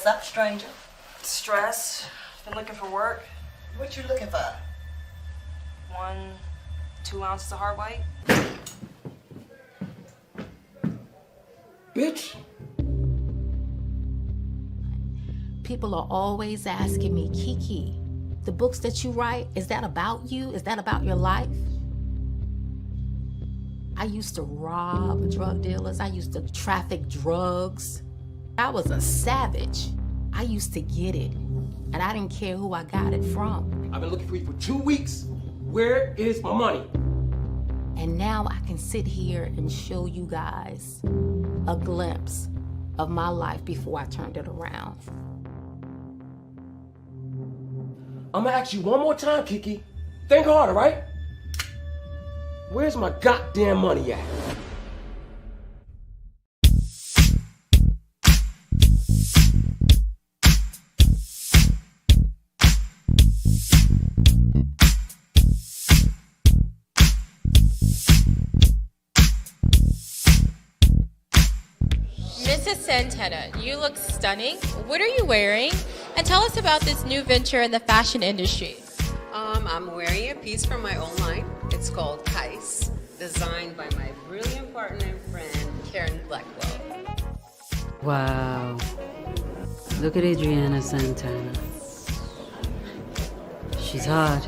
What's up, stranger? Stress. Been looking for work. What you looking for? 2 ounces of hard white. Bitch. People are always asking me, Kiki, the books that you write, is that about you? Is that about your life? I used to rob drug dealers. I used to traffic drugs. I was a savage. I used to get it, and I didn't care who I got it from. I've been looking for you for 2 weeks. Where is my money? And now I can sit here and show you guys a glimpse of my life before I turned it around. I'm gonna ask you one more time, Kiki. Think harder, right? Where's my goddamn money at? Mrs. Santana, you look stunning. What are you wearing? And tell us about this new venture in the fashion industry. I'm wearing a piece from my own line. It's called Kais, designed by my brilliant partner and friend, Karen Blackwell. Wow. Look at Adriana Santana. She's hot.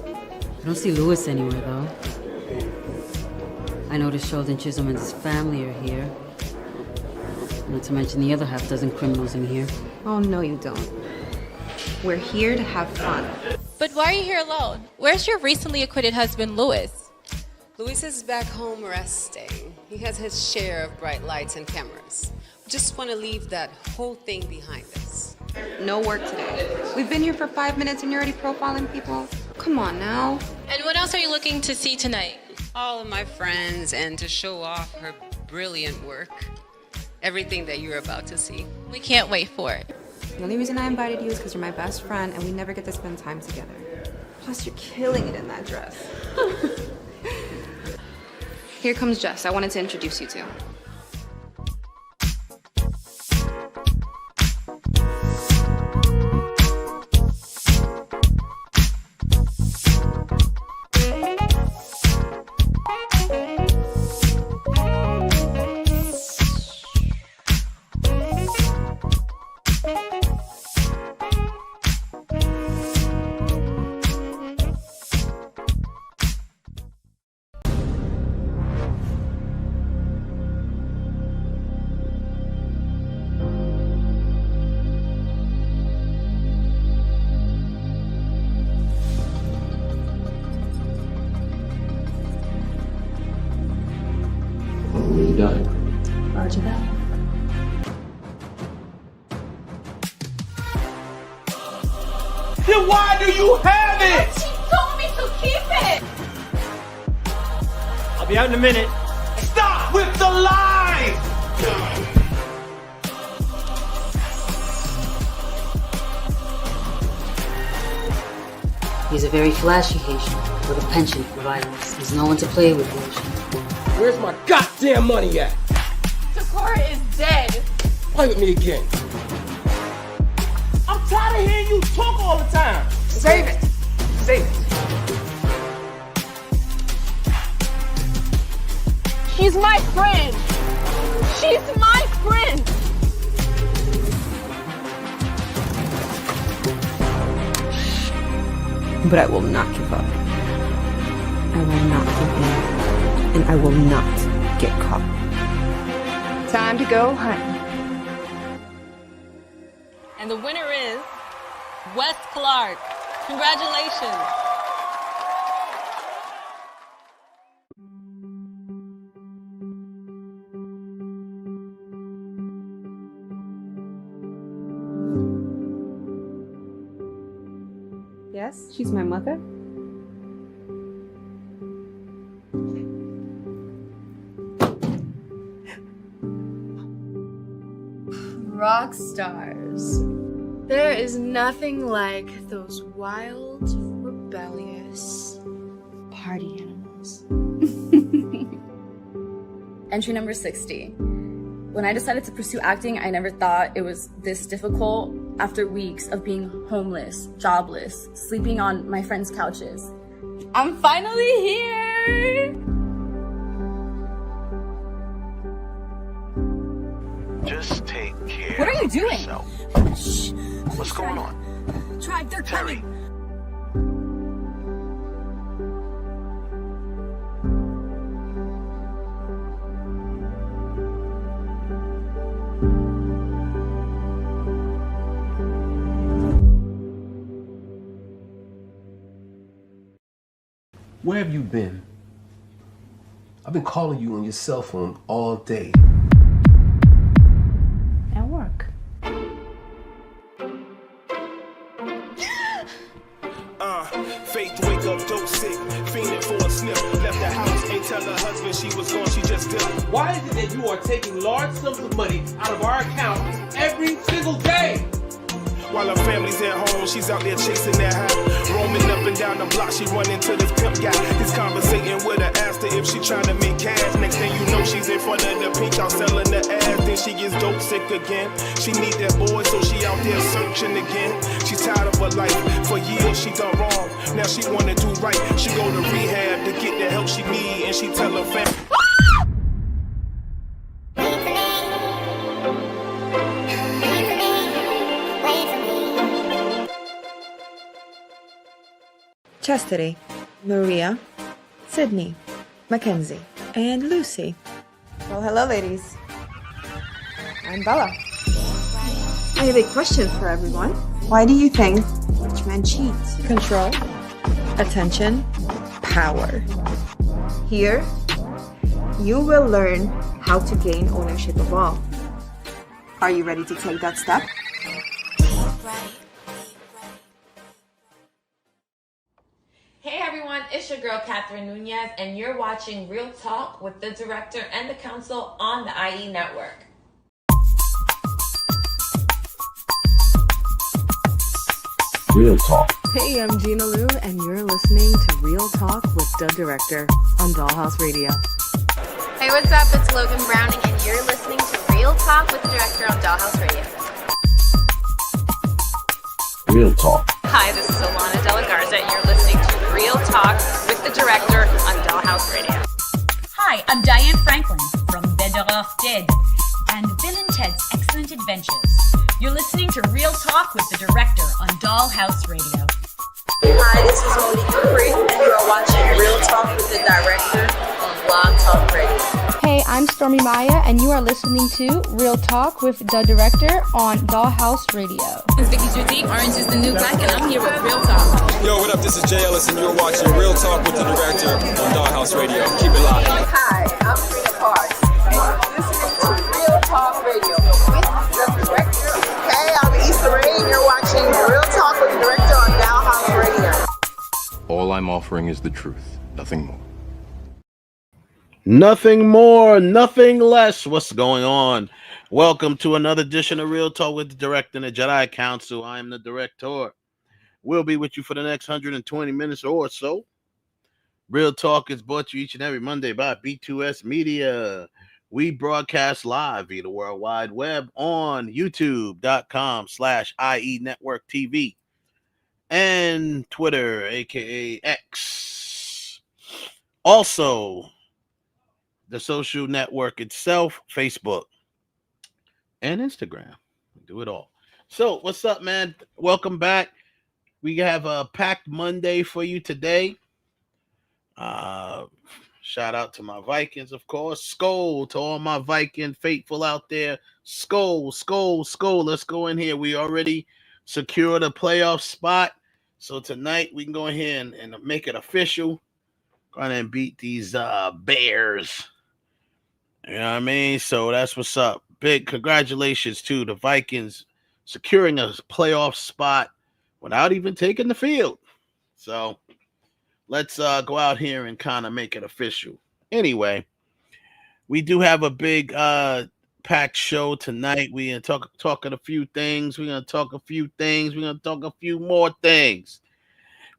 I don't see Louis anywhere, though. I noticed Sheldon Chisholm and his family are here. Not to mention the other half dozen criminals in here. Oh, no, you don't. We're here to have fun. But why are you here alone? Where's your recently acquitted husband, Louis? Louis is back home resting. He has his share of bright lights and cameras. Just want to leave that whole thing behind us. No work today. We've been here for 5 minutes and you're already profiling people? Come on now. And what else are you looking to see tonight? All of my friends and to show off her brilliant work. Everything that you're about to see. We can't wait for it. The only reason I invited you is because you're my best friend and we never get to spend time together. Plus, you're killing it in that dress. Here comes Jess. I wanted to introduce you to. You done? Roger that. Then why do you have it? She told me to keep it! I'll be out in a minute. Stop with the lies! He's a very flashy Haitian with a penchant for violence. He's no one to play with, Haitian. Where's my goddamn money at? Takora is dead. Play with me again. I'm tired of hearing you talk all the time. Save it. Save it. She's my friend. She's my friend. But I will not give up. I will not give in. And I will not get caught. Time to go hunting. And the winner is Wes Clark. Congratulations. Yes, she's my mother. Rock stars. There is nothing like those wild, rebellious party animals. Entry number 60. When I decided to pursue acting, I never thought it was this difficult after weeks of being homeless, jobless, sleeping on my friends' couches. I'm finally here! Just take care. What are you doing? Shh. What's going on? Tribe, they're Terry. coming! Where have you been? I've been calling you on your cell phone all day. At work. Faith wake up, dope sick, fiending for a sniff. Left the house, ain't tell her husband she was gone, she just dipped. Why is it that you are taking large sums of money out of our account every single day? While her family's at home, she's out there chasing that high. Roaming up and down the block, she run into this pimp guy. He's conversating with her, asked her if she trying to make cash. Next thing you know, she's in front of the pink house selling the ass. Then she gets dope sick again. She need that boy, so she out there searching again. She's tired of her life. For years she done wrong. Now she wanna do right. She go to rehab to get the help she need, and she tell her family. Chastity, Maria, Sydney, Mackenzie, and Lucy. Well, hello, ladies. I'm Bella. I have a question for everyone. Why do you think rich men cheat? Control, attention, power. Here, you will learn how to gain ownership of all. Are you ready to take that step? Hey everyone, it's your girl Catherine Nunez, and you're watching Real Talk with the director and the counsel on the IE Network. Real Talk. Hey, I'm Gina Lou, and you're listening to Real Talk with the Director on Dollhouse Radio. Hey, what's up? It's Logan Browning, and you're listening to Real Talk with the Director on Dollhouse Radio. Real Talk. Hi, this is Alana De La Garza, and you're listening to Real Talk with the Director on Dollhouse Radio. Hi, I'm Diane Franklin from Better Off Dead and Bill and Ted's Excellent Adventures. You're listening to Real Talk with the Director on Dollhouse Radio. Hi, this is Monique Capri, and you are watching Real Talk with the Director on Blog Talk Radio. Hey, I'm Stormy Maya, and you are listening to Real Talk with the Director on Dollhouse Radio. It's Vicky Judy, Orange is the New Black, and I'm here with Real Talk. Yo, what up? This is Jay Ellis, and you're watching Real Talk with the Director on Dollhouse Radio. Keep it locked. Hi, I'm Trina Parks, and you're listening to Real Talk Radio with the Director. Hey, I'm Issa Rae, and you're watching Real Talk with the Director on Dollhouse Radio. All I'm offering is the truth, nothing more. Nothing more, nothing less. What's going on? Welcome to another edition of Real Talk with the Director and the Jedi Council. I am the Director. We'll be with you for the next 120 minutes or so. Real Talk is brought to you each and every Monday by B2S Media. We broadcast live via the World Wide Web on youtube.com/IE Network TV and Twitter, aka X. Also, the social network itself, Facebook and Instagram. We do it all. So, what's up, man? Welcome back. We have a packed Monday for you today. Shout out to my Vikings, of course. Skol to all my Viking faithful out there. Skol, skol, skol. Let's go in here. We already secured a playoff spot. So tonight we can go in here and make it official. Go ahead and beat these Bears. You know what I mean? So that's what's up. Big congratulations to the Vikings securing a playoff spot without even taking the field. So let's go out here and kind of make it official. Anyway, we do have a big packed show tonight. We're going to talk a few things. We're going to talk a few things. We're going to talk a few more things.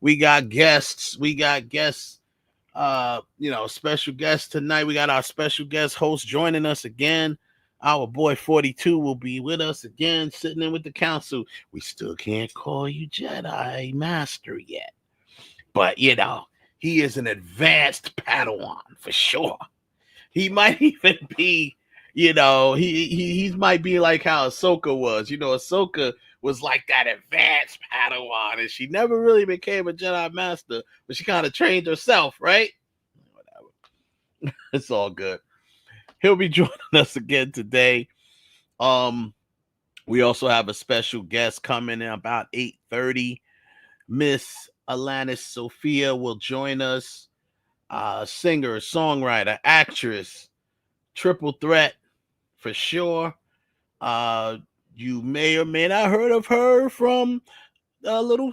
We got guests. Special guests tonight. We got our special guest host joining us again. Our boy 42 will be with us again, sitting in with the council. We still can't call you Jedi Master yet. But, you know, he is an advanced Padawan for sure. He might even be, you know, he might be like how Ahsoka was. You know, Ahsoka was like that advanced Padawan, and she never really became a Jedi Master, but she kind of trained herself, right? Whatever. It's all good. He'll be joining us again today. We also have a special guest coming in about 8:30. Miss Alanis Sophia will join us. Singer, songwriter, actress, triple threat for sure. You may or may not heard of her from a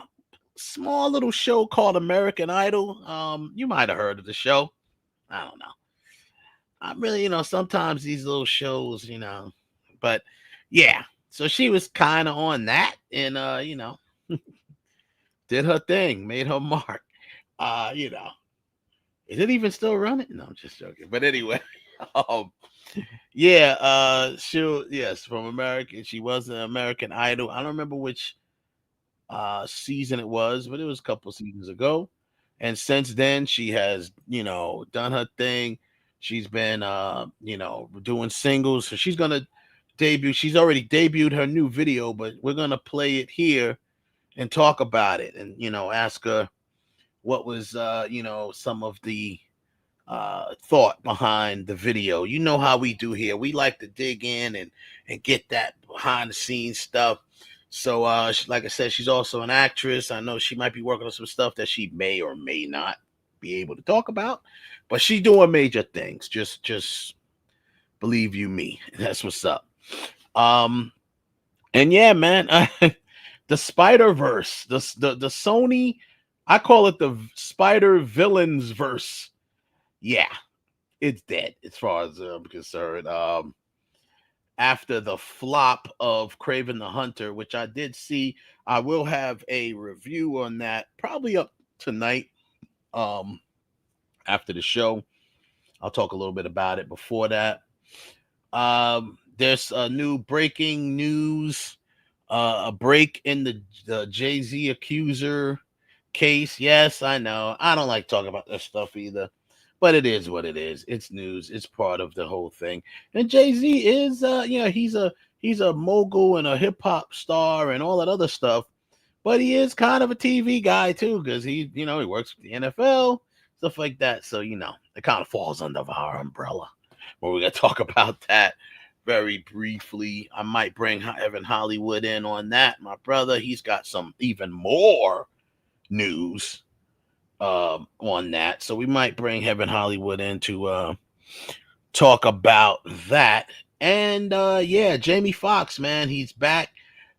small little show called American Idol. You might have heard of the show. I don't know. I'm really, sometimes these little shows, but yeah. So she was kind of on that and, did her thing, made her mark. Is it even still running? No, I'm just joking. But anyway, yes, from American. She was an American Idol. I don't remember which season it was, but it was a couple seasons ago. And since then, she has, done her thing. She's been, doing singles. So she's going to debut. She's already debuted her new video, but we're going to play it here and talk about it and, ask her what was, some of the thought behind the video. You know how we do here. We like to dig in and get that behind the scenes stuff. So, like I said, she's also an actress. I know she might be working on some stuff that she may or may not be able to talk about, but she's doing major things. Just believe you me. That's what's up. And yeah, man, the Spider-Verse, the Sony, I call it the Spider Villains verse. Yeah, it's dead as far as I'm concerned. After the flop of Kraven the Hunter, which I did see, I will have a review on that probably up tonight. After the show, I'll talk a little bit about it before that. There's a new breaking news, a break in the Jay-Z accuser case. Yes, I know. I don't like talking about this stuff either. But it is what it is. It's news. It's part of the whole thing. And Jay-Z is, he's a mogul and a hip hop star and all that other stuff. But he is kind of a TV guy too, because he works with the NFL, stuff like that. So it kind of falls under our umbrella. But we're gonna talk about that very briefly. I might bring Evan Hollywood in on that. My brother, he's got some even more news on that, so we might bring Evan Hollywood in to talk about that. And Jamie Foxx, man, he's back,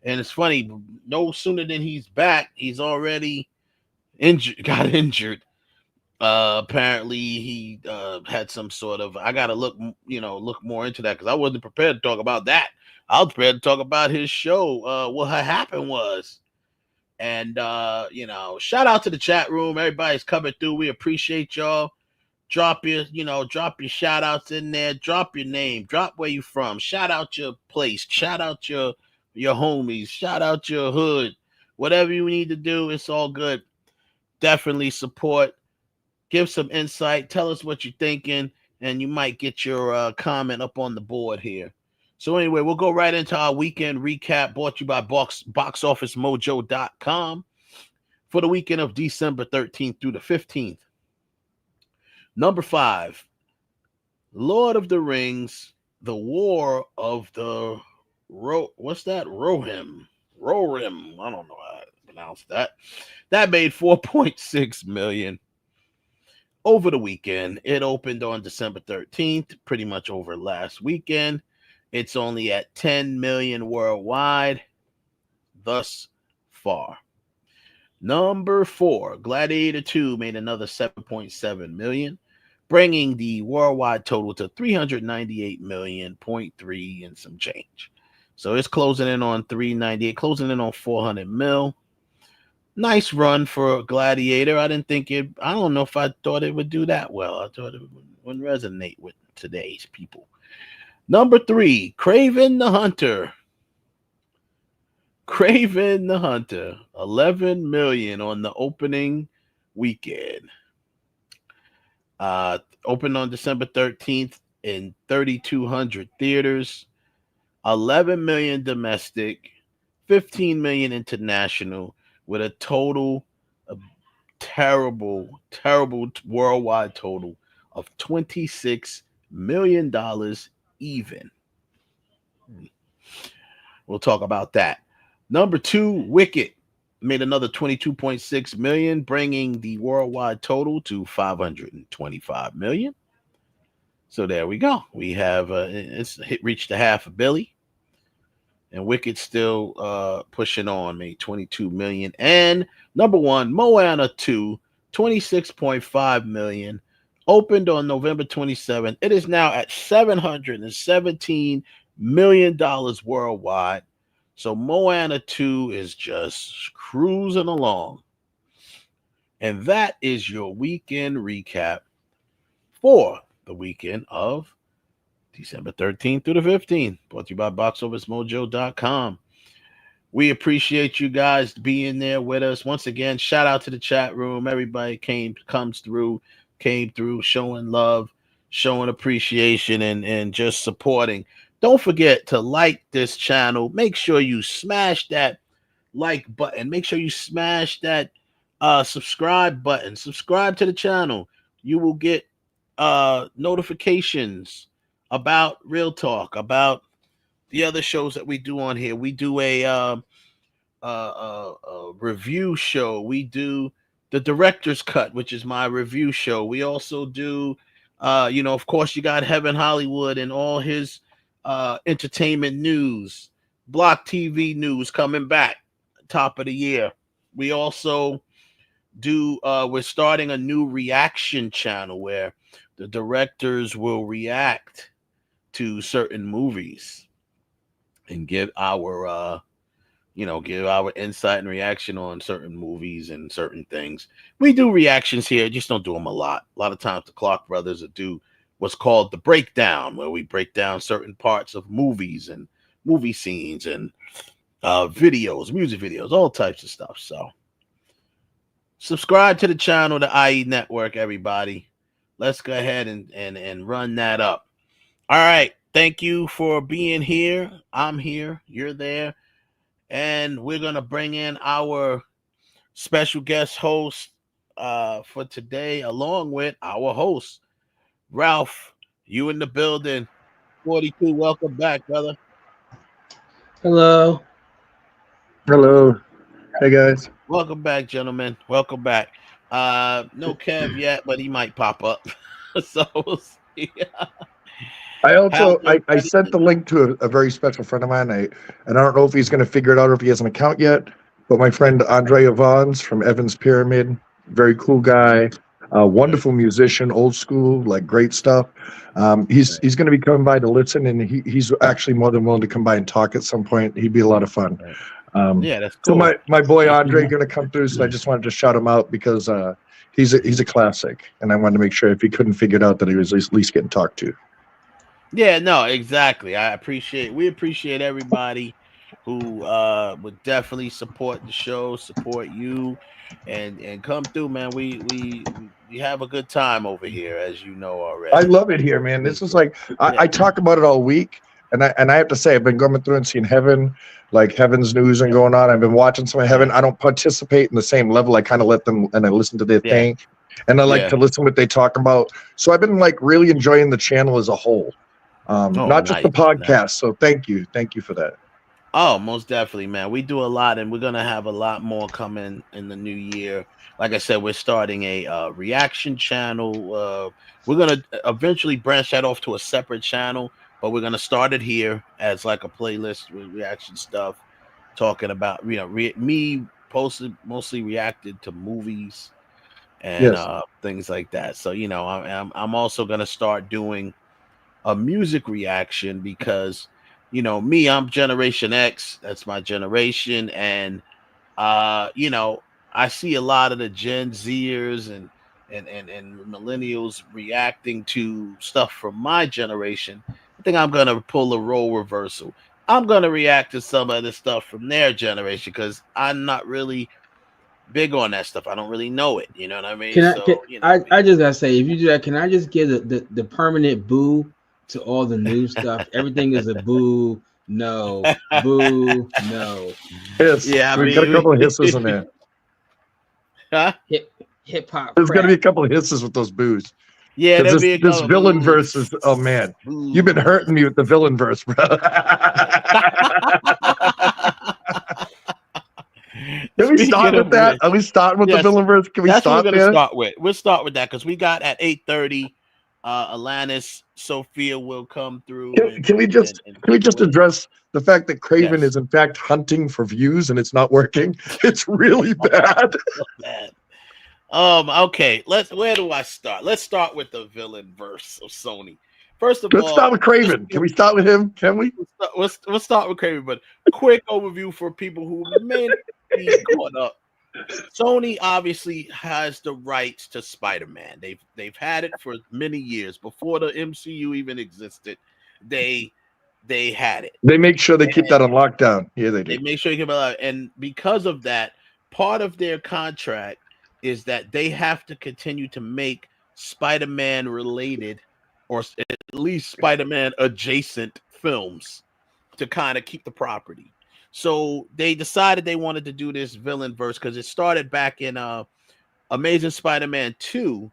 and it's funny. No sooner than he's back, he's already got injured. Apparently, he had some sort of. I gotta look more into that because I wasn't prepared to talk about that. I was prepared to talk about his show. What had happened was. And, shout out to the chat room. Everybody's coming through. We appreciate y'all. Drop your shout outs in there. Drop your name. Drop where you from. Shout out your place. Shout out your homies. Shout out your hood. Whatever you need to do, it's all good. Definitely support. Give some insight. Tell us what you're thinking. And you might get your comment up on the board here. So anyway, we'll go right into our weekend recap brought to you by boxofficemojo.com for the weekend of December 13th through the 15th. Number 5, Lord of the Rings, The War of the Rohirrim. I don't know how to pronounce that. That made $4.6 million over the weekend. It opened on December 13th, pretty much over last weekend. It's only at 10 million worldwide thus far. Number 4, Gladiator 2 made another 7.7 million, bringing the worldwide total to 398 million, 0.3 and some change. So it's closing in on 398, closing in on 400 mil. Nice run for Gladiator. I don't know if I thought it would do that well. I thought it wouldn't resonate with today's people. Number 3, Craven the Hunter. Craven the Hunter, 11 million on the opening weekend. Opened on December 13th in 3,200 theaters. 11 million domestic, 15 million international, with a total, a terrible worldwide total of $26 million even. We'll talk about that. Number 2, Wicked made another 22.6 million, bringing the worldwide total to 525 million. So there we go. We have reached the half a billy, and Wicked still pushing on, made 22 million. And number 1, Moana 2, 26.5 million, opened on November 27th. It is now at $717 million worldwide. So Moana 2 is just cruising along. And that is your weekend recap for the weekend of December 13th through the 15th. Brought to you by BoxOfficeMojo.com. We appreciate you guys being there with us. Once again, shout out to the chat room. Everybody came through, showing love, showing appreciation, and just supporting. Don't forget to like this channel. Make sure you smash that like button. Make sure you smash that subscribe button. Subscribe to the channel. You will get notifications about Real Talk, about the other shows that we do on here. We do a review show. We do the Director's Cut, which is my review show. We also do, of course, you got Heaven Hollywood and all his entertainment news, Block TV news coming back top of the year. We also do we're starting a new reaction channel where the directors will react to certain movies and give our insight and reaction on certain movies and certain things. We do reactions here, just don't do them a lot. A lot of times the Clark brothers will do what's called the breakdown, where we break down certain parts of movies and movie scenes and videos, music videos, all types of stuff. So subscribe to the channel, the IE Network, everybody. Let's go ahead and run that up. All right. Thank you for being here. I'm here. You're there. And we're going to bring in our special guest host for today, along with our host, Ralph. You in the building. 42. Welcome back, brother. Hello. Hello. Hey, guys. Welcome back, gentlemen. Welcome back. No Kev yet, but he might pop up. So we'll see. I sent the link to a very special friend of mine. And I don't know if he's going to figure it out or if he has an account yet. But my friend Andre Evans from Evans Pyramid, very cool guy, wonderful musician, old school, like great stuff. He's going to be coming by to listen, and he's actually more than willing to come by and talk at some point. He'd be a lot of fun. Yeah, that's cool. So my boy Andre going to come through, so I just wanted to shout him out because he's a classic, and I wanted to make sure if he couldn't figure it out that he was at least getting talked to. Yeah, no, exactly. We appreciate everybody who would definitely support the show, support you, and come through, man. We have a good time over here, as you know already. I love it here, man. This is like I talk about it all week, and I have to say I've been going through and seeing Heaven's news and going on. I've been watching some of Heaven. I don't participate in the same level. I kind of let them and I listen to their thing, and I like to listen to what they talk about. So I've been like really enjoying the channel as a whole, not just the podcast. Nice. So thank you for that. Oh, most definitely, man. We do a lot, and we're gonna have a lot more coming in the new year. Like I said, we're starting a reaction channel. We're gonna eventually branch that off to a separate channel, but we're gonna start it here as like a playlist with reaction stuff, talking about me mostly reacted to movies and things like that. So I'm also gonna start doing a music reaction because me, I'm Generation X. That's my generation. And, I see a lot of the Gen Zers and millennials reacting to stuff from my generation. think I'm gonna pull a role reversal. I'm gonna react to some of the stuff from their generation because I'm not really big on that stuff. I don't really know it. You know what I mean? I just gotta say, if you do that, can I just give the permanent boo to all the new stuff? Everything is a boo. No, boo. No. Hiss. Yeah, We got a couple of hisses in there. Huh? Hip hop. There's gonna be a couple of hisses with those boos. Yeah, there'll be a this couple villain boos. verse is. Oh man, you've been hurting me with the villain verse, bro. Can we start with that? Are we starting with the villain verse? Can we start what there? Start with. We'll start with that because we got at 8:30. Alanis Sophia will come through. Can we just address the fact that Craven is in fact hunting for views and it's not working? It's really bad. Okay. Where do I start? Let's start with the villain verse of Sony. First of all, let's start with Craven. Can we start with him? Can we? We'll start with Craven, but quick overview for people who may not be caught up. Sony obviously has the rights to Spider-Man. They've had it for many years before the MCU even existed. They had it. They make sure they keep that on lockdown. Yeah, they do. They make sure you keep it alive, and because of that, part of their contract is that they have to continue to make Spider-Man related, or at least Spider-Man adjacent films, to kind of keep the property. So they decided they wanted to do this villain verse because it started back in Amazing Spider-Man 2.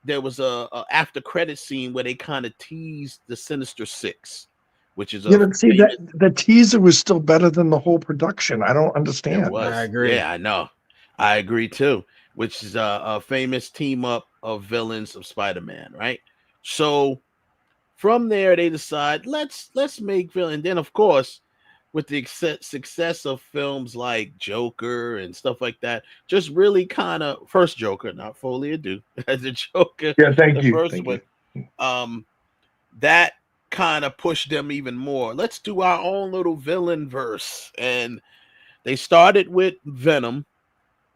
There was a after credit scene where they kind of teased the Sinister Six, which is the teaser was still better than the whole production. I don't understand. I agree. Yeah, I know. I agree too. Which is a famous team up of villains of Spider-Man, right? So from there they decide let's make villain. Then of course, with the success of films like Joker and stuff like that, just really kind of first Joker, not Folie à Deux, as a Joker. Yeah, thank you. First one, that kind of pushed them even more. Let's do our own little villain verse, and they started with Venom,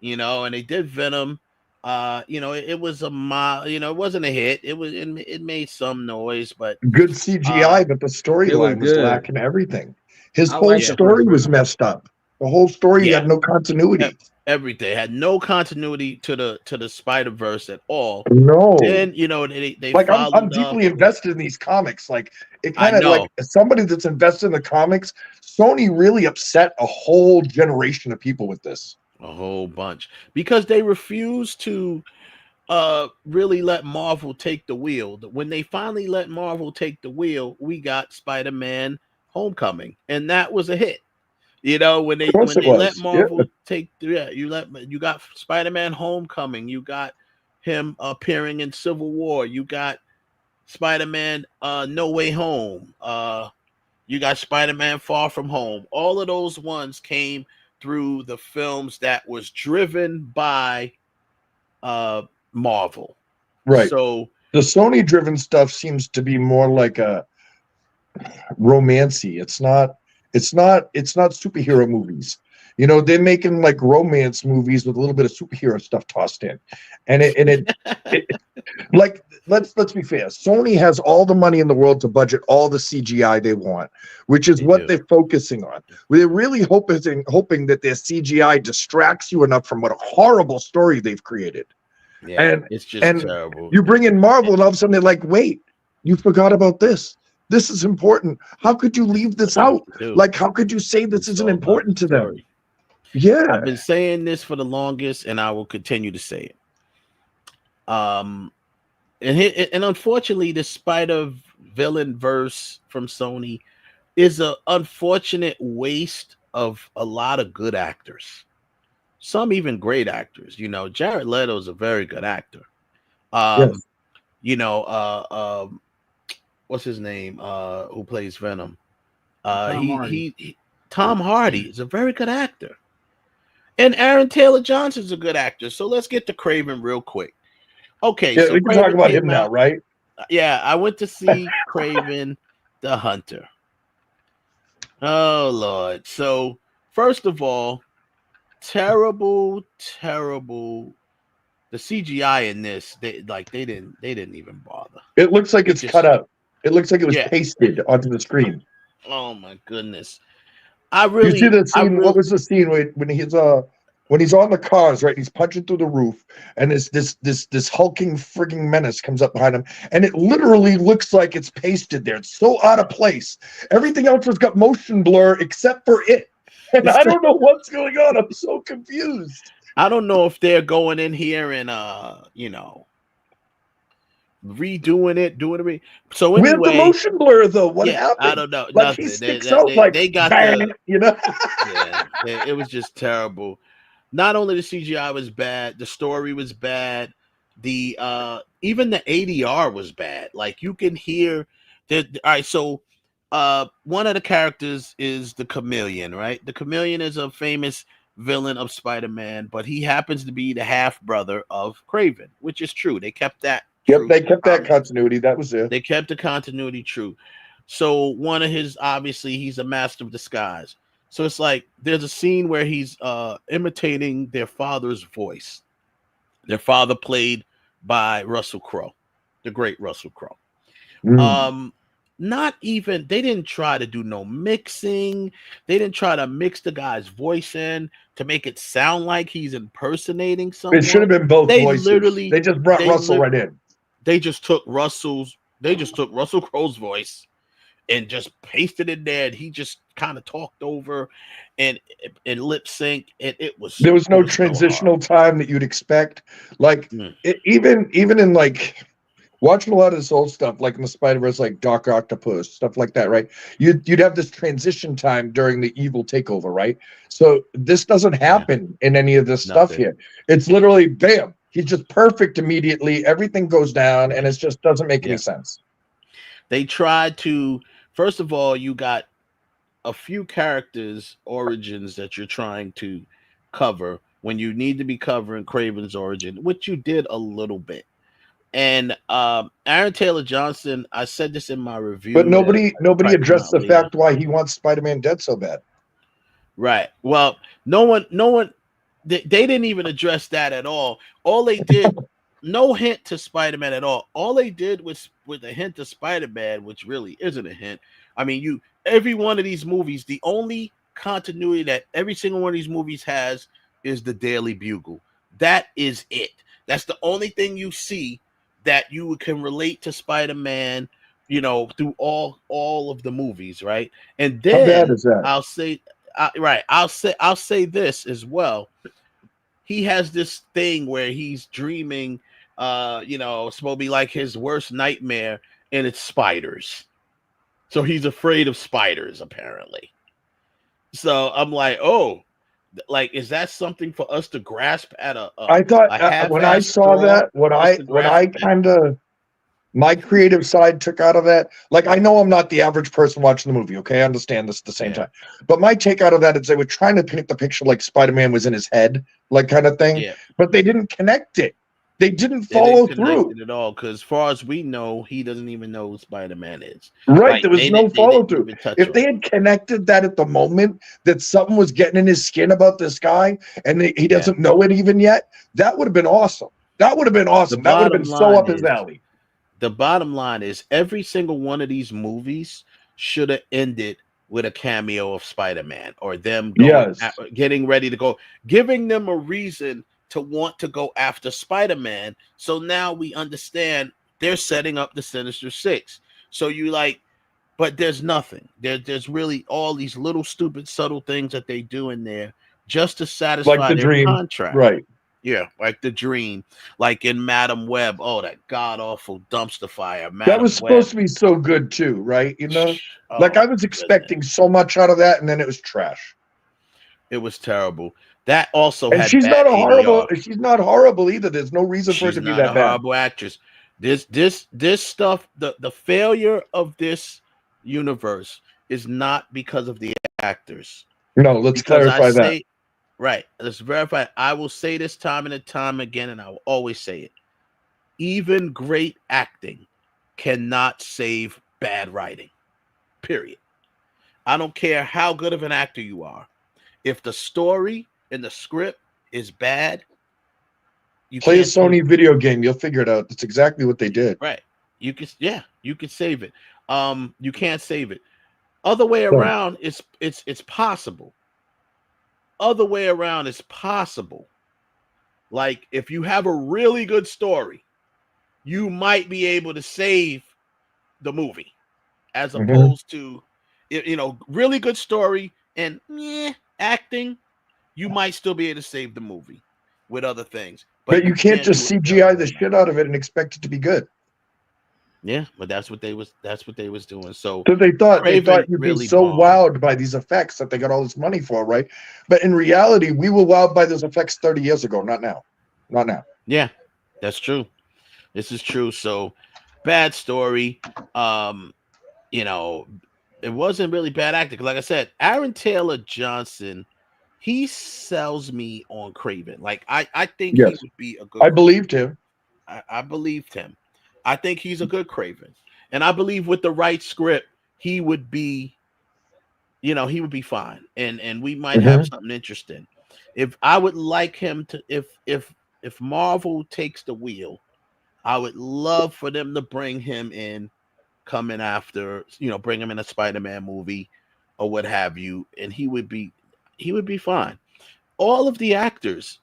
and they did Venom. It was it wasn't a hit. It made some noise, but good CGI, but the storyline was lacking everything. His whole story was messed up. The whole story had no continuity. Everything had no continuity to the Spider-Verse at all. No. Then they like I'm deeply invested in these comics. Like it kind of like as somebody that's invested in the comics, Sony really upset a whole generation of people with this. A whole bunch because they refused to really let Marvel take the wheel. When they finally let Marvel take the wheel, we got Spider-Man Homecoming, and that was a hit. When they let Marvel take you got Spider-Man Homecoming, you got him appearing in Civil War, you got Spider-Man No Way Home, you got Spider-Man Far From Home. All of those ones came through the films that was driven by Marvel. Right. So the Sony driven stuff seems to be more like a romancy. It's not superhero movies. They're making like romance movies with a little bit of superhero stuff tossed in. And it like let's be fair. Sony has all the money in the world to budget all the CGI they want, which is what they're focusing on. They're really hoping that their CGI distracts you enough from what a horrible story they've created. Yeah, and it's just terrible. You bring in Marvel and all of a sudden they're like, wait, you forgot about this. This is important. How could you leave this out? Like, how could you say this isn't important to them? Yeah. I've been saying this for the longest, and I will continue to say it. And unfortunately, the Spider-Villain verse from Sony is an unfortunate waste of a lot of good actors. Some even great actors. Jared Leto is a very good actor. Yes. What's his name? Who plays Venom? Tom Hardy is a very good actor. And Aaron Taylor Johnson is a good actor. So let's get to Craven real quick. Okay, yeah, so we can talk about him now, right? Yeah, I went to see Craven the Hunter. Oh Lord. So first of all, terrible. The CGI in this, they didn't even bother. It looks like it's cut out. It looks like it was pasted onto the screen. Oh my goodness. You see the scene? What was the scene when he's on the cars, right? He's punching through the roof, and this hulking frigging menace comes up behind him, and it literally looks like it's pasted there. It's so out of place. Everything else has got motion blur except for it, and I don't know what's going on. I'm so confused. I don't know if they're going in here and redoing it, doing it. So anyway, where's the motion blur though? What happened? I don't know. Like Nothing. he sticks out like they got bang, you know. it was just terrible. Not only the CGI was bad, the story was bad. The even the ADR was bad. Like you can hear that. All right, so one of the characters is the Chameleon, right? The Chameleon is a famous villain of Spider-Man, but he happens to be the half brother of Kraven, which is true. They kept that. Yep, they kept that continuity. That was it. They kept the continuity true. So one of his, obviously, he's a master of disguise. So it's like there's a scene where he's imitating their father's voice. Their father played by Russell Crowe, the great Russell Crowe. Not even, they didn't try to do no mixing. They didn't try to mix the guy's voice in to make it sound like he's impersonating someone. It should have been both voices. They just brought Russell right in. They just took Russell Crowe's voice and just pasted it there, and he just kind of talked over and lip sync, and there was no transitional time that you'd expect. Like even in like watching a lot of this old stuff, like in the Spider-Verse, like Doc Octopus, stuff like that, right? You'd have this transition time during the evil takeover, right? So this doesn't happen in any of this stuff here. It's literally bam. He's just perfect immediately. Everything goes down, and it just doesn't make any sense. They tried to, first of all, you got a few characters' origins that you're trying to cover when you need to be covering Kraven's origin, which you did a little bit. And Aaron Taylor Johnson, I said this in my review, but nobody addressed the fact why he wants Spider-Man dead so bad. Right. Well, no one. They didn't even address that at all. All they did, no hint to Spider-Man at all. All they did was with a hint to Spider-Man, which really isn't a hint. I mean, every one of these movies, the only continuity that every single one of these movies has is the Daily Bugle. That is it. That's the only thing you see that you can relate to Spider-Man, through all of the movies, right? And then how bad is that? I'll say this as well. He has this thing where he's dreaming, it's supposed to be like his worst nightmare, and it's spiders. So he's afraid of spiders, apparently. So I'm like, oh, like, is that something for us to grasp at I thought when I saw that, what I kind of, my creative side took out of that, like, I know I'm not the average person watching the movie, okay? I understand this at the same time. But my take out of that is they were trying to paint the picture like Spider-Man was in his head, like kind of thing. Yeah. But they didn't connect it. They didn't follow through at all, because as far as we know, he doesn't even know who Spider-Man is. Right, like, there was no follow through. If they had connected that at the moment that something was getting in his skin about this guy, and he doesn't know it even yet, that would have been awesome. That would have been awesome. That would have been so up his alley. The bottom line is every single one of these movies should have ended with a cameo of Spider-Man, or them getting ready to go, giving them a reason to want to go after Spider-Man. So now we understand they're setting up the Sinister Six. So you but there's nothing. There's really all these little stupid subtle things that they do in there just to satisfy like the their dream contract. Right. Yeah, like the dream, like in Madam Web. Oh, that god awful dumpster fire. That was supposed to be so good too, right? Like I was expecting so much out of that, and then it was trash. It was terrible. That also and had she's bad not a horrible. ADR. She's not horrible either. There's no reason for it to be that bad. Horrible actress. This stuff. The failure of this universe is not because of the actors. No, let's clarify that. Right. Let's verify. I will say this time and time again, and I will always say it. Even great acting cannot save bad writing. Period. I don't care how good of an actor you are. If the story and the script is bad, you play a Sony video game. You'll figure it out. That's exactly what they did. Right. You can save it. You can't save it. Other way around, it's possible. Other way around is possible. Like if you have a really good story, you might be able to save the movie, as opposed to, really good story and acting, you might still be able to save the movie with other things. But you can't just do it CGI the shit out of it and expect it to be good. Yeah, but that's what they was doing. So they thought Craven you'd really be so bombed. wowed by these effects that they got all this money for, right? But in reality, we were wowed by those effects 30 years ago, not now. Not now. Yeah, that's true. This is true. So bad story. It wasn't really bad acting. Like I said, Aaron Taylor Johnson, he sells me on Craven. Like I think he would be a good. I believed him. I believed him. I think he's a good Craven, and I believe with the right script, he would be, he would be fine, and we might have something interesting. If I would like him to, if Marvel takes the wheel, I would love for them to bring him in, coming after, bring him in a Spider-Man movie or what have you, and he would be fine. All of the actors,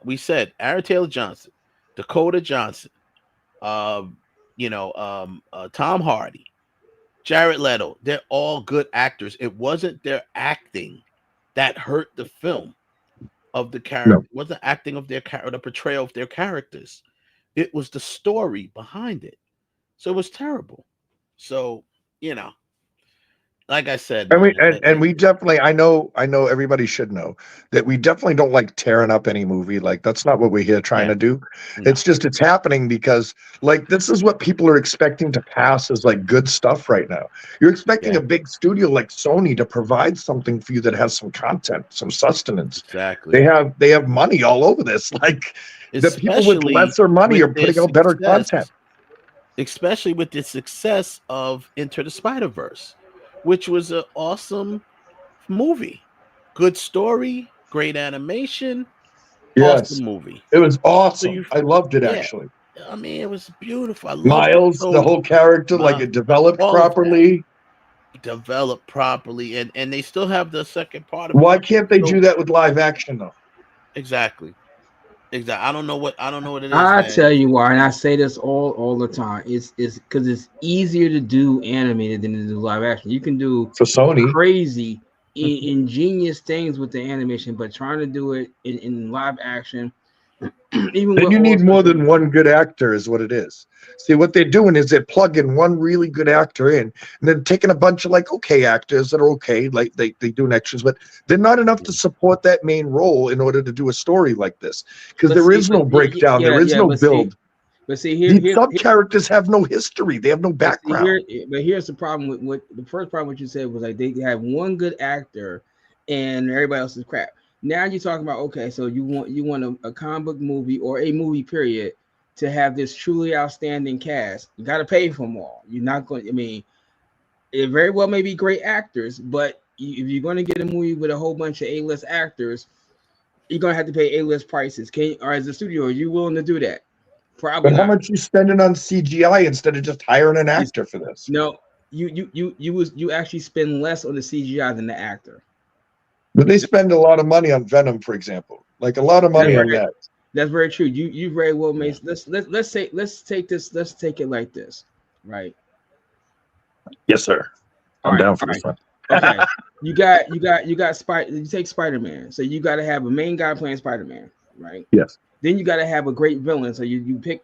we said Aaron Taylor Johnson, Dakota Johnson, Tom Hardy, Jared Leto, they're all good actors. It wasn't their acting that hurt the film of the character. It wasn't acting of their the portrayal of their characters. It was the story behind it. So it was terrible. So, like I said, And we definitely, I know everybody should know that we definitely don't like tearing up any movie. Like that's not what we're here trying to do. No. It's happening because like this is what people are expecting to pass as like good stuff right now. You're expecting a big studio like Sony to provide something for you that has some content, some sustenance. Exactly. They have money all over this. Like the people with lesser money are putting out better content. Especially with the success of Into the Spider-Verse, which was an awesome movie. Good story, great animation, awesome movie. It was awesome. I loved it, actually. I mean, it was beautiful. I loved Miles, the whole character, like it developed properly. Developed properly, and they still have the second part of Why can't they do that with live action, though? Exactly. I don't know what it is. I tell you why, and I say this all the time. It's because it's easier to do animated than to do live action. You can do for Sony crazy, ingenious things with the animation, but trying to do it in live action, even then you need more than one good actor, is what it is. See, what they're doing is they're plugging one really good actor in, and then taking a bunch of like okay actors that are okay, like they do extras, but they're not enough to support that main role in order to do a story like this, because there is no breakdown, there is no build. But see, these sub characters have no history, they have no background. But here's the problem with the first problem. What you said was like they have one good actor, and everybody else is crap. Now you're talking about, okay, so you want a comic book movie or a movie period to have this truly outstanding cast. You got to pay for them all. You're not going. I mean, it very well may be great actors, but if you're going to get a movie with a whole bunch of A-list actors, you're going to have to pay A-list prices. Or as a studio, are you willing to do that? Probably. But how much you spending on CGI instead of just hiring an actor for this? No, you actually spend less on the CGI than the actor. But they spend a lot of money on Venom, for example. Like a lot of money on that. That's very true. You very well made. Let's take it like this, right? Yes, sir. I'm down for this one. Okay. You got Spider. You take Spider-Man, so you got to have a main guy playing Spider-Man, right? Yes. Then you got to have a great villain, so you pick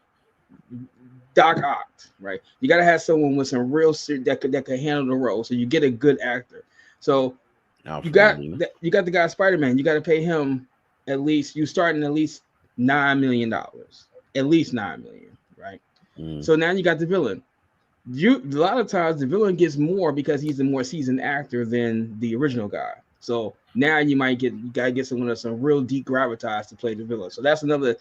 Doc Ock, right? You got to have someone with some real that could handle the role, so you get a good actor. So you got the guy Spider-Man. You got to pay him at least. You starting at least $9 million, at least $9 million, right? So now you got the villain. A lot of times the villain gets more because he's a more seasoned actor than the original guy. So now you gotta get someone with some real deep gravitas to play the villain. So that's another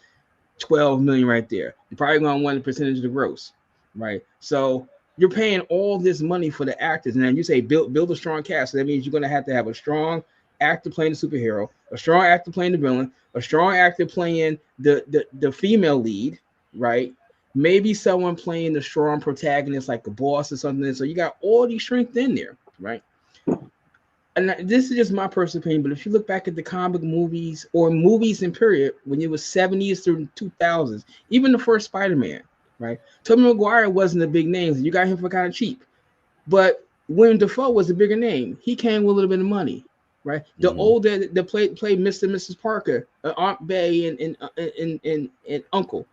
$12 million right there. You're probably gonna want a percentage of the gross, right? So you're paying all this money for the actors, and then you say build a strong cast. So that means you're gonna have to have a strong actor playing the superhero, a strong actor playing the villain, a strong actor playing the female lead, right? maybe someone playing the strong protagonist like a boss or something. So you got all these strength in there, right? And this is just my personal opinion, but if you look back at the comic movies or movies in period, when it was 70s through 2000s, even the first Spider-Man, right? Tobey Maguire wasn't a big name. You got him for kind of cheap. But William Dafoe was a bigger name. He came with a little bit of money, right? The older that played Mr. and Mrs. Parker, Aunt Bay and Uncle.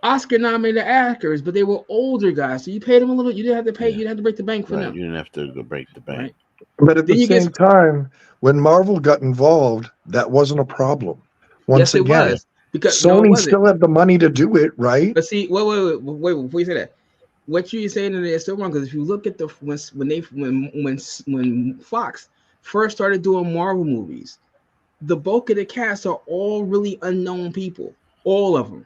Oscar-nominated actors, but they were older guys. So you paid them a little. You didn't have to pay. You didn't have to break the bank for them. You didn't have to go break the bank. Right? But at the same time, when Marvel got involved, that wasn't a problem. Once again, was. Because Sony still had the money to do it, right? But see, wait, before you say that, what you're saying is still wrong. Because if you look at the when Fox first started doing Marvel movies, the bulk of the cast are all really unknown people, all of them.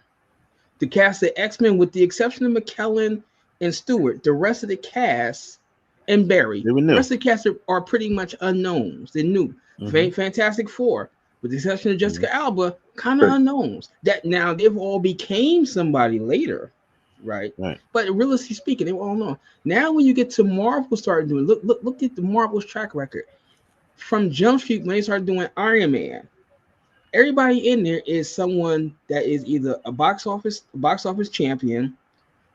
The cast of X-Men, with the exception of McKellen and Stewart, the rest of the cast and Barry, the rest of the cast are pretty much unknowns. They're new. Fantastic Four, with the exception of Jessica Alba, kind of unknowns. That now they've all became somebody later, right? But realistically speaking, they were all known. Now when you get to Marvel, started doing look at the Marvel's track record from Jump Street when they started doing Iron Man. Everybody in there is someone that is either a box office champion,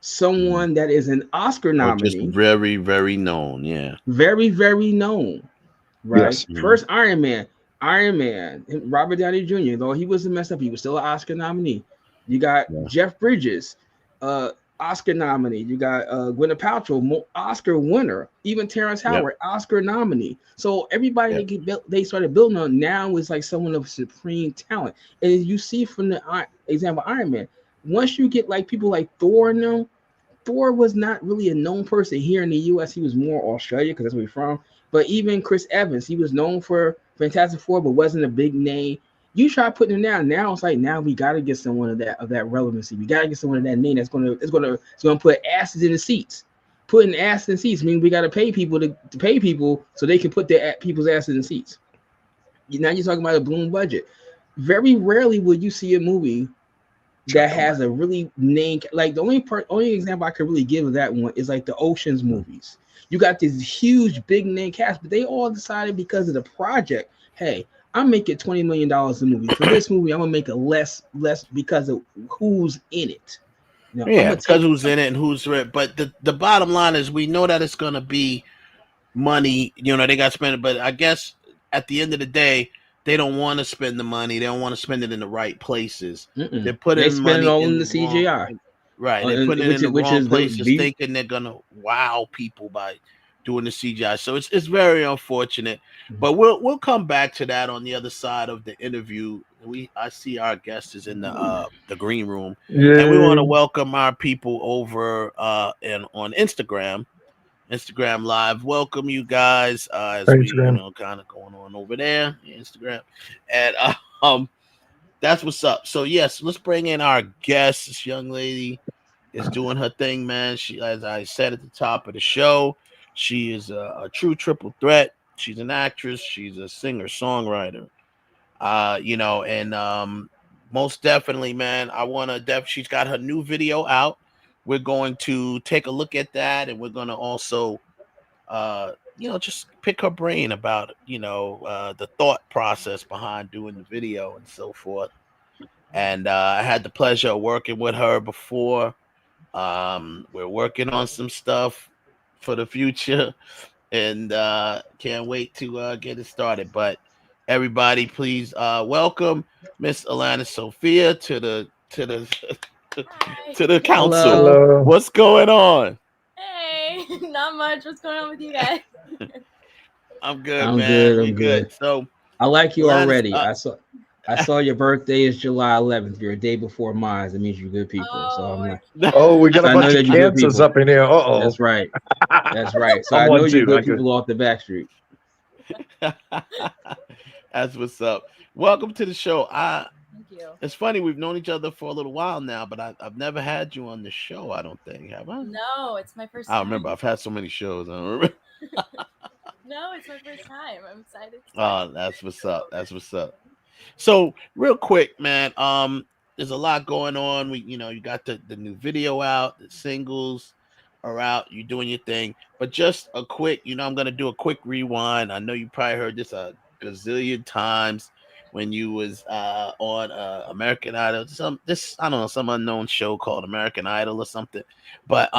someone that is an Oscar nominee, just very, very known. Yeah, very, very known. Right. Yes. First Iron Man, Robert Downey Jr. Though he wasn't messed up, he was still an Oscar nominee. You got Jeff Bridges, Oscar nominee. You got Gwyneth Paltrow, Oscar winner. Even Terrence Howard, Oscar nominee. So everybody they started building on now is like someone of supreme talent. And you see from the example Iron Man, once you get like people like Thor and them, Thor was not really a known person here in the U.S. He was more Australia because that's where he's from. But even Chris Evans, he was known for Fantastic Four, but wasn't a big name. You try putting him down. Now it's like we got to get someone of that relevancy. We got to get someone of that name that's gonna put asses in the seats. Putting asses in seats means we got to pay people to pay people so they can put their people's asses in the seats. Now you're talking about a bloom budget. Very rarely will you see a movie that has a really name. Like the only example I could really give of that one is like the Ocean's movies. You got this huge big name cast, but they all decided because of the project, hey, I'm making $20 million a movie. For this movie, I'm gonna make it less because of who's in it. Because who's in it and who's in it. But the bottom line is we know that it's gonna be money. They got to spend it, but I guess at the end of the day, they don't want to spend the money. They don't want to spend it in the right places. They're putting money all in the CGI. Right, they're putting it in the wrong places, thinking they're gonna wow people by doing the CGI. So it's very unfortunate. But we'll come back to that on the other side of the interview. I see our guest is in the green room, and we want to welcome our people over and on Instagram Live. Welcome you guys as we kind of going on over there, Instagram, and that's what's up. So yes, let's bring in our guest. This young lady is doing her thing, man. She, as I said at the top of the show, she is a true triple threat. She's an actress. She's a singer, songwriter. And most definitely, man, she's got her new video out. We're going to take a look at that, and we're going to also, just pick her brain about, the thought process behind doing the video and so forth. And I had the pleasure of working with her before. We're working on some stuff for the future, and can't wait to get it started. But everybody, please welcome Miss Alanis Sophia to the council. Hello. What's going on? Hey, not much. What's going on with you guys? I'm good, man. I'm good. So I like you Alanis, already. I saw your birthday is July 11th. You're a day before mine. That means you're good people. So I'm like, we got a bunch of cancers up in here. That's right. That's right. So I know you're good people off the back street. That's what's up. Welcome to the show. Thank you. It's funny, we've known each other for a little while now, but I've never had you on the show, I don't think. Have I? No, it's my first time. I remember. I've had so many shows. I don't remember. No, it's my first time. I'm excited. Oh, that's what's up. That's what's up. So real quick, man, there's a lot going on. You got the new video out, the singles are out, you're doing your thing. But just a quick, I'm gonna do a quick rewind. I know you probably heard this a gazillion times when you was on American Idol, I don't know, some unknown show called American Idol or something. But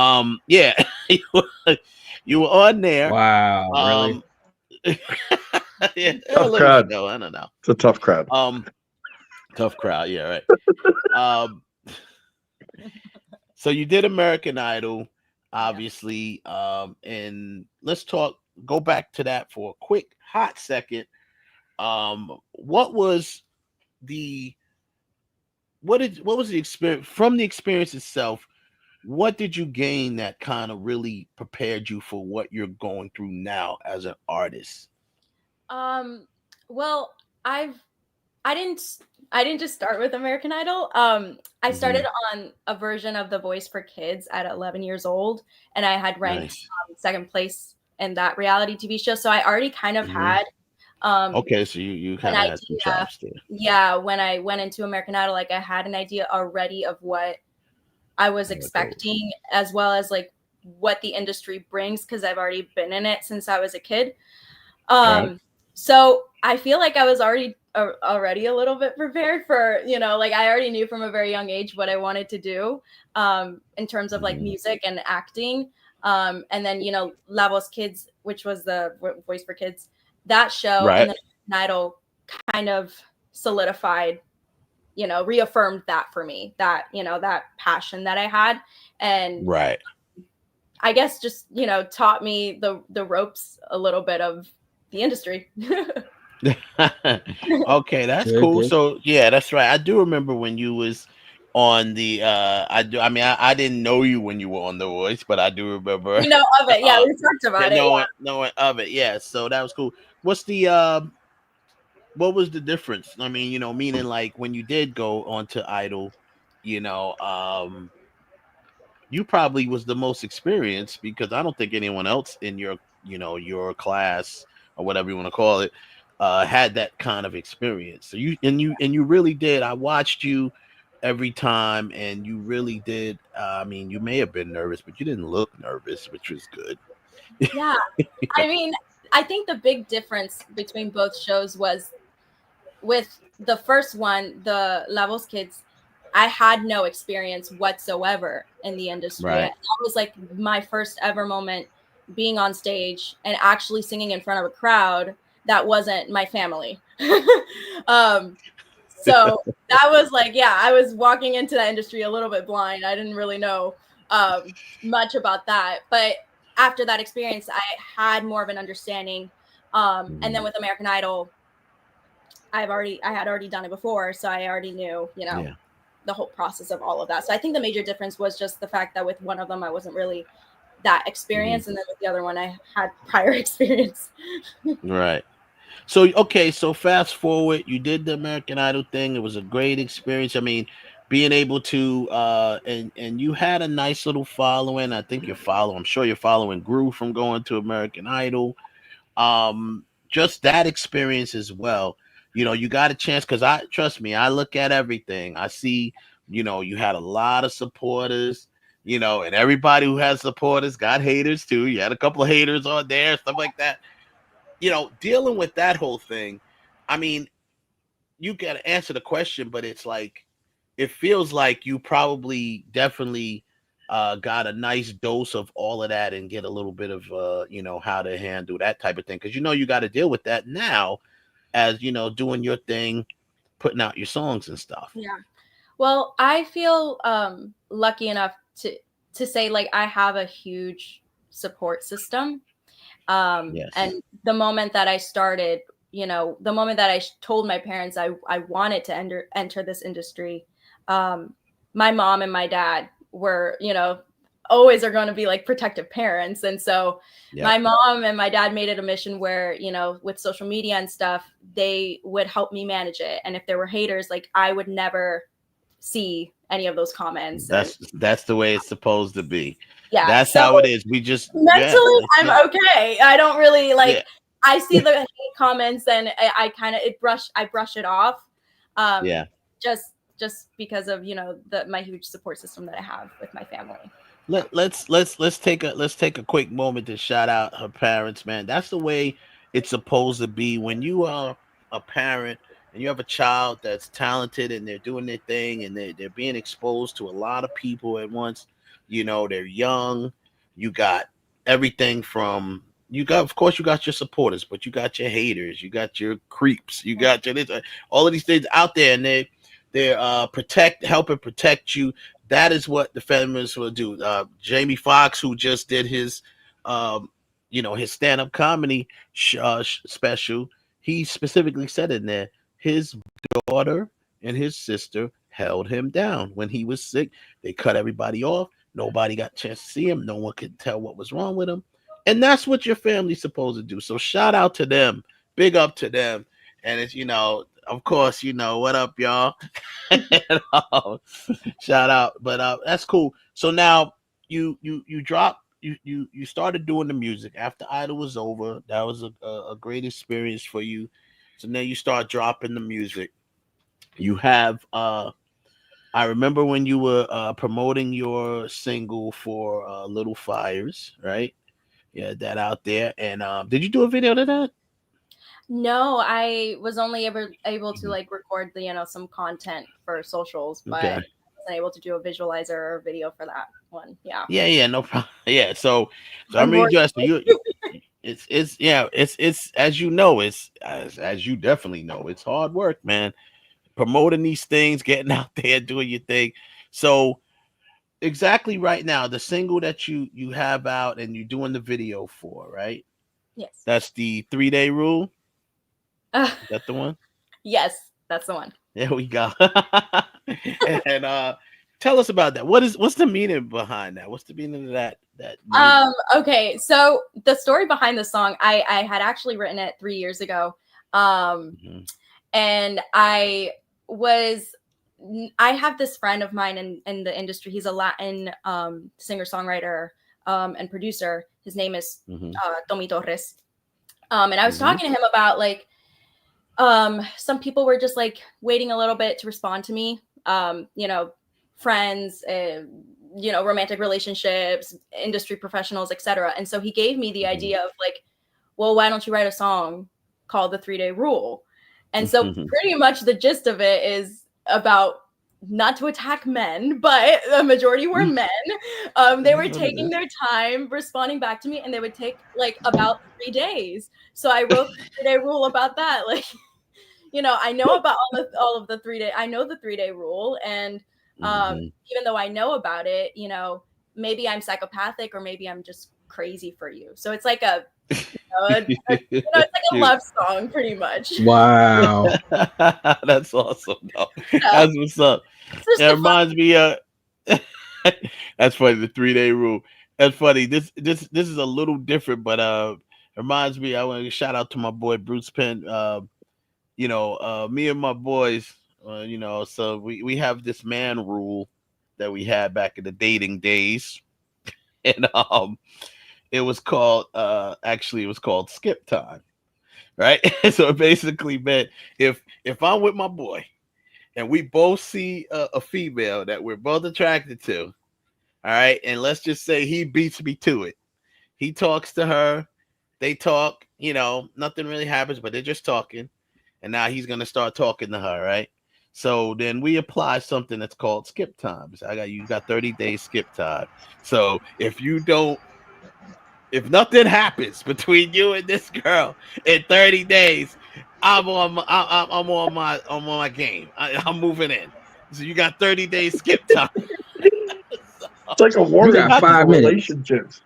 yeah, you were on there. Wow, really? Yeah, Tough crowd. I don't know. It's a tough crowd. Tough crowd, yeah, right. So you did American Idol, obviously, and let's go back to that for a quick hot second. What was the experience from the experience itself? What did you gain that kind of really prepared you for what you're going through now as an artist? Well, I didn't just start with American Idol. I started on a version of The Voice for Kids at 11 years old, and I had ranked second place in that reality TV show. So I already kind of had okay, so you kind of had some chops there. Yeah, when I went into American Idol, like I had an idea already of what I was expecting, as well as like what the industry brings, because I've already been in it since I was a kid. So I feel like I was already a little bit prepared for, like I already knew from a very young age what I wanted to do in terms of like music and acting. And then, Lavo's Kids, which was the Voice for Kids, that show, and then Idol kind of solidified, reaffirmed that for me, that, that passion that I had. And I guess just, taught me the ropes a little bit of the industry. Okay, that's cool. Good. So yeah, that's right. I do remember when you was on the I didn't know you when you were on The Voice, but I do remember of it. Yeah, we talked about it. Knowing of it, yeah. So that was cool. What's the what was the difference? I mean, meaning like when you did go onto Idol, you probably was the most experienced, because I don't think anyone else in your your class or whatever you want to call it had that kind of experience. So you really did. I watched you every time, and you really did. I mean, you may have been nervous, but you didn't look nervous, which was good. Yeah, I mean, I think the big difference between both shows was with the first one, the Lavo's Kids, I had no experience whatsoever in the industry. That was like my first ever moment being on stage and actually singing in front of a crowd that wasn't my family. So that was like, I was walking into that industry a little bit blind. I didn't really know much about that. But after that experience, I had more of an understanding. And then with American Idol, I had already done it before. So I already knew, the whole process of all of that. So I think the major difference was just the fact that with one of them, I wasn't really that experience. And then with the other one, I had prior experience. Right. So, okay. So fast forward, you did the American Idol thing. It was a great experience. I mean, being able to, and you had a nice little following. I think I'm sure your following grew from going to American Idol. Just that experience as well. You got a chance, because trust me, I look at everything. I see, you had a lot of supporters, and everybody who has supporters got haters too. You had a couple of haters on there, stuff like that. Dealing with that whole thing, I mean, you got to answer the question, but it's like, it feels like you probably definitely got a nice dose of all of that and get a little bit of, how to handle that type of thing. Because, you got to deal with that now as, doing your thing, putting out your songs and stuff. Yeah. Well, I feel lucky enough to say, like, I have a huge support system. And the moment that I started, the moment that I told my parents I wanted to enter this industry, my mom and my dad were, always are going to be like protective parents. And so my mom and my dad made it a mission where, with social media and stuff, they would help me manage it. And if there were haters, like, I would never see any of those comments. That's the way it's supposed to be. Yeah. That's how it is. We just mentally, I'm okay. I don't really I see the hate comments and I brush it off. Just just because of, you know, my huge support system that I have with my family. Let's take a quick moment to shout out her parents, man. That's the way it's supposed to be. When you are a parent and you have a child that's talented and they're doing their thing and they're being exposed to a lot of people at once, you know, they're young. You got everything from of course you got your supporters, but you got your haters, you got your creeps, you got your all of these things out there, and they're helping protect you. That is what the feminists will do. Jamie Foxx, who just did his his stand-up comedy special, he specifically said in there his daughter and his sister held him down when he was sick. They cut everybody off. Nobody got a chance to see him. No one could tell what was wrong with him. And that's what your family's supposed to do. So shout out to them. Big up to them. And it's, you know, of course, you know, what up, y'all? Shout out. But that's cool. So now you started doing the music after Idol was over. That was a great experience for you. So now you start dropping the music. You have I remember when you were promoting your single for Little Fires, right? Yeah, that out there. And did you do a video to that? No, I was only able to like record the, you know, some content for socials, but I wasn't able to do a visualizer or video for that one. Yeah. Yeah, no problem. Yeah, so I mean, just it's as you know, as you definitely know, it's hard work, man. Promoting these things, getting out there, doing your thing. So exactly right now, the single that you have out and you're doing the video for, right? Yes. That's the 3-day rule. Is that the one? Yes, that's the one. There we go. And tell us about that. What's the meaning behind that? What's the meaning of that okay, so the story behind the song, I had actually written it 3 years ago. And I have this friend of mine in the industry. He's a Latin singer-songwriter and producer. His name is Tommy Torres. And I was talking to him about like some people were just like waiting a little bit to respond to me. You know, friends, you know, romantic relationships, industry professionals, etc. And so he gave me the idea of like, well, why don't you write a song called The 3-Day Rule? And so pretty much the gist of it is about not to attack men, but the majority were men. They were taking their time responding back to me, and they would take like about 3 days. So I wrote the 3-day rule about that. Like, you know, I know about all of the 3-day. I know the 3-day rule, and even though I know about it, you know, maybe I'm psychopathic or maybe I'm just crazy for you. So it's like it's like a love song, pretty much. Wow, that's awesome. No, that's what's up. It reminds me. That's funny. The 3-day rule. That's funny. This is a little different, but reminds me. I want to shout out to my boy Bruce Penn. You know, me and my boys. You know, so we have this man rule that we had back in the dating days, and it was called actually it was called skip time, right? So it basically meant if I'm with my boy and we both see a female that we're both attracted to, all right, and let's just say he beats me to it. He talks to her, they talk, you know, nothing really happens, but they're just talking, and now he's gonna start talking to her, right? So then we apply something that's called skip time. So you got 30 days skip time. So if nothing happens between you and this girl in 30 days, I'm on my game. I'm moving in. So you got 30 days skip time. It's like a warning. You got 5 minutes.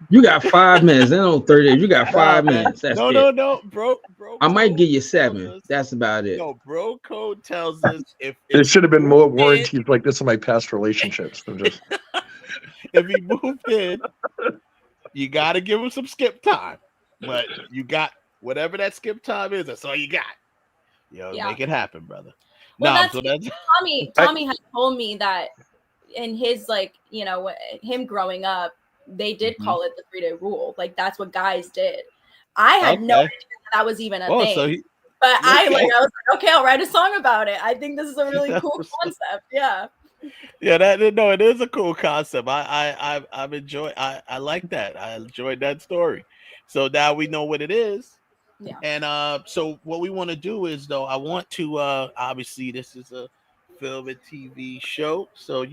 You got 5 minutes. Then on 30 days, you got 5 minutes. That's no, bro. I might give you 7. That's about it. No, bro code tells us if there should have been more warranties like this in my past relationships. If he moved in, you got to give him some skip time. But you got whatever that skip time is. That's all you got. Make it happen, brother. Well, Tommy had told me that in his, like, you know, him growing up, they did call it the 3-day rule. Like, that's what guys did. I had no idea that was even a thing. But I was like, okay, I'll write a song about it. I think this is a really cool concept. Yeah. Yeah, it is a cool concept. I've enjoyed. I like that. I enjoyed that story. So now we know what it is. Yeah. And so what we want to do is, though, I want to obviously this is a film and TV show, so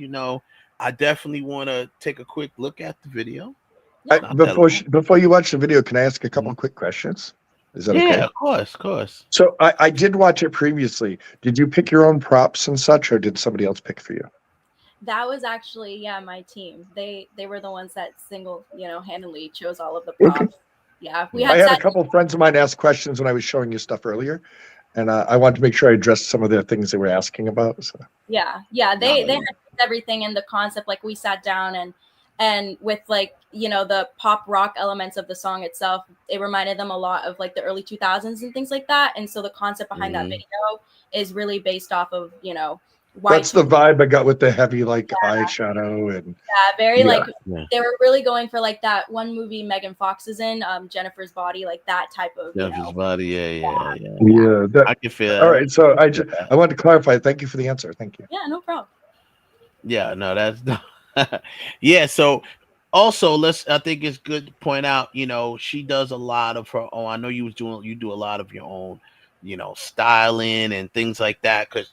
I definitely want to take a quick look at the video. Before you watch the video, can I ask a couple of quick questions? Is that okay? Yeah, of course. So I did watch it previously. Did you pick your own props and such, or did somebody else pick for you? That was actually my team. They were the ones that handedly chose all of the props. Okay. Yeah, I had a couple of friends of mine ask questions when I was showing you stuff earlier, and I wanted to make sure I addressed some of the things they were asking about. So. Yeah, they had everything in the concept. Like we sat down and with the pop rock elements of the song itself, it reminded them a lot of like the early 2000s and things like that. And so the concept behind that video is really based off of That's the vibe I got with the heavy eyeshadow and they were really going for like that one movie Megan Fox is in, Jennifer's Body, like that type of Jennifer's Body. Yeah. I can feel. All right, so I wanted to clarify. Thank you for the answer. Thank you. Yeah, no problem. Yeah, no, that's yeah. So also, I think it's good to point out. She does a lot of her own. I know you do a lot of your own, styling and things like that. Because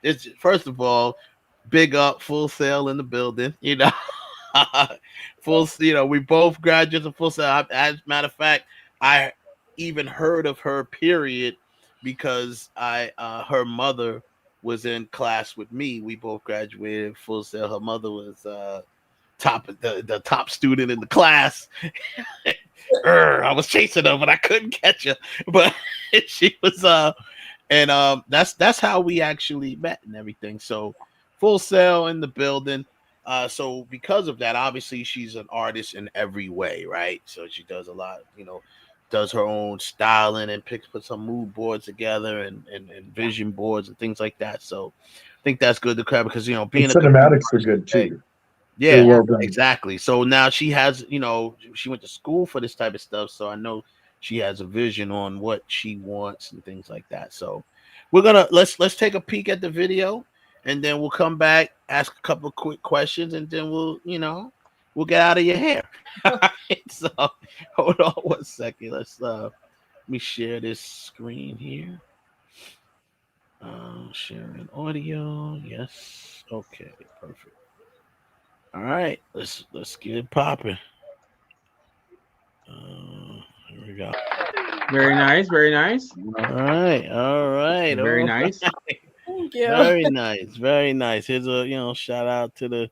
it's first of all, big up, Full Sail in the building. We both graduates of Full Sail. As a matter of fact, I even heard of her period because her mother was in class with me. We both graduated Full Sail. Her mother was the top student in the class. I was chasing her, but I couldn't catch her. But she was that's how we actually met and everything. So Full Sail in the building. So because of that, obviously she's an artist in every way, right? So she does a lot, does her own styling and put some mood boards together and vision boards and things like that. So I think that's good to grab because being cinematics are good too. Yeah, well done. exactly. So now she has, she went to school for this type of stuff. So I know she has a vision on what she wants and things like that. So we're gonna let's take a peek at the video, and then we'll come back, ask a couple of quick questions, and then we'll get out of your hair. All right. So hold on one second. Let me share this screen here. Sharing audio. Yes. Okay. Perfect. All right, let's get it popping. Here we go. Very nice. All right. Very nice. Thank you. Very nice. Here's a shout out to the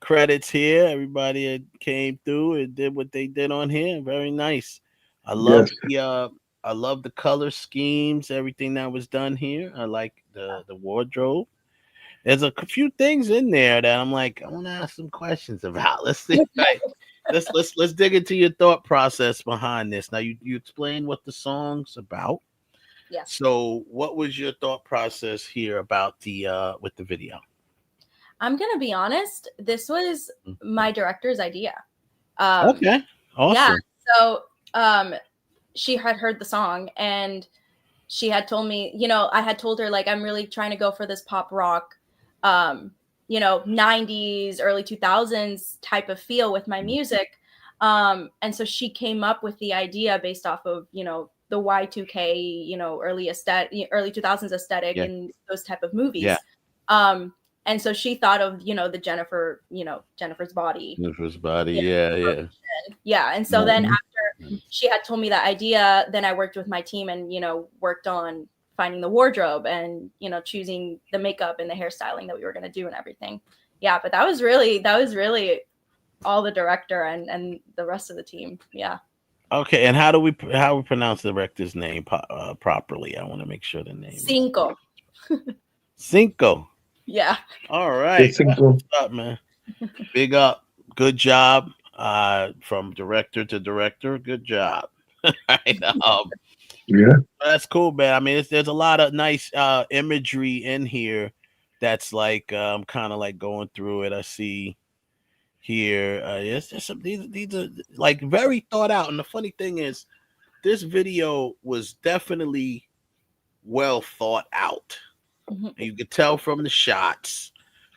credits here. Everybody that came through and did what they did on here. Very nice. I love the color schemes, everything that was done here. I like the wardrobe. There's a few things in there that I'm like, I want to ask some questions about. Let's see. Right. Let's dig into your thought process behind this. Now you explain what the song's about. Yeah. So what was your thought process here about with the video? I'm gonna be honest. This was my director's idea. Okay. Awesome. Yeah. So she had heard the song and she had told me, I had told her like I'm really trying to go for this pop rock 90s, early 2000s type of feel with my music. And so she came up with the idea based off of, the Y2K, early 2000s aesthetic and those type of movies. Yeah. And so she thought of, the Jennifer's Body. Jennifer's Body. Yeah. Yeah. And so then after she had told me that idea, then I worked with my team and, worked on finding the wardrobe and choosing the makeup and the hairstyling that we were going to do and everything. Yeah, but that was really all the director and the rest of the team. Yeah. Okay, and how we pronounce the director's name properly? I want to make sure the name. Cinco. Yeah. All right. What's up, man? Big up. Good job. From director to director. Good job. Right. Yeah, that's cool, man. I mean, there's a lot of nice imagery in here that's like kind of like going through it. I see here. These are like very thought out. And the funny thing is, this video was definitely well thought out. Mm-hmm. And you could tell from the shots.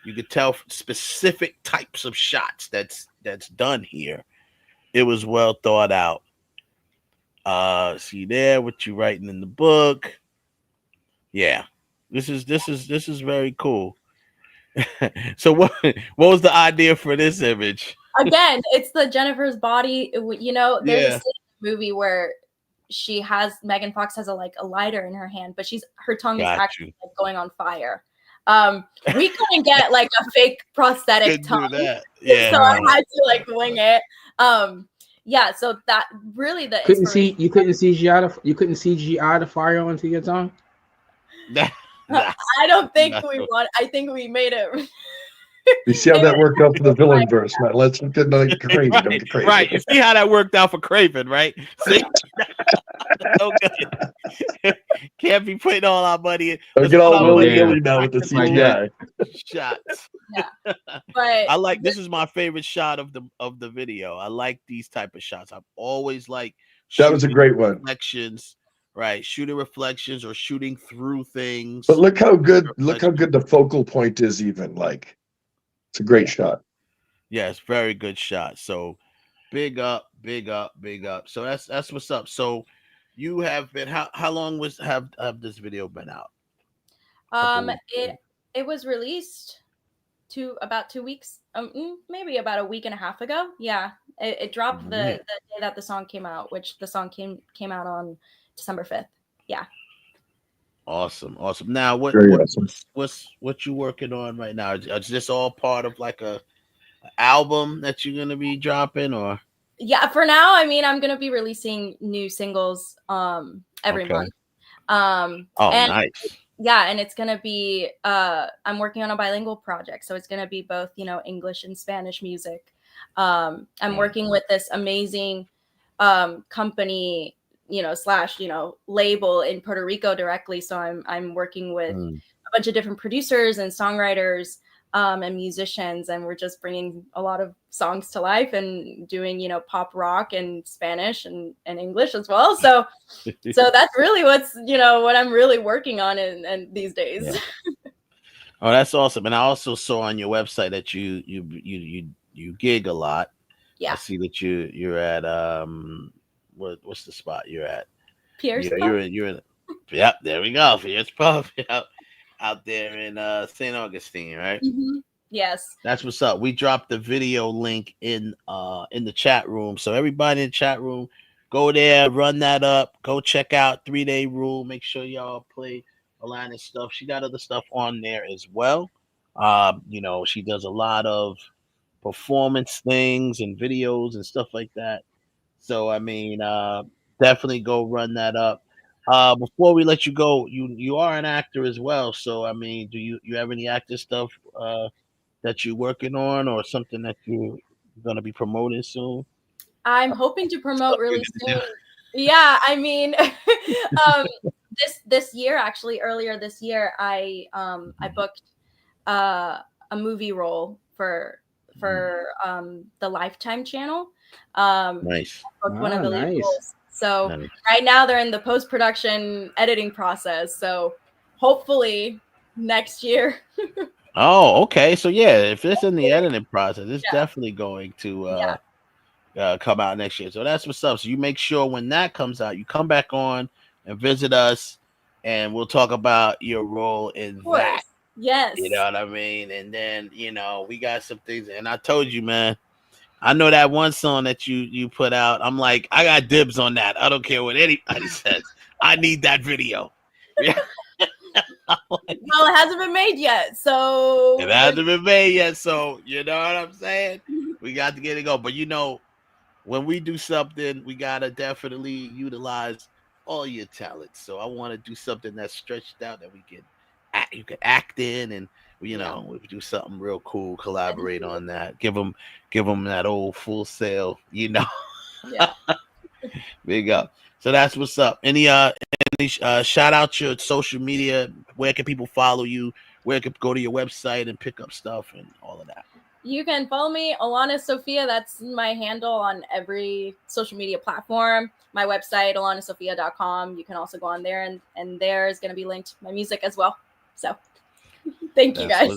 You could tell specific types of shots that's done here. It was well thought out. See there what you writing in the book. Yeah, this is very cool. So what was the idea for this image? Again, it's the Jennifer's body. You know, there's a Yeah. scene in the movie where Megan Fox has a lighter in her hand, but her tongue is Got actually you. going on fire. We couldn't get like a fake prosthetic Couldn't do tongue, that. Yeah, so right. I had to like wing it. Yeah, so that really the You couldn't CGI the fire onto your tongue. I don't think we want. I think we made it. You see how that worked out for the Villainverse? Now let's get like crazy. Don't get crazy. Right. You see how that worked out for Craven, right? See? No good. Can't be putting all our money in. Don't get all willy-nilly now with the CGI. Shots. Yeah. But I like this is my favorite shot of the video. I like these type of shots. I've always liked That was a great one. reflections, right? Shooting reflections or shooting through things. But look how good the focal point is. Even like, it's a great shot. Yes, very good shot. So big up. So that's what's up. So you have been how long have this video been out? It was released about 2 weeks, maybe about a week and a half ago. Yeah, it dropped the day that the song came out, which the song came out on December 5th. Yeah. Awesome. Now what you working on right now? Is this all part of like a album that you're gonna be dropping, or? Yeah, for now, I mean, I'm gonna be releasing new singles every month. Nice. Yeah, and it's gonna be I'm working on a bilingual project, so it's gonna be both, English and Spanish music. I'm working with this amazing company, / label in Puerto Rico directly. So I'm working with a bunch of different producers and songwriters and musicians, and we're just bringing a lot of songs to life and doing, pop rock and Spanish and English as well. So that's really what I'm really working on and these days. Yeah. Oh, that's awesome. And I also saw on your website that you gig a lot. Yeah. I see that you're at what's the spot you're at? Pierce Pub? You're in yep, there we go. Pierce Pub. Yep. Out there in St. Augustine, right? Mm-hmm. Yes. That's what's up. We dropped the video link in the chat room. So everybody in the chat room, go there, run that up, go check out 3-Day Rule. Make sure y'all play Alanis stuff. She got other stuff on there as well. She does a lot of performance things and videos and stuff like that. So I mean, definitely go run that up. Before we let you go, you are an actor as well. So I mean, do you have any actor stuff that you're working on, or something that you're gonna be promoting soon? I'm hoping to promote really soon. Yeah, I mean, this year, actually, earlier this year, I booked a movie role for the Lifetime channel. Nice. I booked one of the lead roles. So right now they're in the post-production editing process. So hopefully next year. Oh, okay. So yeah, if it's in the editing process, it's definitely going to come out next year. So that's what's up. So you make sure when that comes out, you come back on and visit us, and we'll talk about your role in that. Yes. You know what I mean? And then, we got some things. And I told you, man, I know that one song that you put out. I'm like, I got dibs on that. I don't care what anybody says. I need that video. Yeah. Well, it hasn't been made yet. So it hasn't been made yet. So you know what I'm saying? We got to get it going. But when we do something, we gotta definitely utilize all your talents. So I want to do something that's stretched out that you can act in, and we do something real cool, collaborate on that, give them that old Full Sail, Yeah. Big up. So that's what's up. Any shout out your social media? Where can people follow you? Where can go to your website and pick up stuff and all of that? You can follow me, Alanis Sophia. That's my handle on every social media platform. My website, alanisophia.com. You can also go on there, and there is going to be linked my music as well. So thank you guys.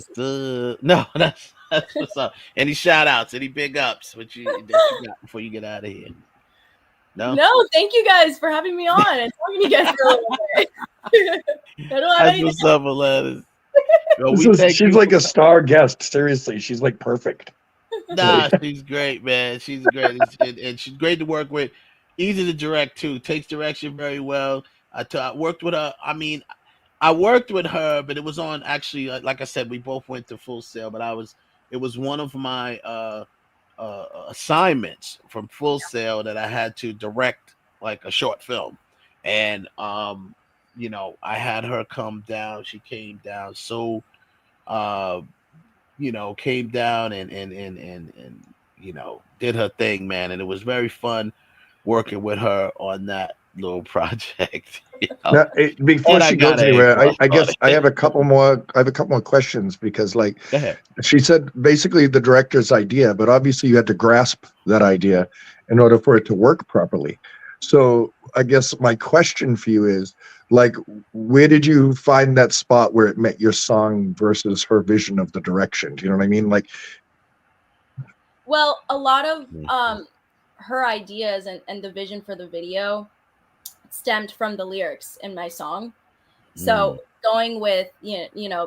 No, that's what's up. Any shout outs, any big ups that you got before you get out of here? No, thank you guys for having me on and talking to you guys for a little bit. I don't have that's anything. what's up, Alanis. Well, She's like a star guest. Seriously, she's like perfect. Nah, she's great, man. She's great, and she's great to work with. Easy to direct too. Takes direction very well. I worked with her. I mean, I worked with her, but it was on actually. Like I said, we both went to Full Sail, but it was one of my assignments from Full Sail that I had to direct like a short film, and I had her come down. She came down, so came down and did her thing, man, and it was very fun working with her on that little project. Now, before she goes anywhere, I guess I have a couple more questions, because like she said, basically the director's idea, but obviously you had to grasp that idea in order for it to work properly. So I guess my question for you is, like, where did you find that spot where it met your song versus her vision of the direction? Do you know what I mean? Like, well, a lot of her ideas and the vision for the video stemmed from the lyrics in my song. So going with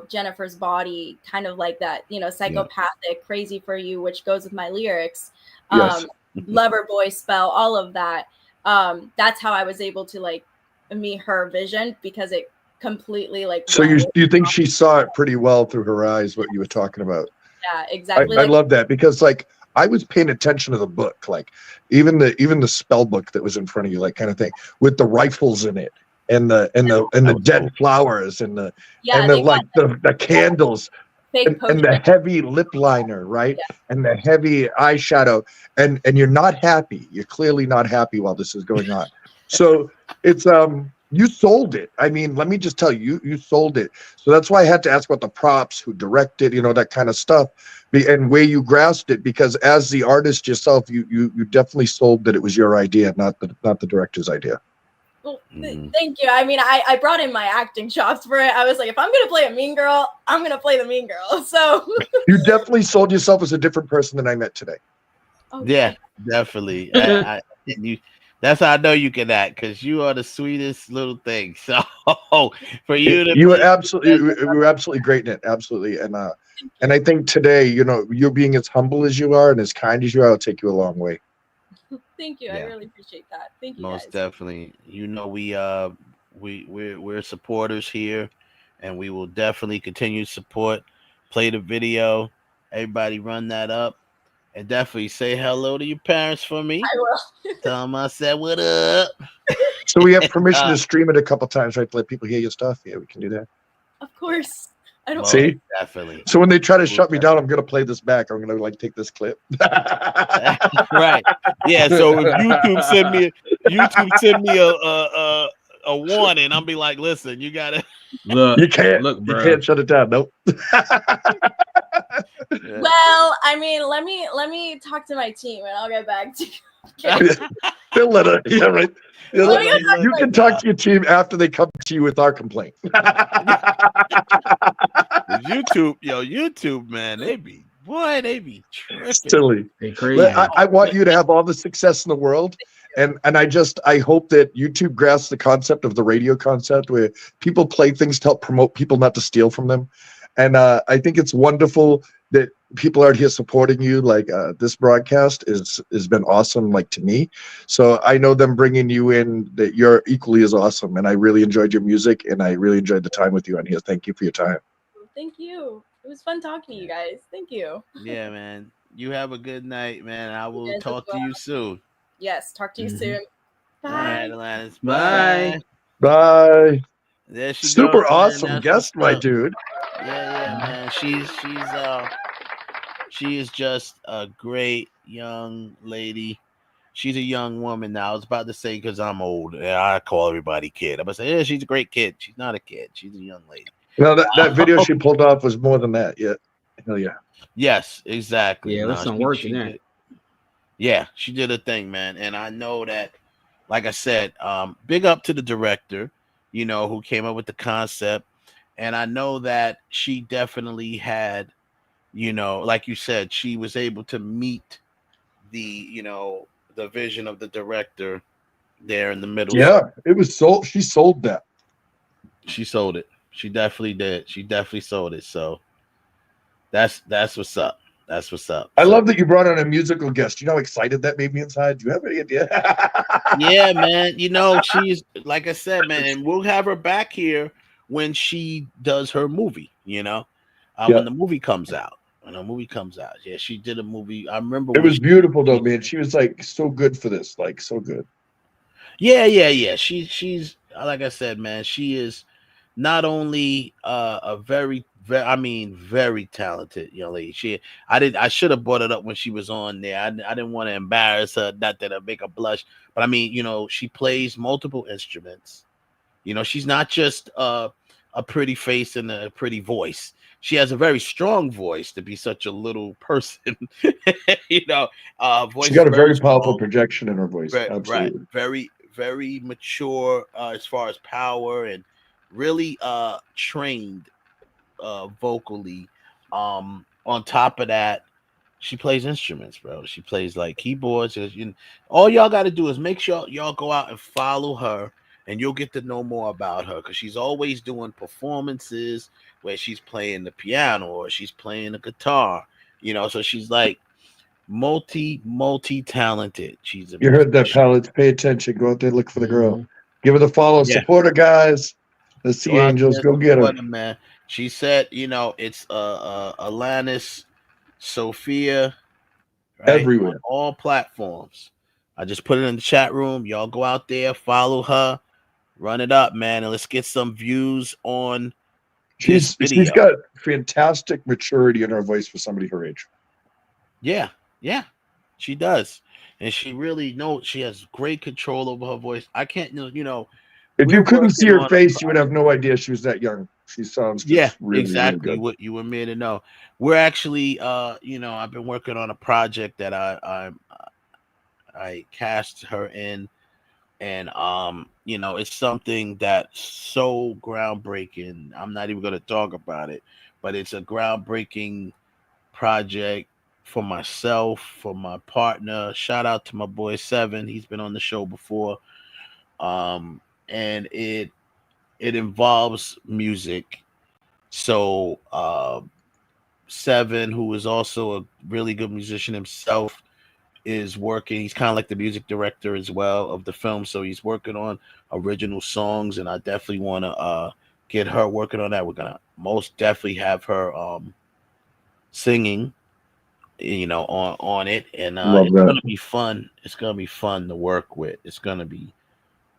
Jennifer's body, kind of like that, psychopathic, crazy for you, which goes with my lyrics. Yes. Lover boy spell, all of that. That's how I was able to like meet her vision, because it completely like. So you think she saw it pretty well through her eyes, what you were talking about? Yeah, exactly. I love that, because like I was paying attention to the book, like even the spell book that was in front of you, like kind of thing, with the rifles in it and the dead flowers and the candles and the heavy lip liner, right? Yeah. And the heavy eyeshadow, and you're not happy. You're clearly not happy while this is going on. So it's you sold it. I mean, let me just tell you, you sold it. So that's why I had to ask about the props, who directed, that kind of stuff, and where you grasped it, because as the artist yourself, you definitely sold that it was your idea, not the director's idea. Well, thank you. I mean, I brought in my acting chops for it. I was like, if I'm going to play a mean girl, I'm going to play the mean girl. So you definitely sold yourself as a different person than I met today. Oh, yeah, definitely. That's how I know you can act, because you are the sweetest little thing. So for you to were absolutely great in it, absolutely. And I think today, you being as humble as you are and as kind as you are, will take you a long way. Thank you. Yeah. I really appreciate that. Thank you. Most guys. Definitely. We're supporters here, and we will definitely continue to support. Play the video. Everybody run that up. And definitely say hello to your parents for me. I will. Tell them I said, what up? So we have permission to stream it a couple times, right? To let people hear your stuff. Yeah, we can do that. Of course. I don't see. Definitely. So when they try to shut me down, I'm gonna play this back. I'm gonna take this clip. Right. Yeah. So if YouTube send me a warning, I'll be like, listen, you gotta look. You can't shut it down. Nope. Well, I mean, let me talk to my team, and I'll get back to you. They'll let her. Yeah, right. You can talk to your team after they come to you with our complaint. YouTube, man, they be tripping. Silly. They crazy. I want you to have all the success in the world. And I hope that YouTube grasps the concept of the radio concept, where people play things to help promote people, not to steal from them. And I think it's wonderful that people are here supporting you. Like this broadcast has been awesome, like to me. So I know them bringing you in, that you're equally as awesome. And I really enjoyed your music, and I really enjoyed the time with you on here. Thank you for your time. Thank you. It was fun talking to you guys. Thank you. Yeah, man. You have a good night, man. I will talk to you soon. Yes, talk to you soon. Bye. All right, Alanis. Bye. Bye. There she Super goes, awesome man. guest, my dude. Yeah, man. She is just a great young lady. She's a young woman now. I was about to say, because I'm old, I call everybody kid. I'm gonna say, yeah, she's a great kid. She's not a kid. She's a young lady. No, that video she pulled off was more than that. Yeah. Hell yeah. Yes, exactly. Yeah, there's some work in there. Yeah, she did a thing, man. And I know that, like I said, big up to the director, you know, who came up with the concept. And I know that she definitely had, you know, like you said, she was able to meet the, you know, the vision of the director there in the middle. Yeah, it was sold. She sold that. She sold it. She definitely did. She definitely sold it. So that's what's up. That's what's up. I love that you brought on a musical guest. You know how excited that made me inside? Do you have any idea? Yeah, man. You know, she's, like I said, man, and we'll have her back here when she does her movie, you know, when the movie comes out. When the movie comes out. Yeah, she did a movie. I remember it was beautiful though, man. She was like so good for this, like so good. Yeah. She's like I said, man, she is not only a very talented young lady. I should have brought it up when she was on there. I didn't want to embarrass her, not that I make her blush, but I mean, you know, she plays multiple instruments. You know, she's not just a pretty face and a pretty voice. She has a very strong voice to be such a little person. You know, voice. She got a very powerful projection in her voice. Absolutely. Right. Very, very mature as far as power, and really trained vocally. On top of that, she plays instruments, bro. She plays like keyboards. All y'all got to do is make sure y'all go out and follow her, and you'll get to know more about her, because she's always doing performances where she's playing the piano or she's playing the guitar, you know. So she's like multi-talented. You heard that, palates. Pay attention. Go out there, look for the girl. Give her the follow. Support her, guys. Let's see, angels. Go get her, man. She said, you know, it's Alanis Sophia, right? Everywhere, on all platforms. I just put it in the chat room. Y'all go out there, follow her, run it up, man, and let's get some views on. She's got fantastic maturity in her voice for somebody her age. Yeah, she does, and she really knows. She has great control over her voice. I can't, you know. If you couldn't see her face, you would have no idea she was that young. She sounds really, exactly really good. What you were meant to know. We're actually, you know, I've been working on a project that I cast her in, and you know, it's something that's so groundbreaking. I'm not even going to talk about it, but it's a groundbreaking project for myself, for my partner. Shout out to my boy Seven. He's been on the show before. And it involves music. So Seven, who is also a really good musician himself, is working. He's kind of like the music director as well of the film. So he's working on original songs, and I definitely want to get her working on that. We're gonna most definitely have her singing, you know, on it, and it's gonna be fun. It's gonna be fun to work with. It's gonna be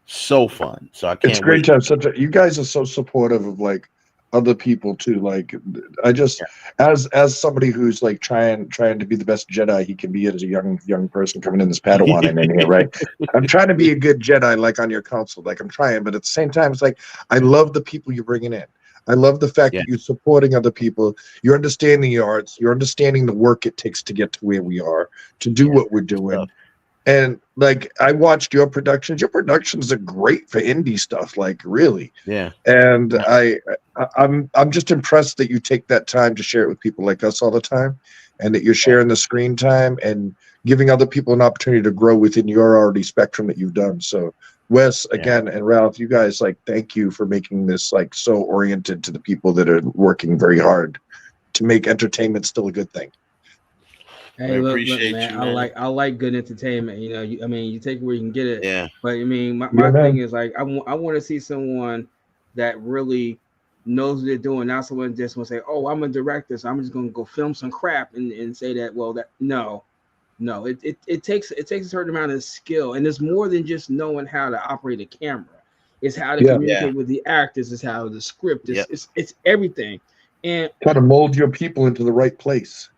so fun. So I can't. It's great to have you guys are so supportive of like other people too. Like I just as somebody who's like trying to be the best Jedi he can be as a young person coming in this Padawan in here, right? I'm trying to be a good Jedi, like on your council, like I'm trying, but at the same time, it's like I love the people you're bringing in. I love the fact that you're supporting other people. You're understanding the arts. You're understanding the work it takes to get to where we are, to do what we're doing. And like I watched your productions. Your productions are great for indie stuff, like really. Yeah. And I'm just impressed that you take that time to share it with people like us all the time, and that you're sharing the screen time and giving other people an opportunity to grow within your already spectrum that you've done. So Wes, again, and Ralph, you guys, like, thank you for making this like so oriented to the people that are working very hard to make entertainment still a good thing. Hey, look, man, I like good entertainment. You know, I mean, you take it where you can get it. Yeah. But I mean, my thing is like, I want to see someone that really knows what they're doing. Not someone just want to say, "Oh, I'm a director, so I'm just going to go film some crap and say that." Well, no. It takes a certain amount of skill, and it's more than just knowing how to operate a camera. It's how to communicate with the actors. It's how the script. It's everything, and how to mold your people into the right place.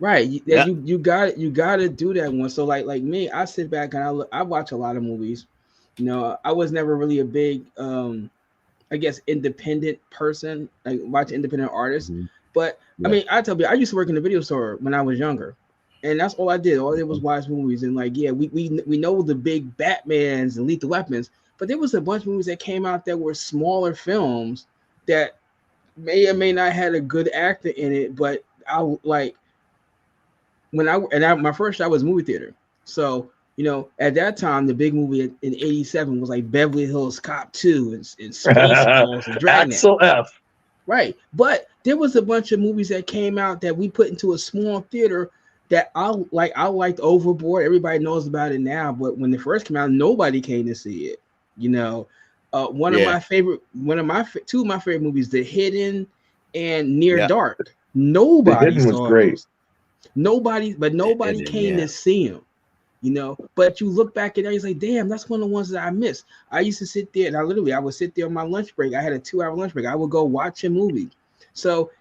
Right, you got to do that one. So like me, I sit back and I watch a lot of movies. You know, I was never really a big, I guess, independent person. Like watch independent artists. But I mean, I tell you, I used to work in the video store when I was younger, and that's all I did. All I did was watch movies, and like, yeah, we know the big Batmans and Lethal Weapons, but there was a bunch of movies that came out that were smaller films that may or may not had a good actor in it, but I like my first job was movie theater, so. You know, at that time, the big movie in '87 was like Beverly Hills Cop 2 and Spaceballs and Dragnet. Axel F. Right. But there was a bunch of movies that came out that we put into a small theater that I liked Overboard. Everybody knows about it now, but when it first came out, nobody came to see it. You know, two of my favorite movies, The Hidden and Near Dark. Nobody saw those. Nobody came to see them. You know, but you look back at it, you're like, damn, that's one of the ones that I missed. I used to sit there and I would sit there on my lunch break. I had a 2-hour lunch break. I would go watch a movie. So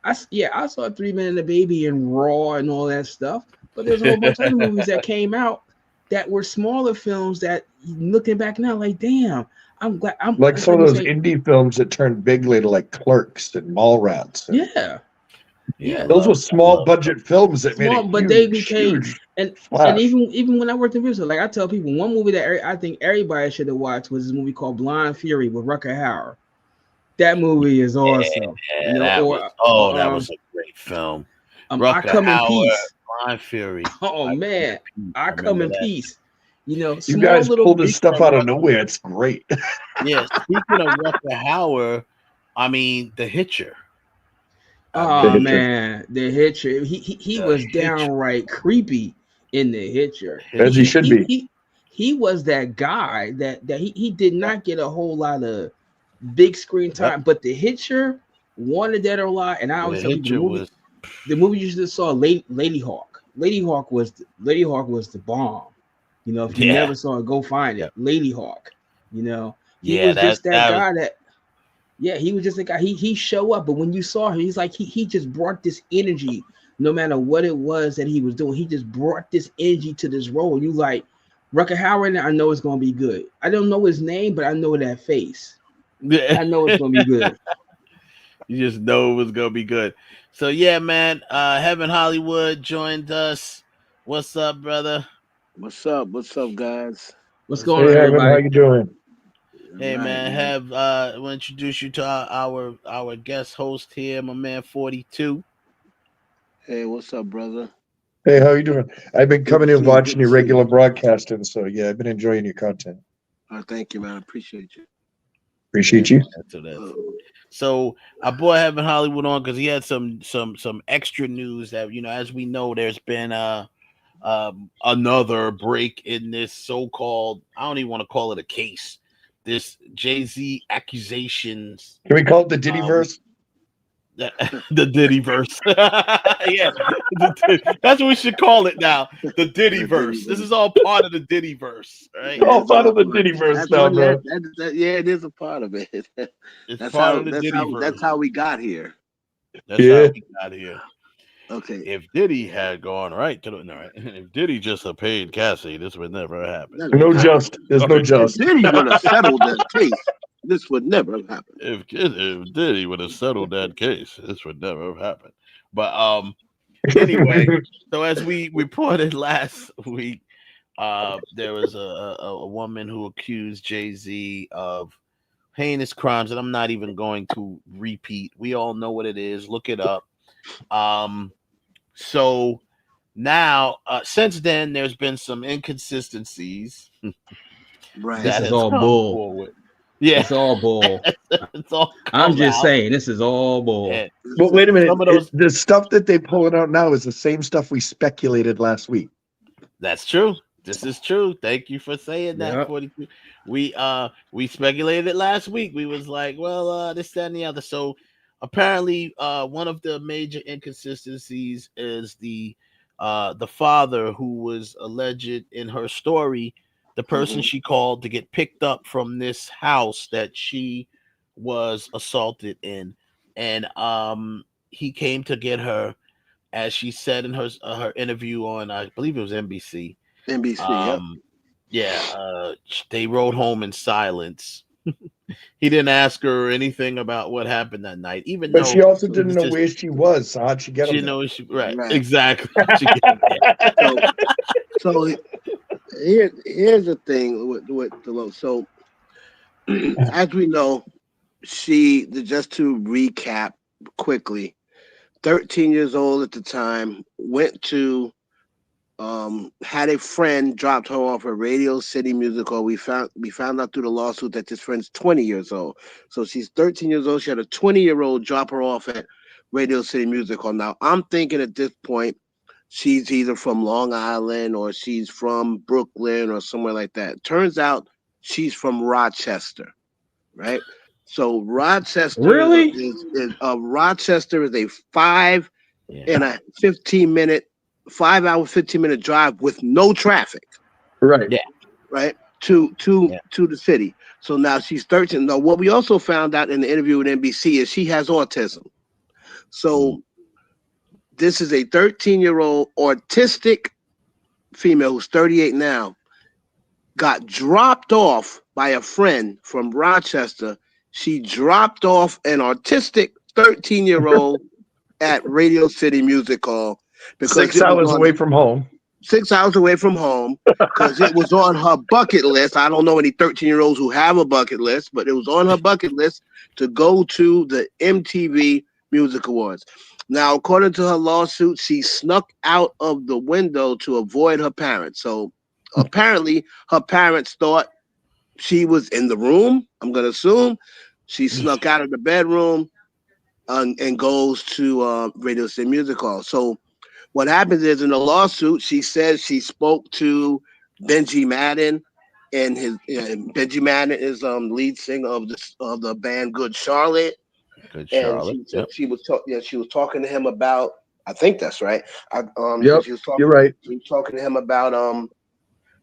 I saw 3 Men and a Baby and Raw and all that stuff. But there's a whole bunch of other movies that came out that were smaller films that looking back now, like, damn, I'm glad. Like some of those indie films that turned big later, like Clerks and Mallrats. Yeah, those were small budget films that made it but huge, they became and splash. even when I worked in video, like I tell people, one movie that I think everybody should have watched was this movie called Blind Fury with Rutger Hauer. That movie is awesome. That was a great film. I Come in Peace. Blind Fury. Oh man, I Come in Peace. You know, you guys pull this stuff out of nowhere. It's great. Yeah, speaking of Rutger Hauer, I mean, The Hitcher. Oh man, The Hitcher. He was downright creepy in The Hitcher. As he should be. He was that guy that he did not get a whole lot of big screen time, but The Hitcher, Wanted Dead or Alive, and I always tell people the movie you just saw, Lady Hawk. Lady Hawk was the bomb. You know, if you never saw it, go find it. Lady Hawk. You know, he was just that guy that. Yeah, he was just a guy. He show up, but when you saw him, he's like he just brought this energy. No matter what it was that he was doing, he just brought this energy to this role. You like Rutger Hauer, I know it's gonna be good. I don't know his name, but I know that face. I know it's gonna be good. You just know it was gonna be good. So yeah, man. Heaven Hollywood joined us. What's up, brother? What's up? What's up, guys? What's going on, everybody? How you doing? Hey man, we'll introduce you to our guest host here, my man 42. Hey, what's up, brother? Hey, how you doing? I've been coming in watching your regular broadcasting, so yeah, I've been enjoying your content. Thank you, man. I appreciate you. Appreciate you. So I brought Heaven Hollywood on because he had some extra news that, you know, as we know, there's been another break in this so-called, I don't even want to call it a case, this Jay-Z accusations. Can we call it the Diddyverse? The Diddyverse. Yeah, that's what we should call it now. The Diddyverse. This is all part of the Diddyverse, right? All part of the Diddyverse now, bro. Yeah, it is a part of it. It's part of the Diddyverse. That's how we got here. That's how we got here. Okay. If Diddy had gone if Diddy just had paid Cassie, this would never happen. There's no just. Diddy would have settled that case. This would never have happened. If Diddy would have settled that case, this would never have happened. But anyway, so as we reported last week, there was a woman who accused Jay-Z of heinous crimes, and I'm not even going to repeat. We all know what it is. Look it up. So now, since then, there's been some inconsistencies. Right. This is all bull. Yeah, it's all bull. It's all. I'm just saying, this is all bull. Yeah. But wait a minute. The stuff that they pulling out now is the same stuff we speculated last week. That's true. This is true. Thank you for saying that. Yep. 42. We speculated it last week. We was like, well, this, that, and the other. So apparently, one of the major inconsistencies is the father who was alleged in her story, the person she called to get picked up from this house that she was assaulted in, and he came to get her, as she said in her interview on, I believe it was NBC. NBC. They rode home in silence. He didn't ask her anything about what happened that night, even But though she also didn't know where she was. So how'd she get him? She there? knows she right. Right. Exactly. She get him there. So here's the thing with the low. So as we know, just to recap quickly, 13 years old at the time, went to had a friend dropped her off at Radio City Music Hall. We found out through the lawsuit that this friend's 20 years old. So she's 13 years old. She had a 20-year-old drop her off at Radio City Music Hall. Now I'm thinking at this point she's either from Long Island or she's from Brooklyn or somewhere like that. Turns out she's from Rochester, right? So Rochester Really? Rochester is a 5 and a 5-hour, 15-minute drive with no traffic. Right. Yeah. Right. To the city. So now she's 13. Now, what we also found out in the interview with NBC is she has autism. So this is a 13-year-old autistic female who's 38 now, got dropped off by a friend from Rochester. She dropped off an autistic 13-year-old at Radio City Music Hall. Because 6 hours away from home. 6 hours away from home, because it was on her bucket list. I don't know any 13-year-olds who have a bucket list, but it was on her bucket list to go to the MTV Music Awards. Now, according to her lawsuit, she snuck out of the window to avoid her parents. So apparently her parents thought she was in the room. I'm going to assume she snuck out of the bedroom and goes to Radio City Music Hall. So what happens is in the lawsuit, she says she spoke to Benji Madden, and Benji Madden is lead singer of the band Good Charlotte. Good Charlotte. And she was talking to him about. I think that's right. Yep, you're right. She was talking to him about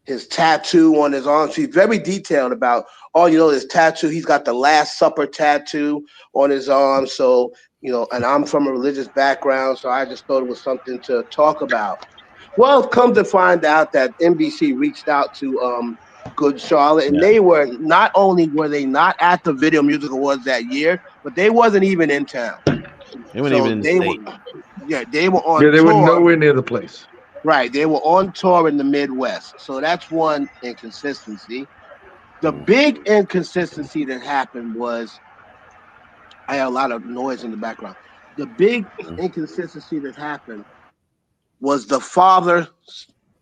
his tattoo on his arm. She's very detailed about his tattoo. He's got the Last Supper tattoo on his arm. So. And I'm from a religious background, so I just thought it was something to talk about. Well, come to find out that NBC reached out to Good Charlotte, and they were not only were they not at the Video Music Awards that year, but they wasn't even in town. They weren't even in the state. They were on. Yeah, they tour. were nowhere near the place. Right, they were on tour in the Midwest. So that's one inconsistency. The big inconsistency that happened was. I had a lot of noise in the background. The big inconsistency that happened was the father.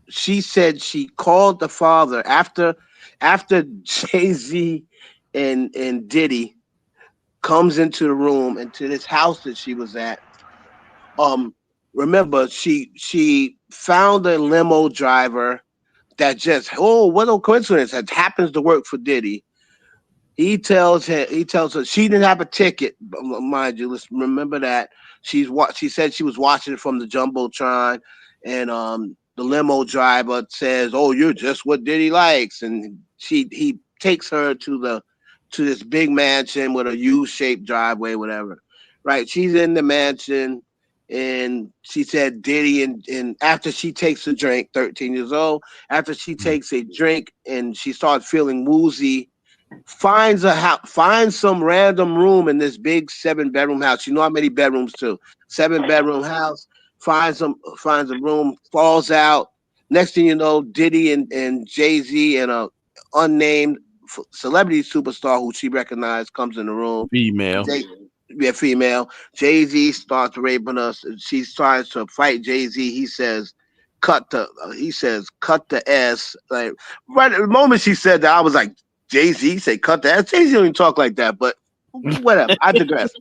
She said she called the father after Jay-Z and Diddy comes into the room, into this house that she was at. Remember, she found a limo driver that what a coincidence, that happens to work for Diddy. He tells her she didn't have a ticket, mind you. Let's remember that she said she was watching it from the jumbotron, and the limo driver says, "Oh, you're just what Diddy likes," and he takes her to this big mansion with a U-shaped driveway, whatever. Right? She's in the mansion, and she said Diddy, and after she takes a drink, 13 years old, after she takes a drink and she starts feeling woozy. Finds some random room in this big 7-bedroom house. You know how many bedrooms too? 7-bedroom house. Finds a room. Falls out. Next thing you know, Diddy and Jay-Z and a unnamed celebrity superstar who she recognized comes in the room. Female. Female. Jay-Z starts raping us. She tries to fight Jay-Z. He says, cut the S. Like right at the moment she said that, I was like, Jay-Z say cut the S. Jay-Z don't even talk like that, but whatever. I digress.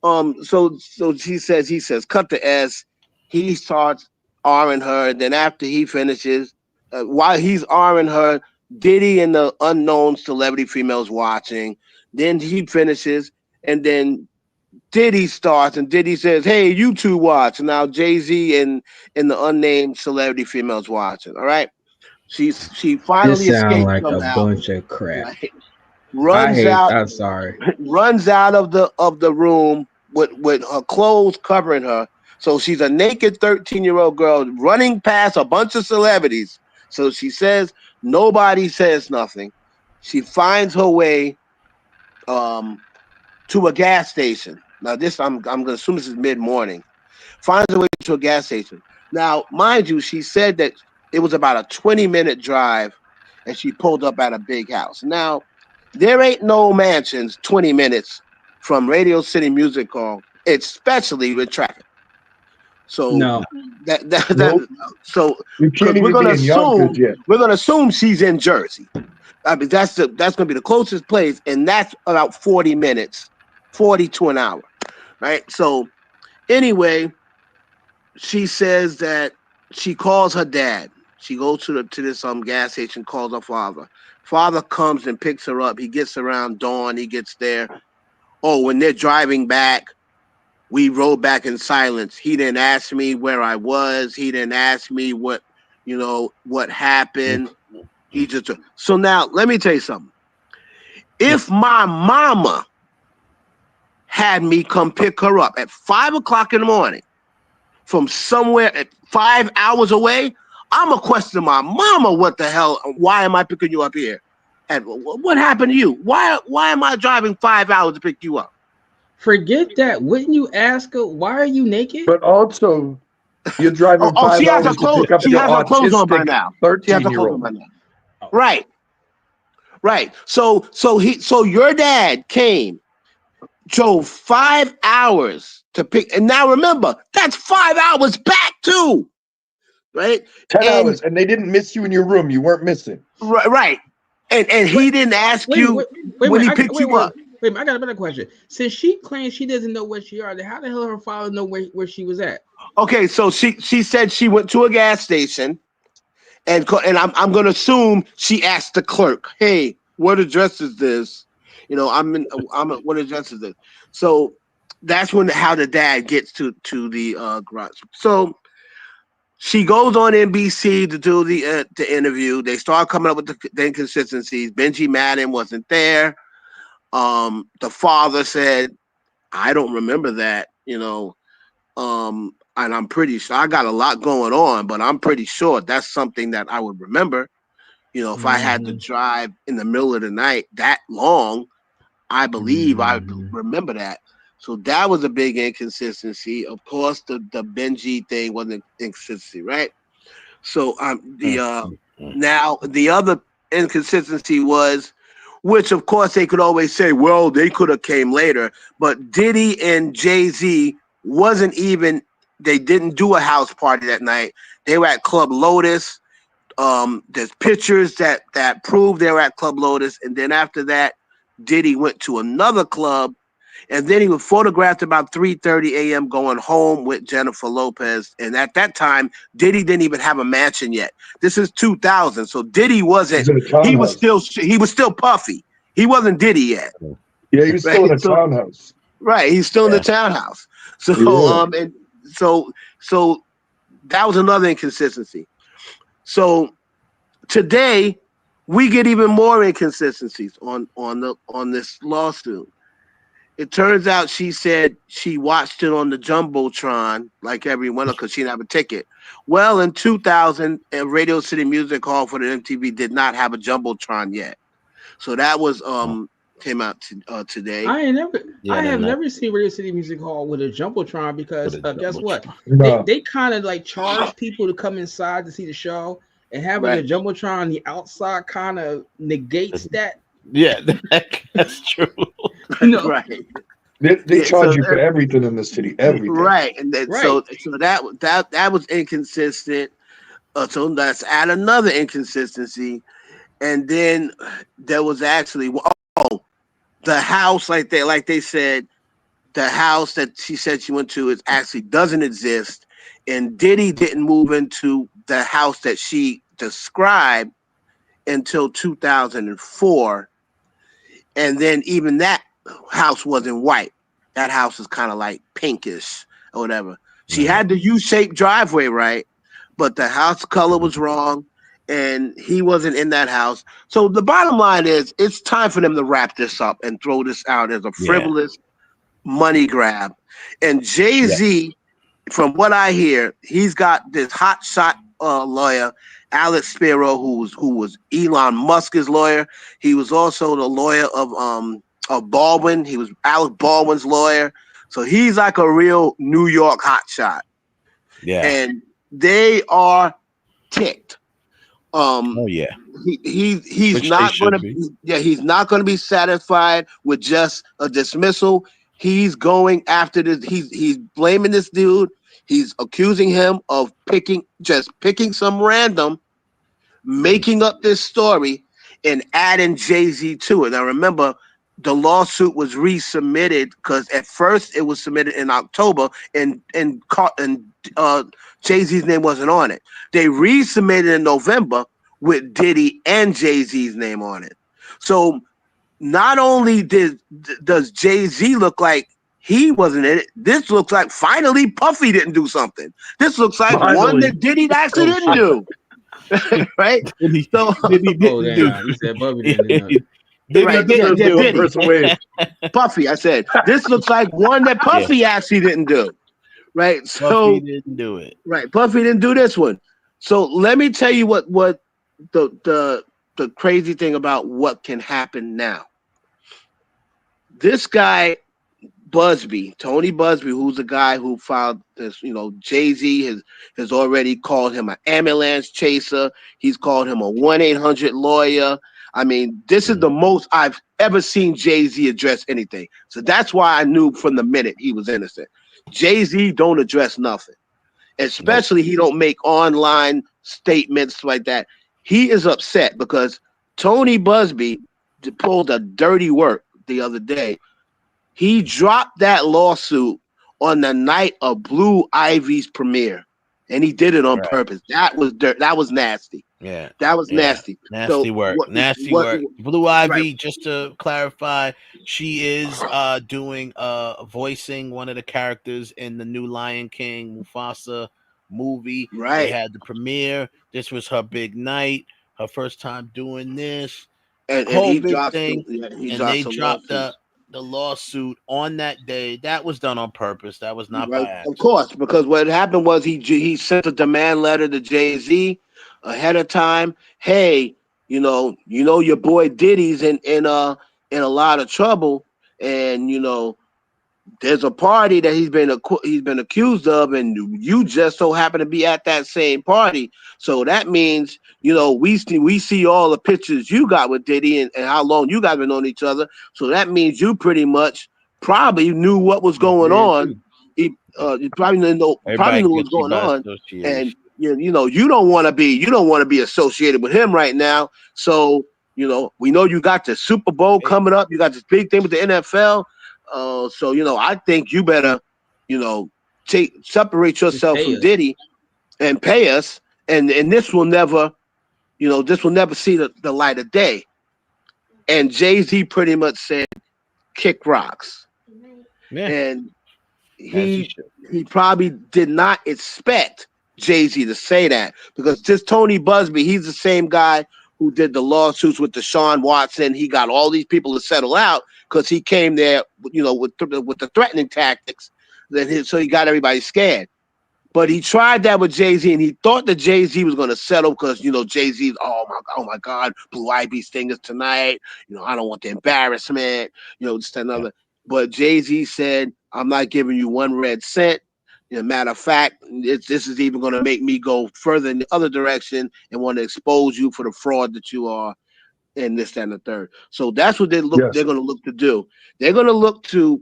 So he says cut the S. He starts R-ing her. Then after he finishes, while he's R-ing her, Diddy and the unknown celebrity females watching. Then he finishes, and then Diddy starts, and Diddy says, "Hey, you two watch." Now Jay-Z and the unnamed celebrity females watching. All right. She finally this sound escapes like a somehow. bunch of crap. Right? I'm sorry. Runs out of the room with her clothes covering her. So she's a naked 13-year-old girl running past a bunch of celebrities. So she says nobody says nothing. She finds her way to a gas station. Now this I'm gonna assume this is mid-morning. Finds her way to a gas station. Now, mind you, she said that it was about a 20-minute drive, and she pulled up at a big house. Now, there ain't no mansions 20 minutes from Radio City Music Hall, especially with traffic. So No. So You can't we're even gonna be in Yonkers yet. assume she's in Jersey. I mean, that's gonna be the closest place, and that's about 40 minutes, 40 to an hour, right? So anyway, she says that she calls her dad. She goes to this gas station, calls her father. Father comes and picks her up. He gets around dawn. He gets there. Oh, when they're driving back, we rode back in silence. He didn't ask me where I was. He didn't ask me what happened. He just so now let me tell you something. If my mama had me come pick her up at 5 o'clock in the morning from somewhere at 5 hours away, I'm gonna question my mama. What the hell? Why am I picking you up here? And what happened to you? Why am I driving 5 hours to pick you up? Forget that. Wouldn't you ask her, why are you naked? But also, you're driving 5 she has hours her clothes. to pick up She your has her clothes on by autistic now. She has her clothes on 13-year-old. by now. Right. So your dad drove 5 hours to pick, and now remember, that's 5 hours back too. Right? 10 hours, and they didn't miss you in your room. You weren't missing. Right. And he didn't ask you when he picked you up. Wait a minute, I got a better question. Since she claims she doesn't know where she are, how the hell her father know where she was at? Okay, so she said she went to a gas station, and I'm gonna assume she asked the clerk, "Hey, what address is this? You know, what address is this?" So that's how the dad gets to the garage. So she goes on NBC to do the interview. They start coming up with the inconsistencies. Benji Madden wasn't there. The father said, "I don't remember that," and I'm pretty sure I got a lot going on, but I'm pretty sure that's something that I would remember. If I had to drive in the middle of the night that long, I believe I remember that. So that was a big inconsistency. Of course, the Benji thing was an inconsistency, right? So now the other inconsistency was, which of course they could always say, well, they could have came later, but Diddy and Jay-Z they didn't do a house party that night. They were at Club Lotus. There's pictures that prove they were at Club Lotus, and then after that, Diddy went to another club, and then he was photographed about 3:30 a.m. going home with Jennifer Lopez. And at that time, Diddy didn't even have a mansion yet. This is 2000, so Diddy wasn't. He was still puffy. He wasn't Diddy yet. Yeah, he was still in a townhouse. Right, he's still in the townhouse. So so that was another inconsistency. So today we get even more inconsistencies on this lawsuit. It turns out she said she watched it on the Jumbotron like everyone because she didn't have a ticket. Well, in 2000, Radio City Music Hall for the MTV did not have a Jumbotron yet. So that was came out today. I have never seen Radio City Music Hall with a Jumbotron because guess what? No. They kind of like charge people to come inside to see the show, and having a Jumbotron on the outside kind of negates that. Yeah, that's true. Right. They charge you for everything in the city, everything. Right, and then, so that was inconsistent. So let's add another inconsistency, and then there was actually the house like they said, the house that she said she went to actually doesn't exist, and Diddy didn't move into the house that she described until 2004. And then even that house wasn't white. That house is kind of like pinkish or whatever. She had the U-shaped driveway, right? But the house color was wrong, and he wasn't in that house. So the bottom line is, it's time for them to wrap this up and throw this out as a frivolous money grab. And Jay-Z, from what I hear, he's got this hot shot lawyer, Alex Spiro, who was Elon Musk's lawyer. He was also the lawyer of of Baldwin. He was Alec Baldwin's lawyer. So he's like a real New York hotshot. Yeah. And they are ticked. Oh yeah. He's Which not they going should be. to. Yeah, he's not going to be satisfied with just a dismissal. He's going after this. He's blaming this dude. He's accusing him of picking some random, making up this story, and adding Jay-Z to it. Now remember, the lawsuit was resubmitted because at first it was submitted in October, and Jay-Z's name wasn't on it. They resubmitted in November with Diddy and Jay-Z's name on it. So not only does Jay-Z look like he wasn't in it, this looks like finally Puffy didn't do something. This looks like one that Diddy actually didn't do. Right? So he said Puffy didn't do. Puffy, I said, this looks like one that Puffy actually didn't do. Right? So Puffy didn't do it. Right. Puffy didn't do this one. So let me tell you what the crazy thing about what can happen now. This guy, Tony Busby, who's the guy who filed this, Jay-Z has already called him an ambulance chaser. He's called him a 1-800 lawyer. I mean, this is the most I've ever seen Jay-Z address anything. So that's why I knew from the minute he was innocent. Jay-Z don't address nothing. Especially he don't make online statements like that. He is upset because Tony Busby pulled a dirty work the other day. He dropped that lawsuit on the night of Blue Ivy's premiere, and he did it on purpose. That was that was nasty. Yeah, that was nasty. Nasty work. Nasty work. Blue Ivy, just to clarify, she is doing voicing one of the characters in the new Lion King Mufasa movie. Right. They had the premiere. This was her big night. Her first time doing this. And whole he big dropped thing. and They dropped the lawsuit on that day. That was done on purpose. That was not by accident. Of course, because what happened was he sent a demand letter to Jay-Z ahead of time. Hey, you know your boy Diddy's in a lot of trouble, and there's a party that he's been accused of, and you just so happen to be at that same party. So that means we see all the pictures you got with Diddy and how long you guys been on each other. So that means you pretty much probably knew what was going on. You probably knew what was going on, and you don't want to be associated with him right now. So we know you got the Super Bowl coming up. You got this big thing with the NFL. So I think you better separate yourself from Diddy and pay us, and this will never see the light of day. And Jay-Z pretty much said kick rocks. Yeah. And he probably did not expect Jay-Z to say that, because this Tony Busby, he's the same guy who did the lawsuits with Deshaun Watson. He got all these people to settle out because he came there, with the threatening tactics. So he got everybody scared. But he tried that with Jay-Z, and he thought that Jay-Z was going to settle because Jay-Z's oh my God, Blue Ivy's thing is tonight. I don't want the embarrassment. Just another. But Jay-Z said, I'm not giving you one red cent. Matter of fact, this is even going to make me go further in the other direction and want to expose you for the fraud that you are, and this, that, and the third. So that's what they're going to look to do. They're going to look to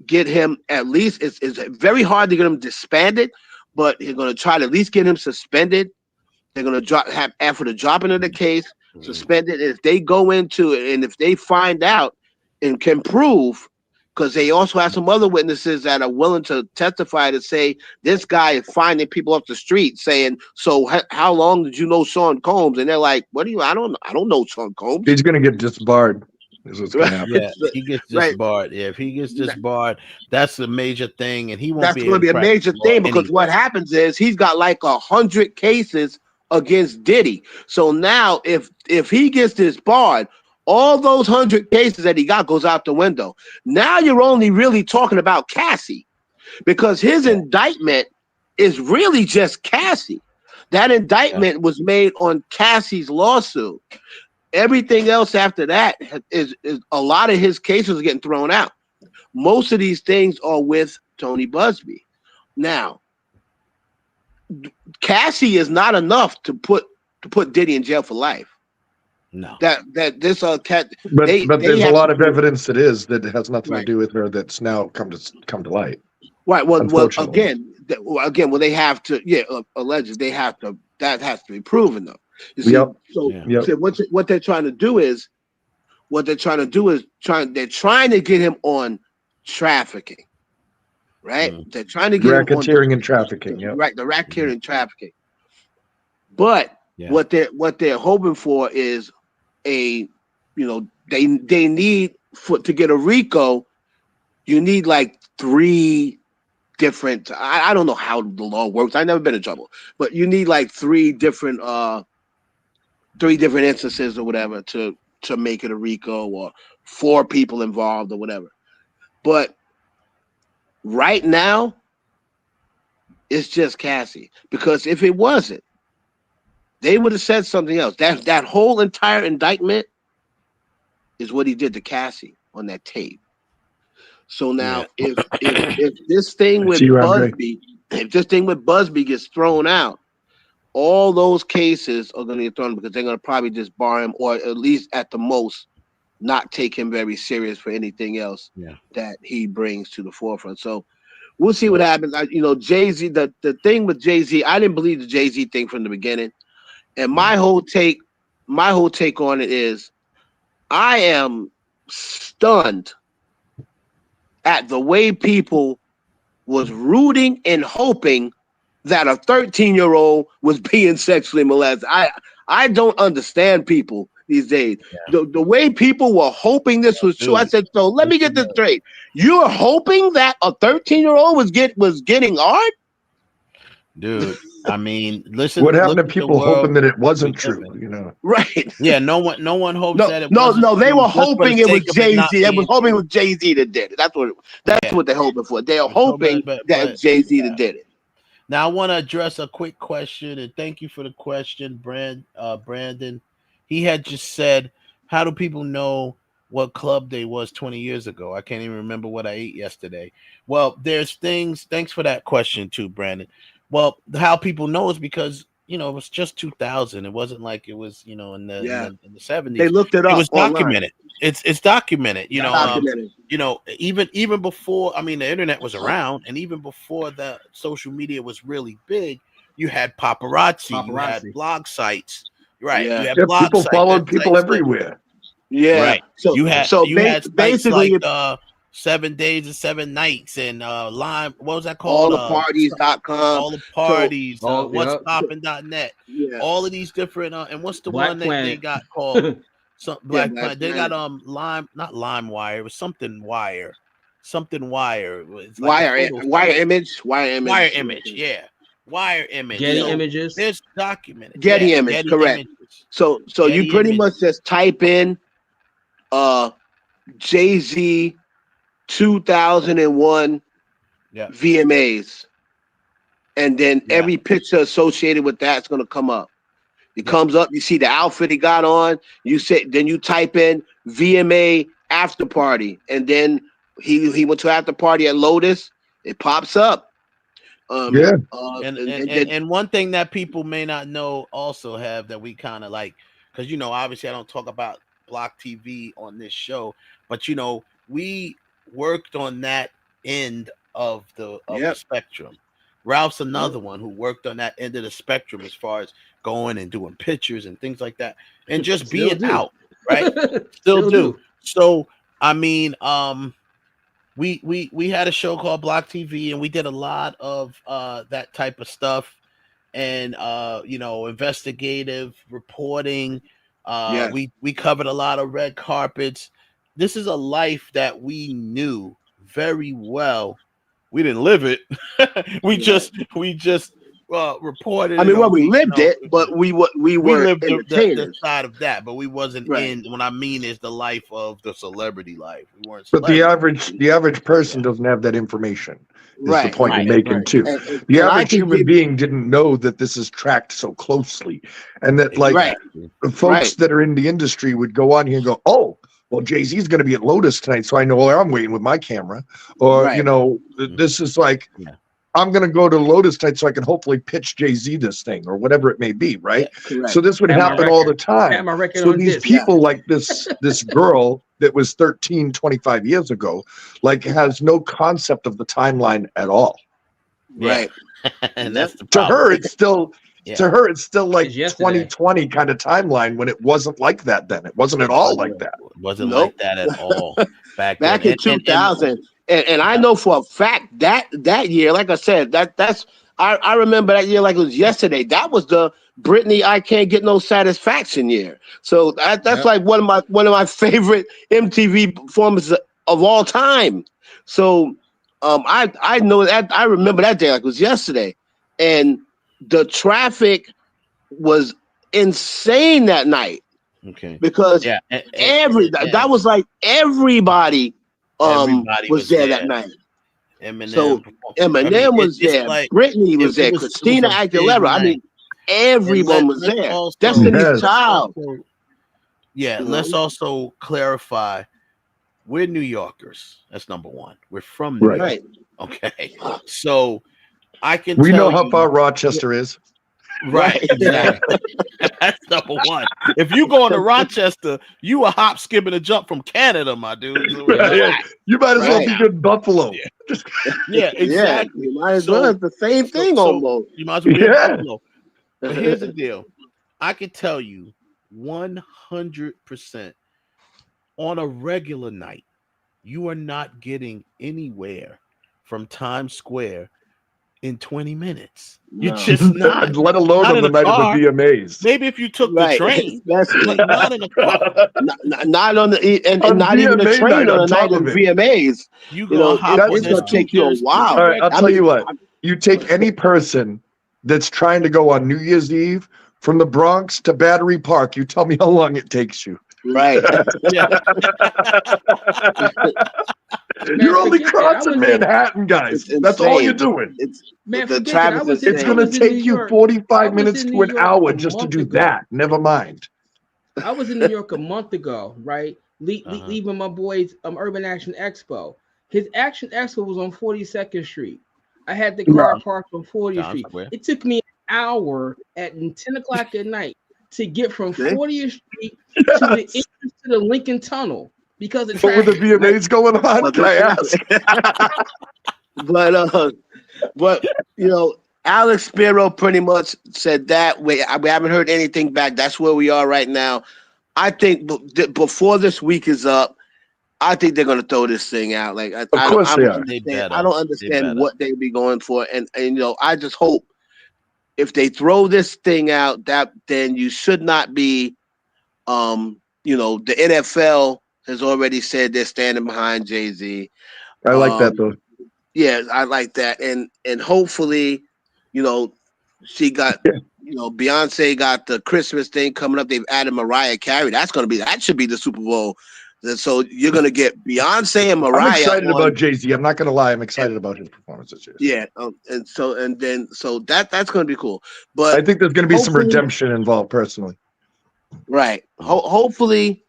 get him at least. It's very hard to get him disbanded, but they're going to try to at least get him suspended. They're going to have after the dropping of the case, suspended. And if they go into it and if they find out and can prove, because they also have some other witnesses that are willing to testify to say this guy is finding people off the street saying, so how long did you know Sean Combs? And they're like, what do you? I don't know Sean Combs. He's going to get disbarred. Is what's going to happen. Yeah, he gets disbarred. Yeah, if he gets disbarred, that's a major thing, and he won't. That's going to be a major thing because what happens is he's got like 100 cases against Diddy. So now, if he gets disbarred, all those 100 cases that he got goes out the window. Now you're only really talking about Cassie, because his indictment is really just Cassie. That indictment was made on Cassie's lawsuit. everything else after that is a lot of his cases are getting thrown out. Most of these things are with Tony Busby. Now, Cassie is not enough to put Diddy in jail for life. No. That this cat. But there's a lot of to, evidence that has nothing to do with her that's now come to light. Right. Well, Unfortunately. Well, they have to. Alleged. They have to. That has to be proven, though. You see, so what they're trying to do is, they're trying to get him on trafficking, right? They're trying to get racketeering and trafficking. Yeah. Right. The racketeering and trafficking. But what they're hoping for is they need to get a RICO. You need like 3 different. I don't know how the law works. I've never been in trouble, but you need like 3 different instances or whatever to make it a RICO, or 4 people involved or whatever. But right now, it's just Cassie, because if it wasn't, they would have said something else. That whole entire indictment is what he did to Cassie on that tape. So now, if this thing with Busby gets thrown out, all those cases are going to get thrown, because they're going to probably just bar him, or at least at the most not take him very serious for anything else that he brings to the forefront. So we'll see what happens. Jay-Z, the thing with Jay-Z, I didn't believe the Jay-Z thing from the beginning. And my whole take on it is, I am stunned at the way people was rooting and hoping that a 13-year-old was being sexually molested. I don't understand people these days. The way people were hoping this was true. I said, so let me get this straight. You're hoping that a 13-year-old was getting hard? Dude, I mean, listen. What happened to people hoping that it wasn't true? Right? Yeah, no one hopes that it. No, they were hoping it was Jay-Z. They were hoping it was Jay-Z that did it. That's what they're hoping for. They are hoping that Jay-Z that did it. Now, I want to address a quick question, and thank you for the question, Brandon. He had just said, "How do people know what club day was 20 years ago? I can't even remember what I ate yesterday." Well, there's things. Thanks for that question too, Brandon. Well, how people know is because, it was just 2000. It wasn't like it was, in the 70s. They looked it up. It was online. Documented. It's documented. Documented. Even before, the internet was around, and even before the social media was really big, you had paparazzi. You had blog sites, right? Yeah. You had blog people sites, followed people everywhere. Yeah. Right. So you had basically like 7 days and 7 nights and Lime. What was that called? Alltheparties.com. All the parties. What's Yep. poppin.net. Yeah. All of these different. And what's the Black one that Planet. they got called? Black Black Planet. They Planet. got Lime, not LimeWire. It was something Wire. Something Wire. It's Wire like image. Wire image. Yeah. Wire image. Getty So Images. There's documented. Getty image, correct. Images. So Getty you pretty image. much just type in Jay-Z 2001 VMAs, and then every picture associated with that's going to come up. It comes up, you see the outfit he got on, then you type in VMA after party, and then he went to after party at Lotus. It pops up. And one thing that people may not know also have that we kind of like, because obviously I don't talk about Block TV on this show, but we worked on that end of the spectrum. Ralph's another one who worked on that end of the spectrum as far as going and doing pictures and things like that, and just being out, right? Still do. So I mean, we had a show called Block TV, and we did a lot of that type of stuff, and investigative reporting. We covered a lot of red carpets. This is a life that we knew very well. We didn't live it. We just reported. I mean, well, we lived it, but we were lived entertainers. the side of that, but we wasn't Right. in. What I mean is the life of the celebrity life. We weren't. But the average person doesn't have that information. Is the point you're making too? The average human being didn't know that this is tracked so closely, and that the folks that are in the industry would go on here and go, "Oh, well, Jay-Z's going to be at Lotus tonight, so I know where I'm waiting with my camera," or you know, this is like. I'm going to go to Lotus tonight so I can hopefully pitch Jay-Z this thing or whatever it may be, right? So this would happen all the time. So these people like this girl that was 13, 25 years ago, like has no concept of the timeline at all. Right. And that's the to her, it's still Yeah. to her, it's still like 2020 kind of timeline when it wasn't like that then. It wasn't at all like that. It wasn't like that at all back in 2000. And I know for a fact that year, like I said, I remember that year like it was yesterday. That was the Britney I Can't Get No Satisfaction year. So that's like one of my favorite MTV performances of all time. So I know that I remember that day like it was yesterday. And the traffic was insane that night. Okay. Because that was like everybody was there that night. Eminem was there. Like, Britney was there. Christina Aguilera. I mean, everyone was there. Destiny's Child. Let's also clarify. We're New Yorkers. That's number one. We're from New York. Okay. So I can. We know how far Rochester is. Right, exactly. That's number one. If you go into Rochester, you a hop, skip, and a jump from Canada, my dude. You might as well be in Buffalo. Yeah, exactly. You might as well. It's the same thing almost. You might as well be in Buffalo. But here's the deal. I can tell you 100% on a regular night, you are not getting anywhere from Times Square in 20 minutes. You're just not. Let alone on the night of the VMAs. Maybe if you took the train, but not in a car. Not on the and not even a train on the night of VMAs. You know, it's gonna take you a while. All right, I'll tell you what. You take any person that's trying to go on New Year's Eve from the Bronx to Battery Park. You tell me how long it takes you. Right. You're only crossing Manhattan, guys. That's all you're doing. It's going to take you 45 minutes to an hour just to do that. Never mind. I was in New York a month ago, right? Leaving my boys Urban Action Expo. His Action Expo was on 42nd Street. I had the car parked on 40th Street. It took me an hour at 10 o'clock at night to get from 40th Street to the entrance to the Lincoln Tunnel because of traffic. What were the VMAs going on? Can I ask? But you know, Alex Spiro pretty much said that we haven't heard anything back. That's where we are right now. I think before this week is up, I think they're gonna throw this thing out. Like I don't understand what they'd be going for, and you know, I just hope if they throw this thing out, that then you should not be, you know, the NFL has already said they're standing behind Jay-Z. I like that though. Yeah, I like that, and hopefully, you know, she got, you know, Beyonce got the Christmas thing coming up. They've added Mariah Carey. That should be the Super Bowl. So you're gonna get Beyonce and Mariah. I'm excited about Jay-Z. I'm not gonna lie. I'm excited about his performance this year. Yeah, so that's gonna be cool. But I think there's gonna be some redemption involved personally. Right. Hopefully,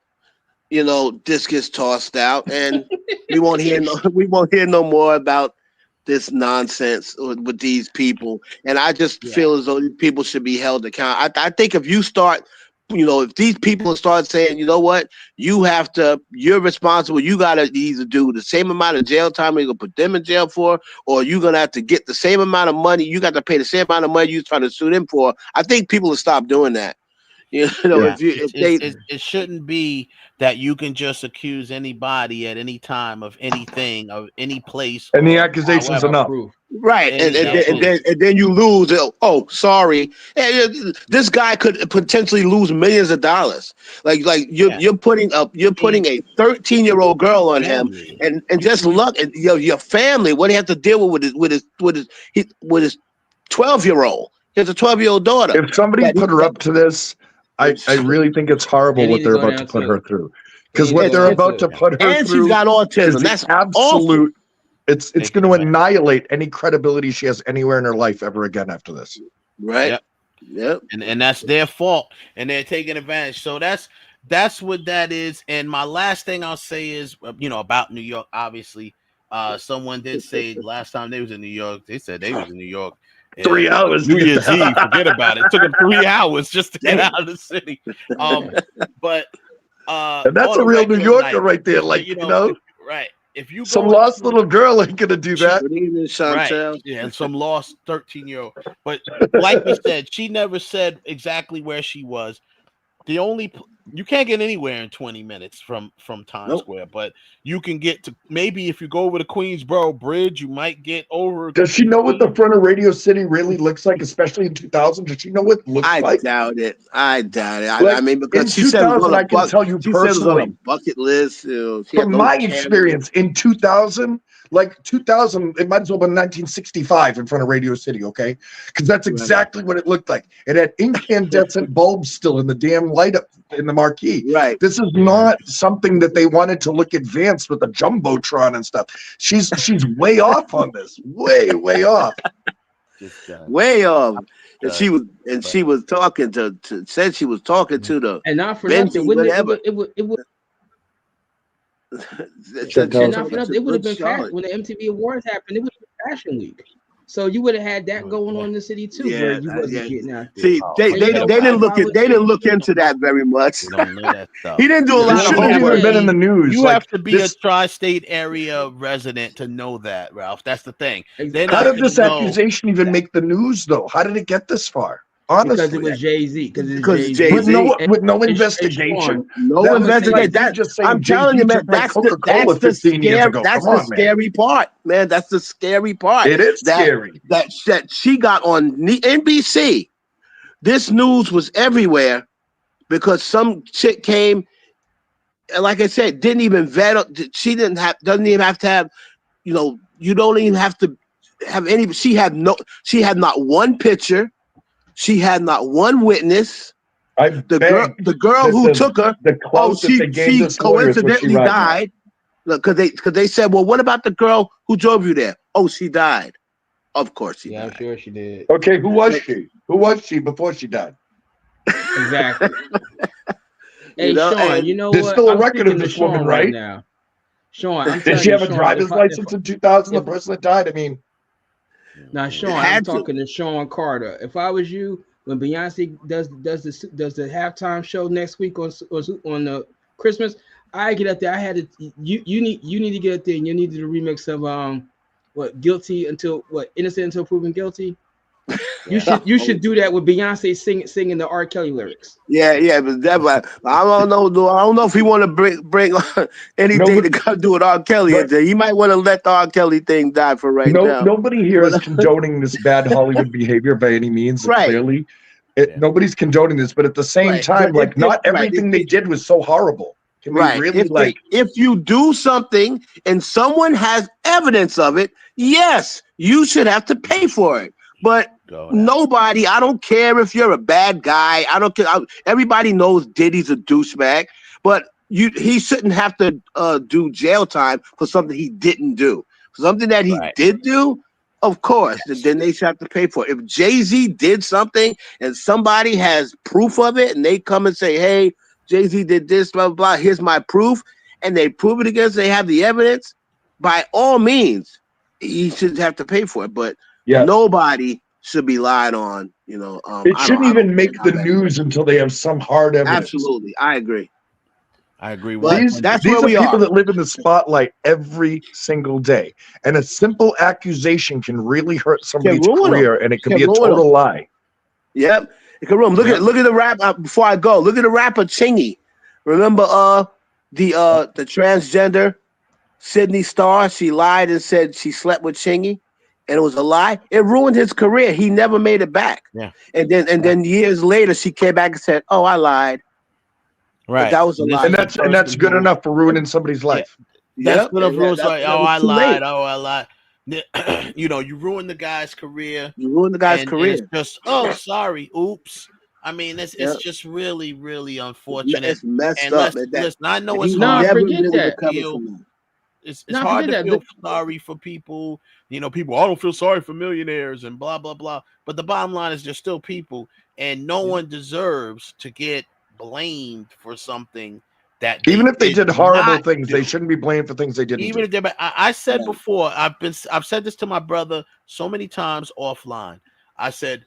you know, this gets tossed out, and we won't hear no more about this nonsense with these people. And I just feel as though people should be held accountable. I think if you start. You know, if these people start saying, you know what, you're responsible, you got to either do the same amount of jail time you're going to put them in jail for, or you're going to have to get the same amount of money, you got to pay the same amount of money you're trying to sue them for. I think people will stop doing that. You know, it shouldn't be that you can just accuse anybody at any time of anything, of any place. And the accusation's enough. Right, and then you lose. Oh, sorry. This guy could potentially lose millions of dollars. Like you're putting a 13-year-old girl on him, and just look at your family. What do you have to deal with his 12-year-old. He has a 12-year-old daughter. If somebody put her up to this, I really think it's horrible what they're about to put her through. Because what they're about to put her and through she's got autism. is That's absolute. It's going to annihilate any credibility she has anywhere in her life ever again after this. Right. Yep. And that's their fault, and they're taking advantage. So that's what that is. And my last thing I'll say is, about New York. Obviously, someone did say last time they was in New York, they said they was in New York. 3 hours. New Year's Eve. Forget about it. It took them 3 hours just to get out of the city. But and that's a real New Yorker right there. Like right. If you some lost little girl ain't gonna do that. Right. Yeah, and some lost 13-year-old. But like we said, she never said exactly where she was. You can't get anywhere in 20 minutes from Times Square, but you can get to, maybe if you go over the Queensboro Bridge, you might get over. Does she know what the front of Radio City really looks like, especially in 2000? Does she know what it looks like? I doubt it. I mean, because she said it was on I can tell you personally, on a bucket list. From my experience in 2000, like 2000, it might as well have been 1965 in front of Radio City, okay? Because that's exactly what it looked like. It had incandescent bulbs still in the damn light up in the marquee. Right. This is not something that they wanted to look advanced with the jumbotron and stuff. She's way off on this. Way off. Way off. And she was talking to said she was talking to the and not for Benji, nothing. whatever. It would. It would have been fashion when the MTV Awards happened. It would have been Fashion Week, so you would have had that going on in the city too. Where you wasn't getting out there. See, they didn't look into that very much. He didn't do a lot of homework. Been in the news. You have to be a tri-state area resident to know that, Ralph. That's the thing. How did this accusation even make the news, though? How did it get this far? Honestly, because it was Jay-Z. With no investigation. No investigation. I'm telling you, man, that's the scary part, man. That's the scary part. It is scary. That she got on NBC. This news was everywhere because some chick came, and like I said, didn't even vet. She doesn't even have to have, you don't even have to have any. She had not one picture. She had not one witness. The girl who took her, she coincidentally died. Look, because they said, well, what about the girl who drove you there? Oh, she died. Of course she died. I'm sure she did. Okay, who was she? Who was she before she died? Exactly. Hey, Sean, you know what? There's still a record of this woman, right? Now. Sean, did she have a driver's license in 2000? The person that died? I mean. Now, Sean, I'm talking to Sean Carter. If I was you, when Beyonce does the halftime show next week on the Christmas, I get up there. I had to. You need to get up there, and you need to do the remix of innocent until proven guilty. You should do that with Beyonce singing the R. Kelly lyrics. Yeah, but I don't know. I don't know if he want to bring anything to do with R. Kelly. He might want to let the R. Kelly thing die for now. Nobody here is condoning this bad Hollywood behavior by any means. Right. Clearly, nobody's condoning this, but at the same time, not everything they did was so horrible. Can we really if you do something and someone has evidence of it, yes, you should have to pay for it. But nobody, I don't care if you're a bad guy. I don't care. Everybody knows Diddy's a douchebag, but he shouldn't have to do jail time for something he didn't do. Something that he did do, of course, then they should have to pay for it. If Jay-Z did something and somebody has proof of it and they come and say, hey, Jay-Z did this, blah, blah, blah, here's my proof, and they prove it against, they have the evidence, by all means, he should have to pay for it. But nobody should be lied on. It shouldn't even make the news until they have some hard evidence. Absolutely, I agree. These are people that live in the spotlight every single day, and a simple accusation can really hurt somebody's career, and it can be a total lie. Yep, it can ruin. Look at the rap. Before I go, look at the rapper Chingy. Remember the transgender Sydney Star? She lied and said she slept with Chingy. And it was a lie. It ruined his career. He never made it back. Yeah. And then years later, she came back and said, "Oh, I lied." Right. But that was a lie. And that's good enough for ruining somebody's life. That's good enough. I lied. Oh, I lied. You know, you ruin the guy's career. You ruin the guy's career. And it's just, oh, sorry, oops. I mean, it's just really, really unfortunate. It's messed and up. Listen, I know it's No, hard. forget that. It's hard to feel sorry for people. You know, people, I don't feel sorry for millionaires and blah, blah, blah. But the bottom line is they're still people, and no one deserves to get blamed for something that even if they did horrible things, do. they shouldn't be blamed for things they didn't Even do. if they, I said before, I've said this to my brother so many times offline. I said,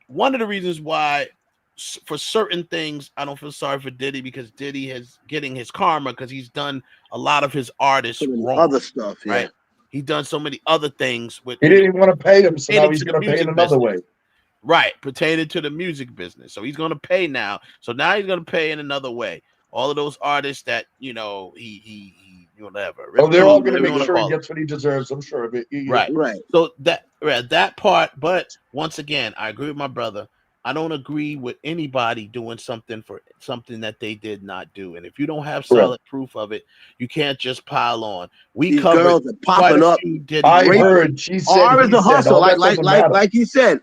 one of the reasons why for certain things I don't feel sorry for Diddy, because Diddy is getting his karma because he's done a lot of his artists wrong. Other stuff, yeah. Right? He's done so many other things with. He didn't even want to pay him, so now he's going to pay in another way. Right, pertaining to the music business. So he's going to pay now. So now he's going to pay in another way. All of those artists that, you know, he whatever. Oh, they're all going to make sure he gets what he deserves. I'm sure of it. Right. So that part, but once again, I agree with my brother. I don't agree with anybody doing something for something that they did not do. And if you don't have solid proof of it, you can't just pile on. These girls are popping up. I heard she said R is a hustle, like you said.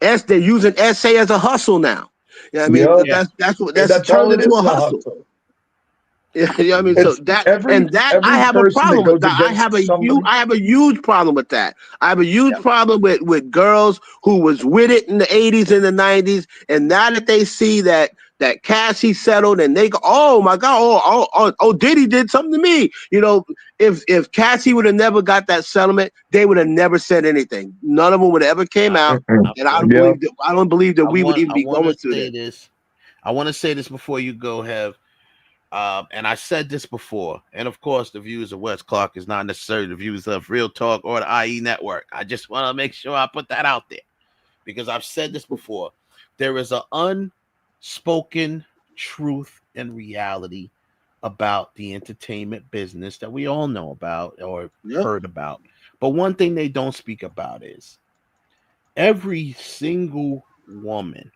They're using essay as a hustle now. Yeah, I mean that's turned into a hustle. Yeah, you know what I mean? So I have a problem with that. I have a huge problem with that. I have a huge problem with girls who was with it in the 80s and the 90s, and now that they see that Cassie settled, and they go, oh my God, Diddy did something to me. You know, if Cassie would have never got that settlement, they would have never said anything. None of them would have ever came out, and I don't believe that we would even be going through this. I want to say this before you go, Hev. And I said this before, and of course, the views of Wes Clark is not necessarily the views of Real Talk or the IE Network. I just want to make sure I put that out there because I've said this before. There is an unspoken truth and reality about the entertainment business that we all know about or heard about. But one thing they don't speak about is every single woman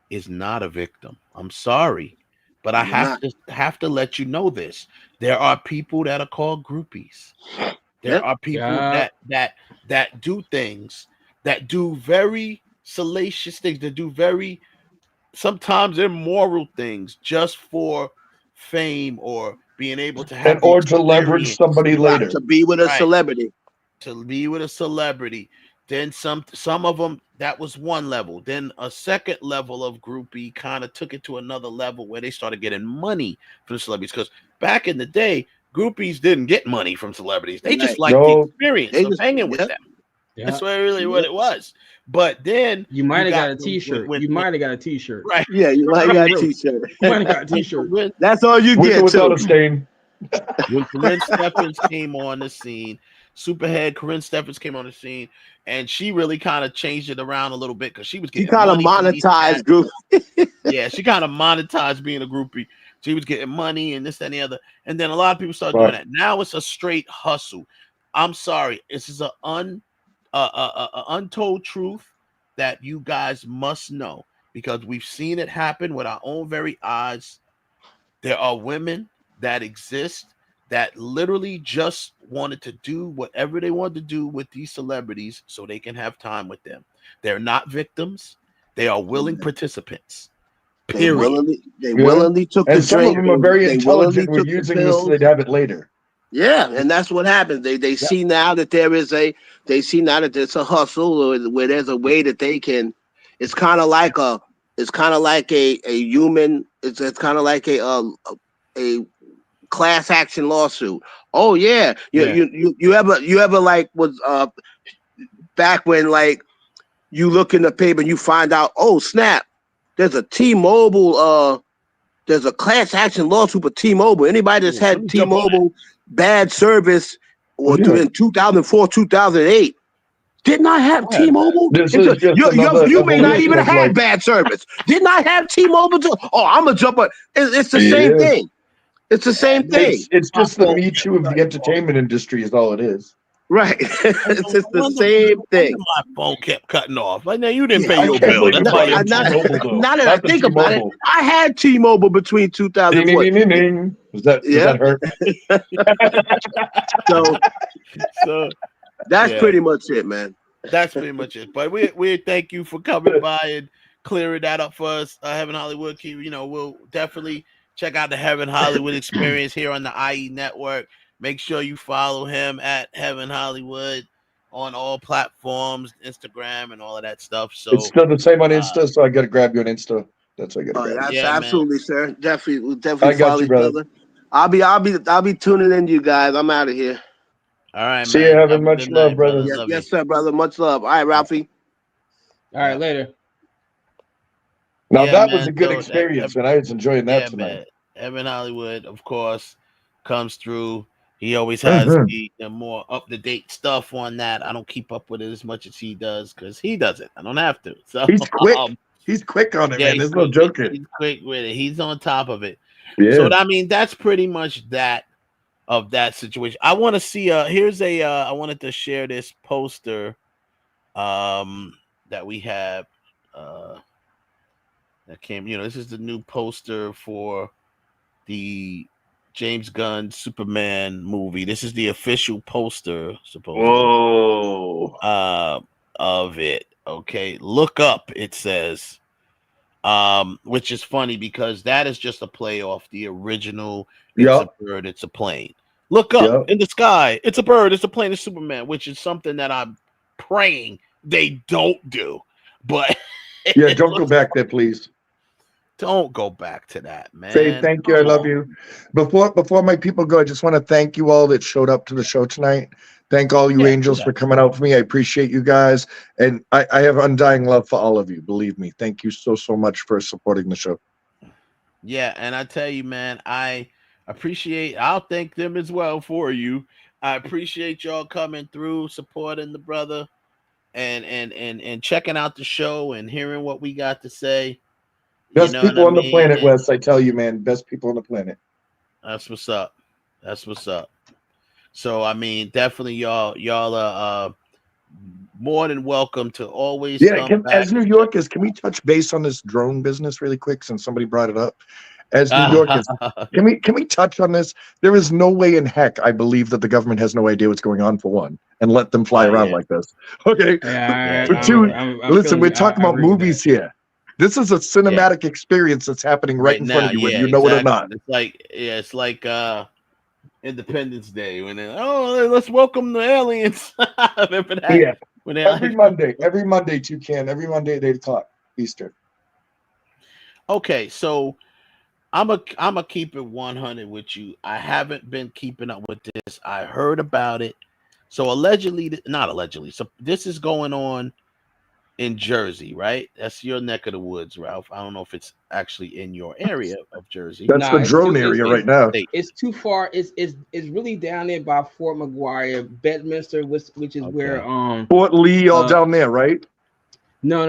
is not a victim. I'm sorry. But I have to let you know this. There are people that are called groupies. There are people that do things, that do very salacious things, that do very sometimes immoral things just for fame or being able to have or to leverage somebody later. To be with a celebrity. To be with a celebrity. Then some of them, that was one level. Then a second level of groupie kind of took it to another level where they started getting money from celebrities. Because back in the day, groupies didn't get money from celebrities. They just liked the experience of hanging with them. Yeah. That's what it was. But then you might have got a T-shirt. You might have got a T-shirt. Right. Yeah, you might have got a T-shirt. You might have got a T-shirt. That's all you get. Without a stain. When Corinne Stephens came on the scene, Superhead Corinne Stephens came on the scene, and she really kind of changed it around a little bit because she was getting kind of monetized group. Yeah, she kind of monetized being a groupie. She was getting money and this, that, and the other. And then a lot of people started doing that. Now it's a straight hustle. I'm sorry. This is an untold truth that you guys must know because we've seen it happen with our own very eyes. There are women that exist that literally just wanted to do whatever they wanted to do with these celebrities so they can have time with them. They're not victims. They are willing participants. Period. They willingly took and the some drink. of them are very intelligent with using this so they'd have it later. Yeah, and that's what happens. They see now that there's a hustle or where there's a way that they can. It's kind of like a human. It's kind of like a class action lawsuit. Oh yeah, you ever like was back when like you look in the paper and you find out, oh snap, there's a T-Mobile there's a class action lawsuit for T-Mobile. Anybody that's had T-Mobile bad service or in 2004, 2008 did not have T-Mobile. You may not even have had bad service. Did not have T-Mobile. I'm gonna jump on. It's the same thing. It's the same thing. It's just the Me Too of the entertainment industry is all it is. Right. It's just the same thing. My phone kept cutting off. Like, now you didn't pay your bill. That's why you're now that I think about it, I had T-Mobile between 2004. Does that hurt? So That's pretty much it, man. That's pretty much it. But we thank you for coming by and clearing that up for us, Heaven Hollywood. We'll definitely check out the Heaven Hollywood experience here on the IE network. Make sure you follow him at Heaven Hollywood on all platforms, Instagram and all of that stuff. So it's still the same on Insta, so I got to grab you on Insta. That's what I got to grab. Yes, absolutely, sir. Definitely I got follow you, each brother. other. I'll be tuning in to you guys. I'm out of here. All right, See man. you, Heaven. Much love, brother. Yes, sir, brother. Much love. All right, Ralphie. All right, later. Now that was a good experience, and I was enjoying that tonight. Man. Heaven Hollywood, of course, comes through. He always has the more up-to-date stuff on that. I don't keep up with it as much as he does because he does it. I don't have to. So he's quick. He's quick on it, man. There's no joking. He's quick with it. He's on top of it. Yeah. So I mean, that's pretty much that of that situation. I want to see. Here's a. I wanted to share this poster, that we have. That came. This is the new poster for the James Gunn Superman movie. This is the official poster, supposedly. Whoa. Of it. Okay. Look up, it says. Which is funny because that is just a play off the original. It's a bird, it's a plane. Look up in the sky. It's a bird, it's a plane, it's Superman, which is something that I'm praying they don't do. But yeah, don't go back there, please. Don't go back to that, man. Faye, thank you. I love you. Before my people go, I just want to thank you all that showed up to the show tonight. Thank all you angels for coming out for me. I appreciate you guys. And I have undying love for all of you. Believe me. Thank you so much for supporting the show. Yeah, and I tell you, man, I appreciate, I'll thank them as well for you. I appreciate y'all coming through, supporting the brother, and checking out the show and hearing what we got to say. Best people on the planet, Wes. I tell you, man. Best people on the planet. That's what's up. That's what's up. So, I mean, definitely y'all are more than welcome to always come back. As New Yorkers, can we touch base on this drone business really quick since somebody brought it up? As New Yorkers, can we touch on this? There is no way in heck I believe that the government has no idea what's going on, for one, and let them fly around like this. Okay. For two, listen, we're talking about movies here. This is a cinematic experience that's happening right in front of you, whether you know it or not. It's like Independence Day when let's welcome the aliens. Remember that? Yeah. Every Monday, Toucan. Every Monday at 8:00 Eastern. Okay, so I'm a keep it 100 with you. I haven't been keeping up with this. I heard about it. So not allegedly. So this is going on in Jersey, right? That's your neck of the woods, Ralph. I don't know if it's actually in your area of Jersey. That's the drone area right now. It's too far. It's really down there by Fort McGuire, Bedminster, which is where Fort Lee, all down there, right? No.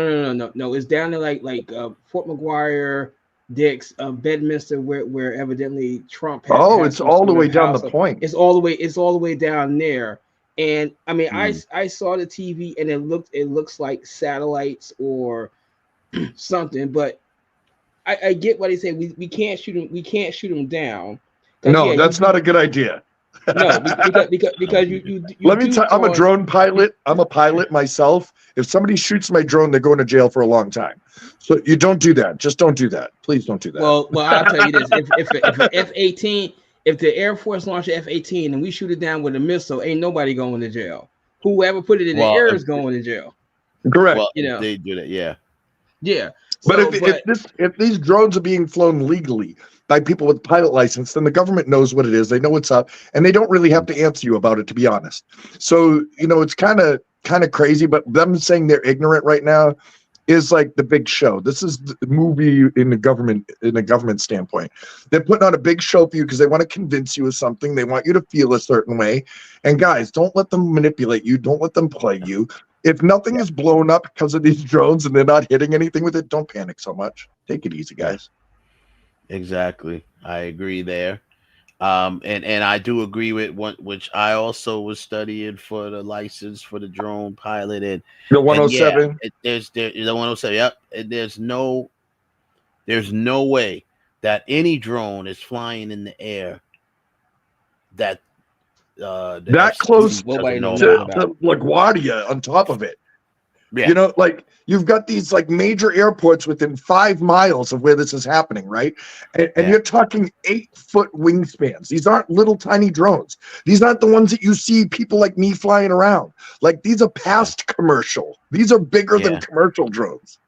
It's down there like Fort McGuire, Dix, Bedminster, where evidently Trump. It's all the way down the point. It's all the way down there. And I mean, I saw the TV and it looks like satellites or something, but I get what he said. We can't shoot them. We can't shoot them down. No, that's not a good idea. No, because you let me tell you, I'm a drone pilot. I'm a pilot myself. If somebody shoots my drone, they're going to jail for a long time. So you don't do that. Just don't do that. Please don't do that. Well, I'll tell you this: if an F-18. If the Air Force launch an F-18 and we shoot it down with a missile, ain't nobody going to jail. Whoever put it in the air is going to jail. Correct. Well, they do that, yeah. Yeah. But if these drones are being flown legally by people with pilot license, then the government knows what it is. They know what's up, and they don't really have to answer you about it, to be honest. So it's kind of crazy. But them saying they're ignorant right now is like the big show. This is the movie in a government standpoint. They're putting on a big show for you because they want to convince you of something. They want you to feel a certain way. And guys, don't let them manipulate you. Don't let them play you. If nothing is blown up because of these drones and they're not hitting anything with it, don't panic so much. Take it easy, guys. Exactly. I agree there. And I do agree with one, which I also was studying for the license for the drone pilot and the 107. There's the 107. Yep. And there's no way that any drone is flying in the air that that close to LaGuardia on top of it. Yeah. You know, like you've got these like major airports within 5 miles of where this is happening, right? And you're talking 8-foot wingspans. These aren't little tiny drones. These aren't the ones that you see people like me flying around. Like these are past commercial. These are bigger than commercial drones.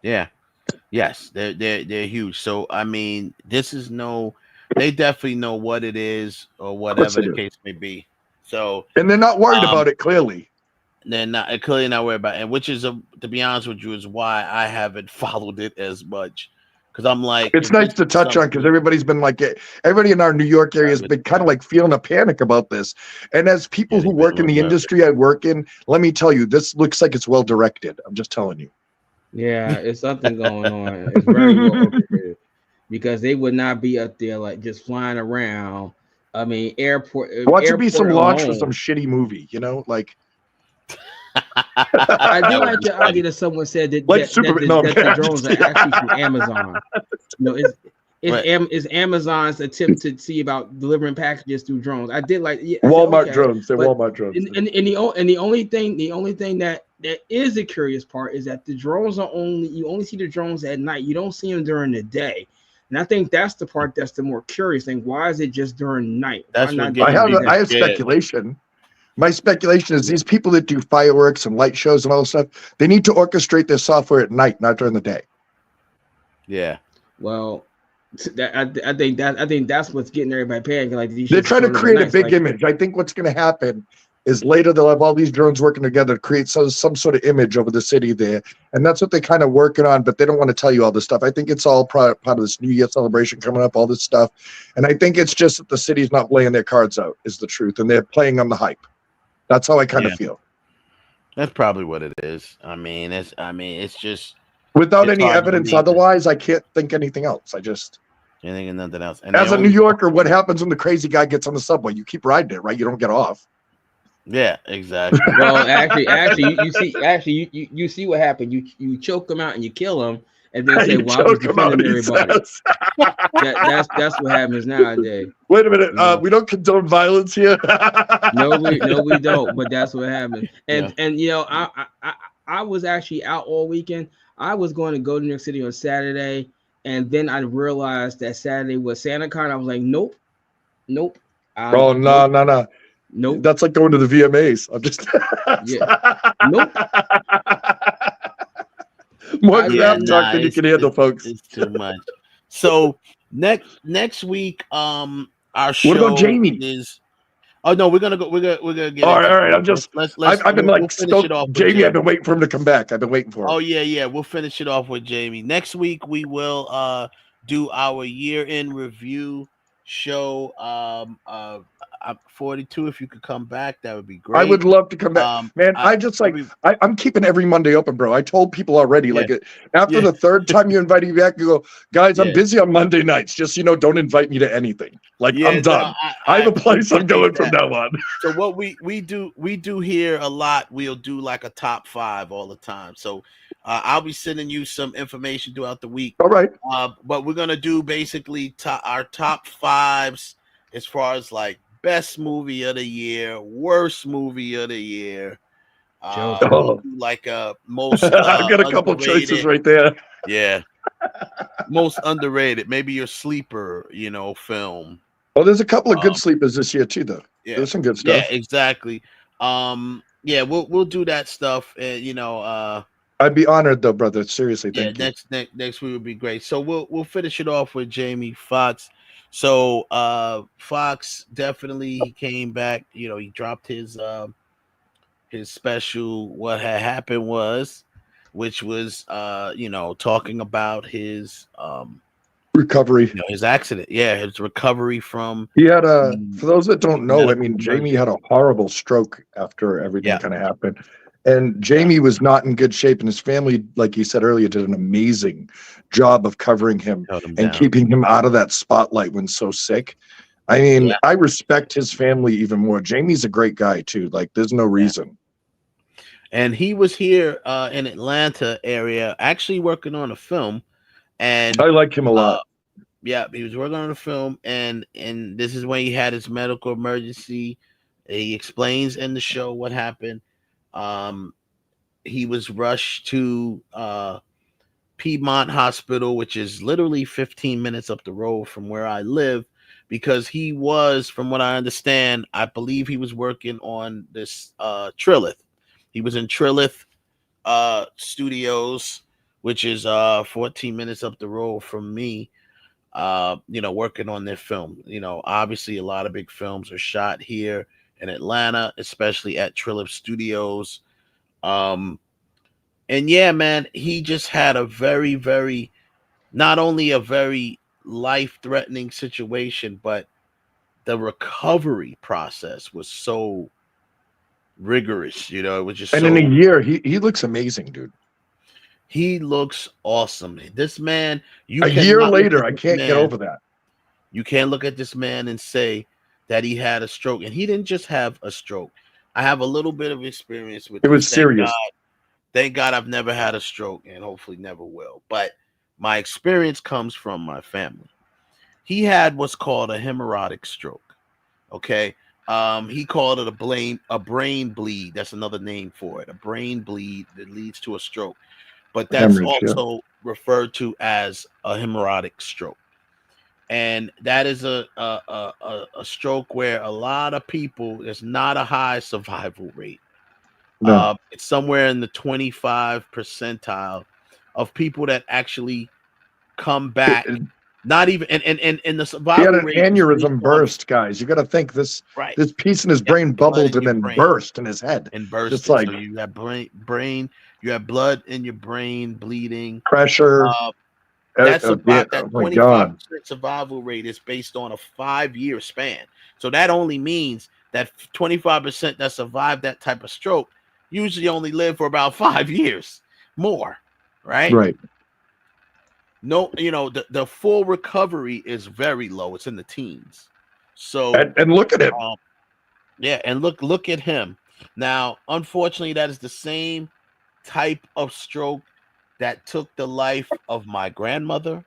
Yeah. Yes, they're huge. So I mean, this is they definitely know what it is or whatever the case may be. So and they're not worried about it clearly. They're clearly not worried about it, and which is to be honest with you is why I haven't followed it as much. Because I'm like, it's nice to touch on because everybody's been like, everybody in our New York area has been kind of like feeling a panic about this. And as people who work in the industry I work in, let me tell you, this looks like it's well directed. I'm just telling you. Yeah, it's something going on. It's very well orchestrated because they would not be up there like just flying around. I mean, watch it be some launch for some shitty movie, you know, like. I do like the idea that someone said that, like that the drones are actually from Amazon. You know, it's Amazon's attempt to see about delivering packages through drones. I did like Walmart drones. They're Walmart drones. And the only thing that is the curious part is that the drones you only see the drones at night. You don't see them during the day. And I think that's the part that's the more curious thing. Why is it just during night? I have speculation. My speculation is these people that do fireworks and light shows and all this stuff, they need to orchestrate their software at night, not during the day. Yeah. Well, I think that's what's getting everybody panicking. Like they're trying to create a big image. I think what's going to happen is later they'll have all these drones working together to create some sort of image over the city there, and that's what they're kind of working on. But they don't want to tell you all this stuff. I think it's all part of this New Year celebration coming up, all this stuff, and I think it's just that the city's not laying their cards out is the truth, and they're playing on the hype. That's how I kind of feel. That's probably what it is. I mean, it's just without any evidence. Otherwise, I can't think anything else. I just can't think of nothing else. And as a New Yorker, what happens when the crazy guy gets on the subway? You keep riding it, right? You don't get off. Yeah, exactly. Well, actually, you see what happened. You choke them out and you kill them, and then say, "Well, I was defending everybody." That's what happens nowadays. Wait a minute. We don't condone violence here. No, we don't. But that's what happens. And you know, I was actually out all weekend. I was going to go to New York City on Saturday, and then I realized that Saturday was SantaCon. I was like, nope. Oh no. Nope. That's like going to the VMAs. I'm just Nope. More crap talk than you can handle, folks. It's too much. So next week, our show. What about Jamie? Is oh no, we're gonna get all right. I'm just I've been like Jamie. I've been waiting for him to come back. I've been waiting for him. Oh yeah. We'll finish it off with Jamie. Next week we will do our year-end review show. 42. If you could come back, that would be great. I would love to come back, man. I'm keeping every Monday open, bro. I told people already. Like after the third time you invited me back, you go, guys, I'm busy on Monday nights. Just don't invite me to anything. Like I'm done. I have a place I'm going from now on. So what we do here a lot. We'll do like a top 5 all the time. So I'll be sending you some information throughout the week. All right. But we're gonna do basically our top 5s as far as like best movie of the year, worst movie of the year. Like a most. I've got a couple choices right there. Yeah. Most underrated, maybe your sleeper, film. Oh, there's a couple of good sleepers this year too, though. Yeah, there's some good stuff. Yeah, exactly. We'll do that stuff, and I'd be honored though, brother. Seriously, thank you. Next week would be great. So we'll finish it off with Jamie Foxx. So Foxx definitely came back. He dropped his special. What had happened was, which was talking about his recovery, his accident. Yeah, his recovery from. He had for those that don't know, Jamie had a horrible stroke after everything kind of happened. And Jamie was not in good shape, and his family, like you said earlier, did an amazing job of covering him and keeping him out of that spotlight when so sick. I respect his family even more. Jamie's a great guy too. Like, there's no reason. And he was here in Atlanta area, actually working on a film. And I like him a lot. He was working on a film, and this is when he had his medical emergency He explains in the show what happened. He was rushed to Piedmont Hospital, which is literally 15 minutes up the road from where I live, because he was, from what I understand, I believe he was working on this Trilith. He was in Trilith Studios, which is 14 minutes up the road from me, working on their film. Obviously a lot of big films are shot here in Atlanta, especially at Trilith Studios. And yeah, man, he just had a very, very, not only a very life-threatening situation, but the recovery process was so rigorous. It was just And in a year, he looks amazing, dude. He looks awesome. This man, a year later, I can't get over that. You can't look at this man and say that he had a stroke. And he didn't just have a stroke. I have a little bit of experience with it. Was serious. Thank God I've never had a stroke and hopefully never will. But my experience comes from my family. He had what's called a hemorrhagic stroke. Okay. He called it a brain bleed. That's another name for it. A brain bleed that leads to a stroke. But that's also referred to as a hemorrhagic stroke. And that is a stroke where a lot of people, there's not a high survival rate. No. It's somewhere in the 25 percentile of people that actually come back. Not even and the survival rate. He had an aneurysm burst, guys. You got to think this piece in his brain bubbled and then burst in his head. And burst. It's like, so you have brain, you have blood in your brain, bleeding, pressure. That's about that 25% survival rate is based on a 5-year span. So that only means that 25% that survive that type of stroke usually only live for about 5 years more, right? Right. No, the full recovery is very low. It's in the teens. So and look at him. And look at him. Now, unfortunately, that is the same type of stroke that took the life of my grandmother,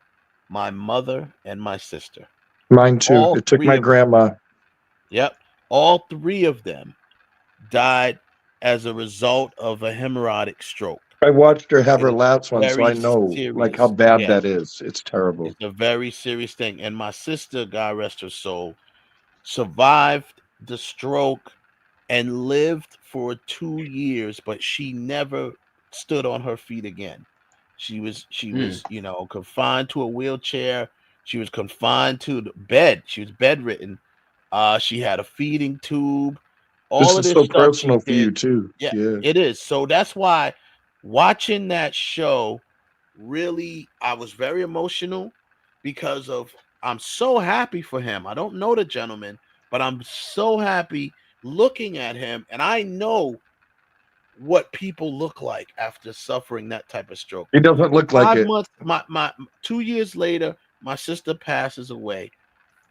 my mother, and my sister. Mine too. It took my grandma. Yep. All three of them died as a result of a hemorrhagic stroke. I watched her have her last one, so I know like how bad that is. It's terrible. It's a very serious thing. And my sister, God rest her soul, survived the stroke and lived for 2 years, but she never stood on her feet again. She was confined to a wheelchair. She was confined to the bed. She was bedridden. She had a feeding tube. This is so personal for you too. Yeah, it is. So that's why watching that show, really, I was very emotional because I'm so happy for him. I don't know the gentleman, but I'm so happy looking at him, and I know what people look like after suffering that type of stroke. He doesn't look like it. 5 months, my 2 years later, my sister passes away.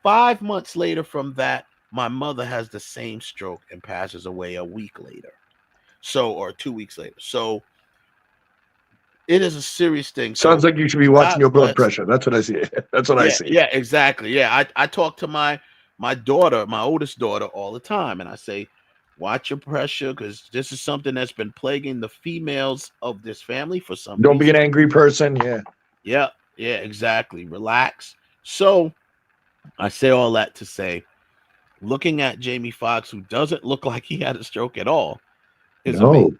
5 months later from that, my mother has the same stroke and passes away a week later. Or 2 weeks later. So it is a serious thing. Sounds like you should be watching your blood pressure. That's what I see. That's what I see. Yeah, exactly. Yeah, I talk to my daughter, my oldest daughter, all the time, and I say, watch your pressure, because this is something that's been plaguing the females of this family for some reason. Don't be an angry person. Yeah, exactly. Relax. So I say all that to say, looking at Jamie Foxx, who doesn't look like he had a stroke at all, is amazing.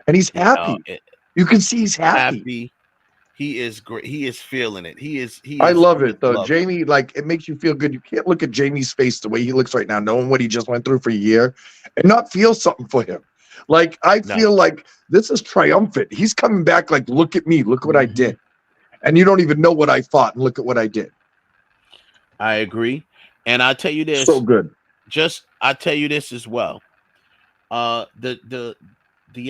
And he's happy. You can see he's happy. He is great. He is feeling it. I love it though. Jamie, it makes you feel good. You can't look at Jamie's face the way he looks right now, knowing what he just went through for a year, and not feel something for him. I feel like this is triumphant. He's coming back like, look at me, look what I did. And you don't even know what I fought, and look at what I did. I agree. And I'll tell you this. So good. I'll tell you this as well. The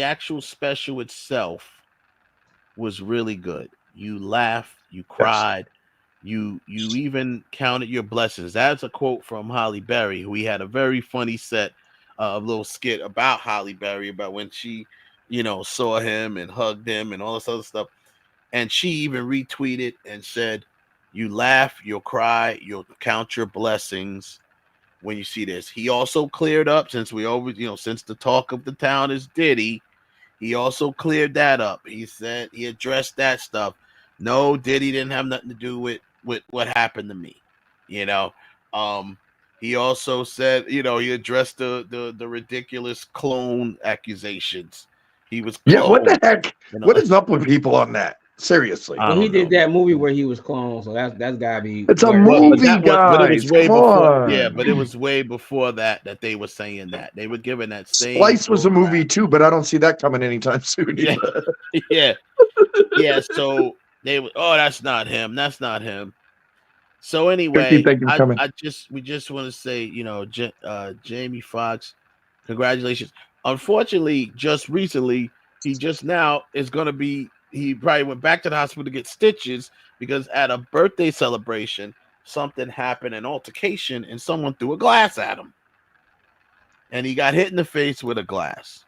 actual special itself was really good. You laughed, you cried, you even counted your blessings. That's a quote from Halle Berry, who we had a very funny set of little skit about Halle Berry, about when she, saw him and hugged him and all this other stuff. And she even retweeted and said, you laugh, you'll cry, you'll count your blessings. when you see this. He also cleared up, since we always, since the talk of the town is Diddy, he also cleared that up. He said he addressed that stuff. No, Diddy didn't have nothing to do with what happened to me. He also said, he addressed the ridiculous clone accusations. He was cloned. Yeah, what the heck? What is up with people on that? Seriously. Well, he did that movie where he was cloned, so that's gotta be. It's a movie, guys. But it was way Come before. on. Yeah, but it was way before that they were saying that. They were giving that same. Splice was a movie too, but I don't see that coming anytime soon. Yeah, yeah. So they were. Oh, that's not him. That's not him. So anyway, we just want to say, Jamie Foxx, congratulations. Unfortunately, just recently, he probably went back to the hospital to get stitches because at a birthday celebration, something happened, an altercation, and someone threw a glass at him. And he got hit in the face with a glass.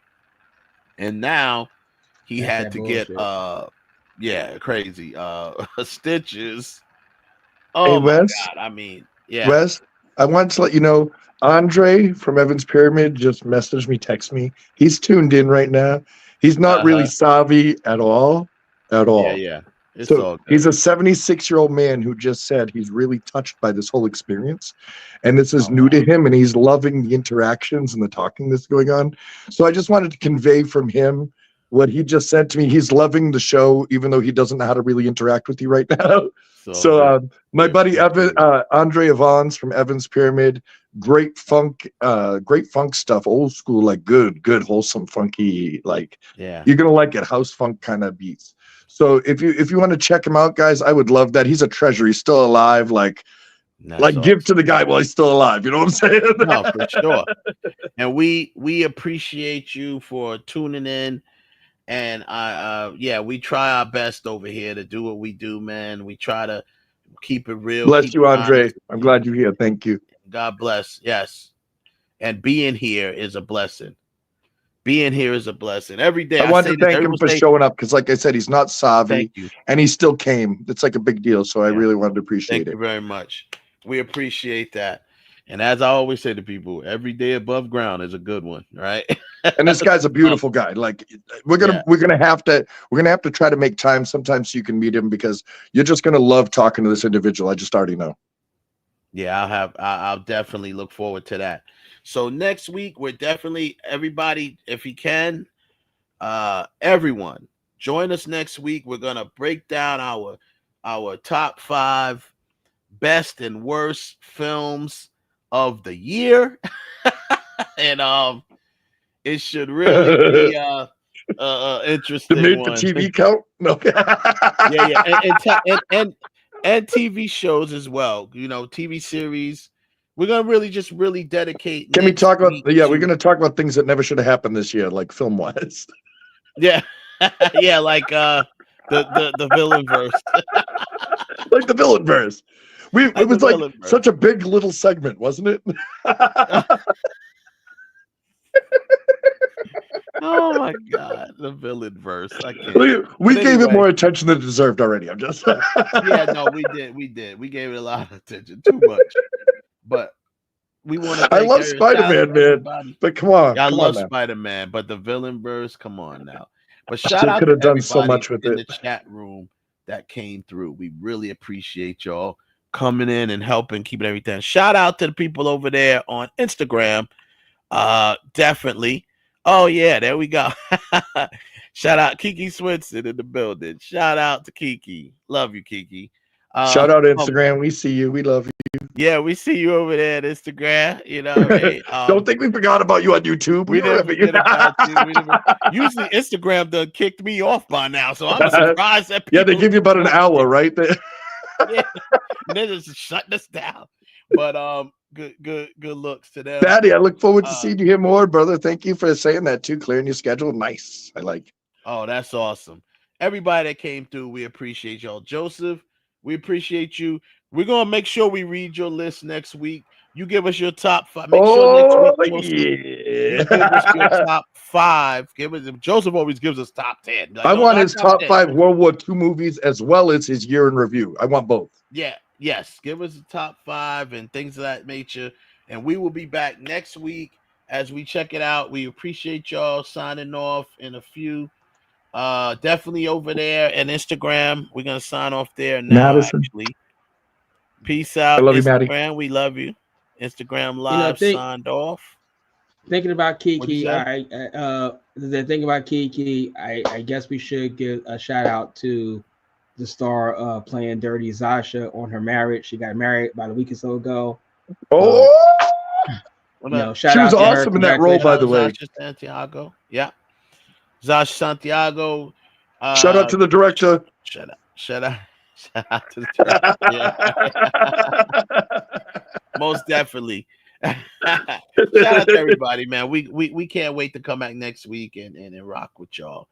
And now he had to get crazy stitches. Oh, hey, Wes, my God. I mean, yeah. Wes, I want to let you know, Andre from Evan's Pyramid just messaged me, text me. He's tuned in right now. He's not really savvy at all. Yeah. It's all good. He's a 76-year-old man who just said he's really touched by this whole experience. And this is new to him, and he's loving the interactions and the talking that's going on. So I just wanted to convey from him what he just said to me. He's loving the show, even though he doesn't know how to really interact with you right now. So my buddy Evan, Andre Evans from Evan's Pyramid, great funk stuff, old school, like good, wholesome, funky, you're gonna like it, house funk kind of beats. So if you want to check him out, guys, I would love that. He's a treasure. He's still alive. Give to the guy while he's still alive. You know what I'm saying? No, for sure. And we appreciate you for tuning in. And we try our best over here to do what we do, man. We try to keep it real. Bless you, Andre. Honest. I'm glad you're here. Thank you. God bless. Yes. And being here is a blessing. Being here is a blessing. Every day. I want to thank him for showing up because, like I said, he's not savvy and he still came. It's like a big deal. So I really wanted to appreciate it. Thank you very much. We appreciate that. And as I always say to people, every day above ground is a good one, right? And this guy's a beautiful guy. We're gonna have to try to make time sometime so you can meet him because you're just gonna love talking to this individual. I just already know. Yeah, I'll definitely look forward to that. So next week we're definitely, everybody, if you can, everyone join us next week. We're gonna break down our top 5 best and worst films of the year. And it should really be interesting. The made for TV count? No. and TV shows as well. TV series. We're gonna really dedicate. Can we talk about? We're gonna talk about things that never should have happened this year, like film wise. Yeah, yeah, like the Villainverse. Like the Villainverse. It was like such a big little segment, wasn't it? Oh my God, the Villainverse! We gave it more attention than it deserved already. I'm just. Yeah, no, we did. We gave it a lot of attention, too much. But we want to. I love Spider-Man, man. But come on, I love Spider-Man, but the Villainverse, come on now. But shout out could have done so much with in it. The chat room that came through. We really appreciate y'all coming in and helping, keeping everything. Shout out to the people over there on Instagram. Definitely. Oh yeah, there we go. Shout out Kiki Swinson in the building. Shout out to Kiki. Love you, Kiki. Shout out Instagram. We see you. We love you. Yeah, we see you over there at Instagram. You know, what I mean? Don't think we forgot about you on YouTube. We didn't forget about you. Usually Instagram done kicked me off by now, so I'm surprised that people. Yeah, they give you about an hour, right? Yeah, and they just shut this down. But good looks to them. Patty, I look forward to seeing you here more, brother. Thank you for saying that too. Clearing your schedule, nice. I like. Oh, that's awesome. Everybody that came through, we appreciate y'all. Joseph, we appreciate you. We're gonna make sure we read your list next week. You give us your top 5. Make sure next week, you give us your top 5. Joseph always gives us top 10. I want his top 5 World War II movies as well as his year in review. I want both. Yeah, yes. Give us the top 5 and things of that nature. And we will be back next week as we check it out. We appreciate y'all signing off in a few. Definitely over there and Instagram. We're going to sign off there now, Madison. actually. Peace out. I love you, Instagram, Maddie. we love you. Instagram Live signed off. Thinking about Kiki, the thing about Kiki, I guess we should give a shout out to the star playing Dirty Zasha on her marriage. She got married about a week or so ago. Oh, shout she was out to awesome in that role, by the way. Zasha Santiago. Yeah. Zasha Santiago. Shout out to the director. Shout out to the director. Yeah. Most definitely. Shout out to everybody, man. We can't wait to come back next week and rock with y'all.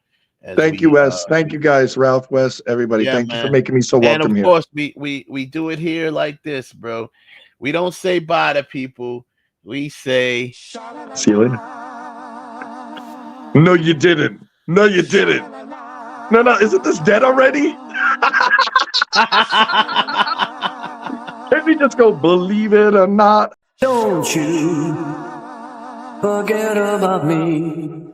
Thank you, Wes. Thank you, guys. Ralph, Wes, everybody. Thank you for making me so welcome here. And here. of course, we do it here like this, bro. We don't say bye to people. We say see you later. No, you didn't. No, you didn't. No, isn't this dead already? Let me just go, believe it or not. Don't you forget about me.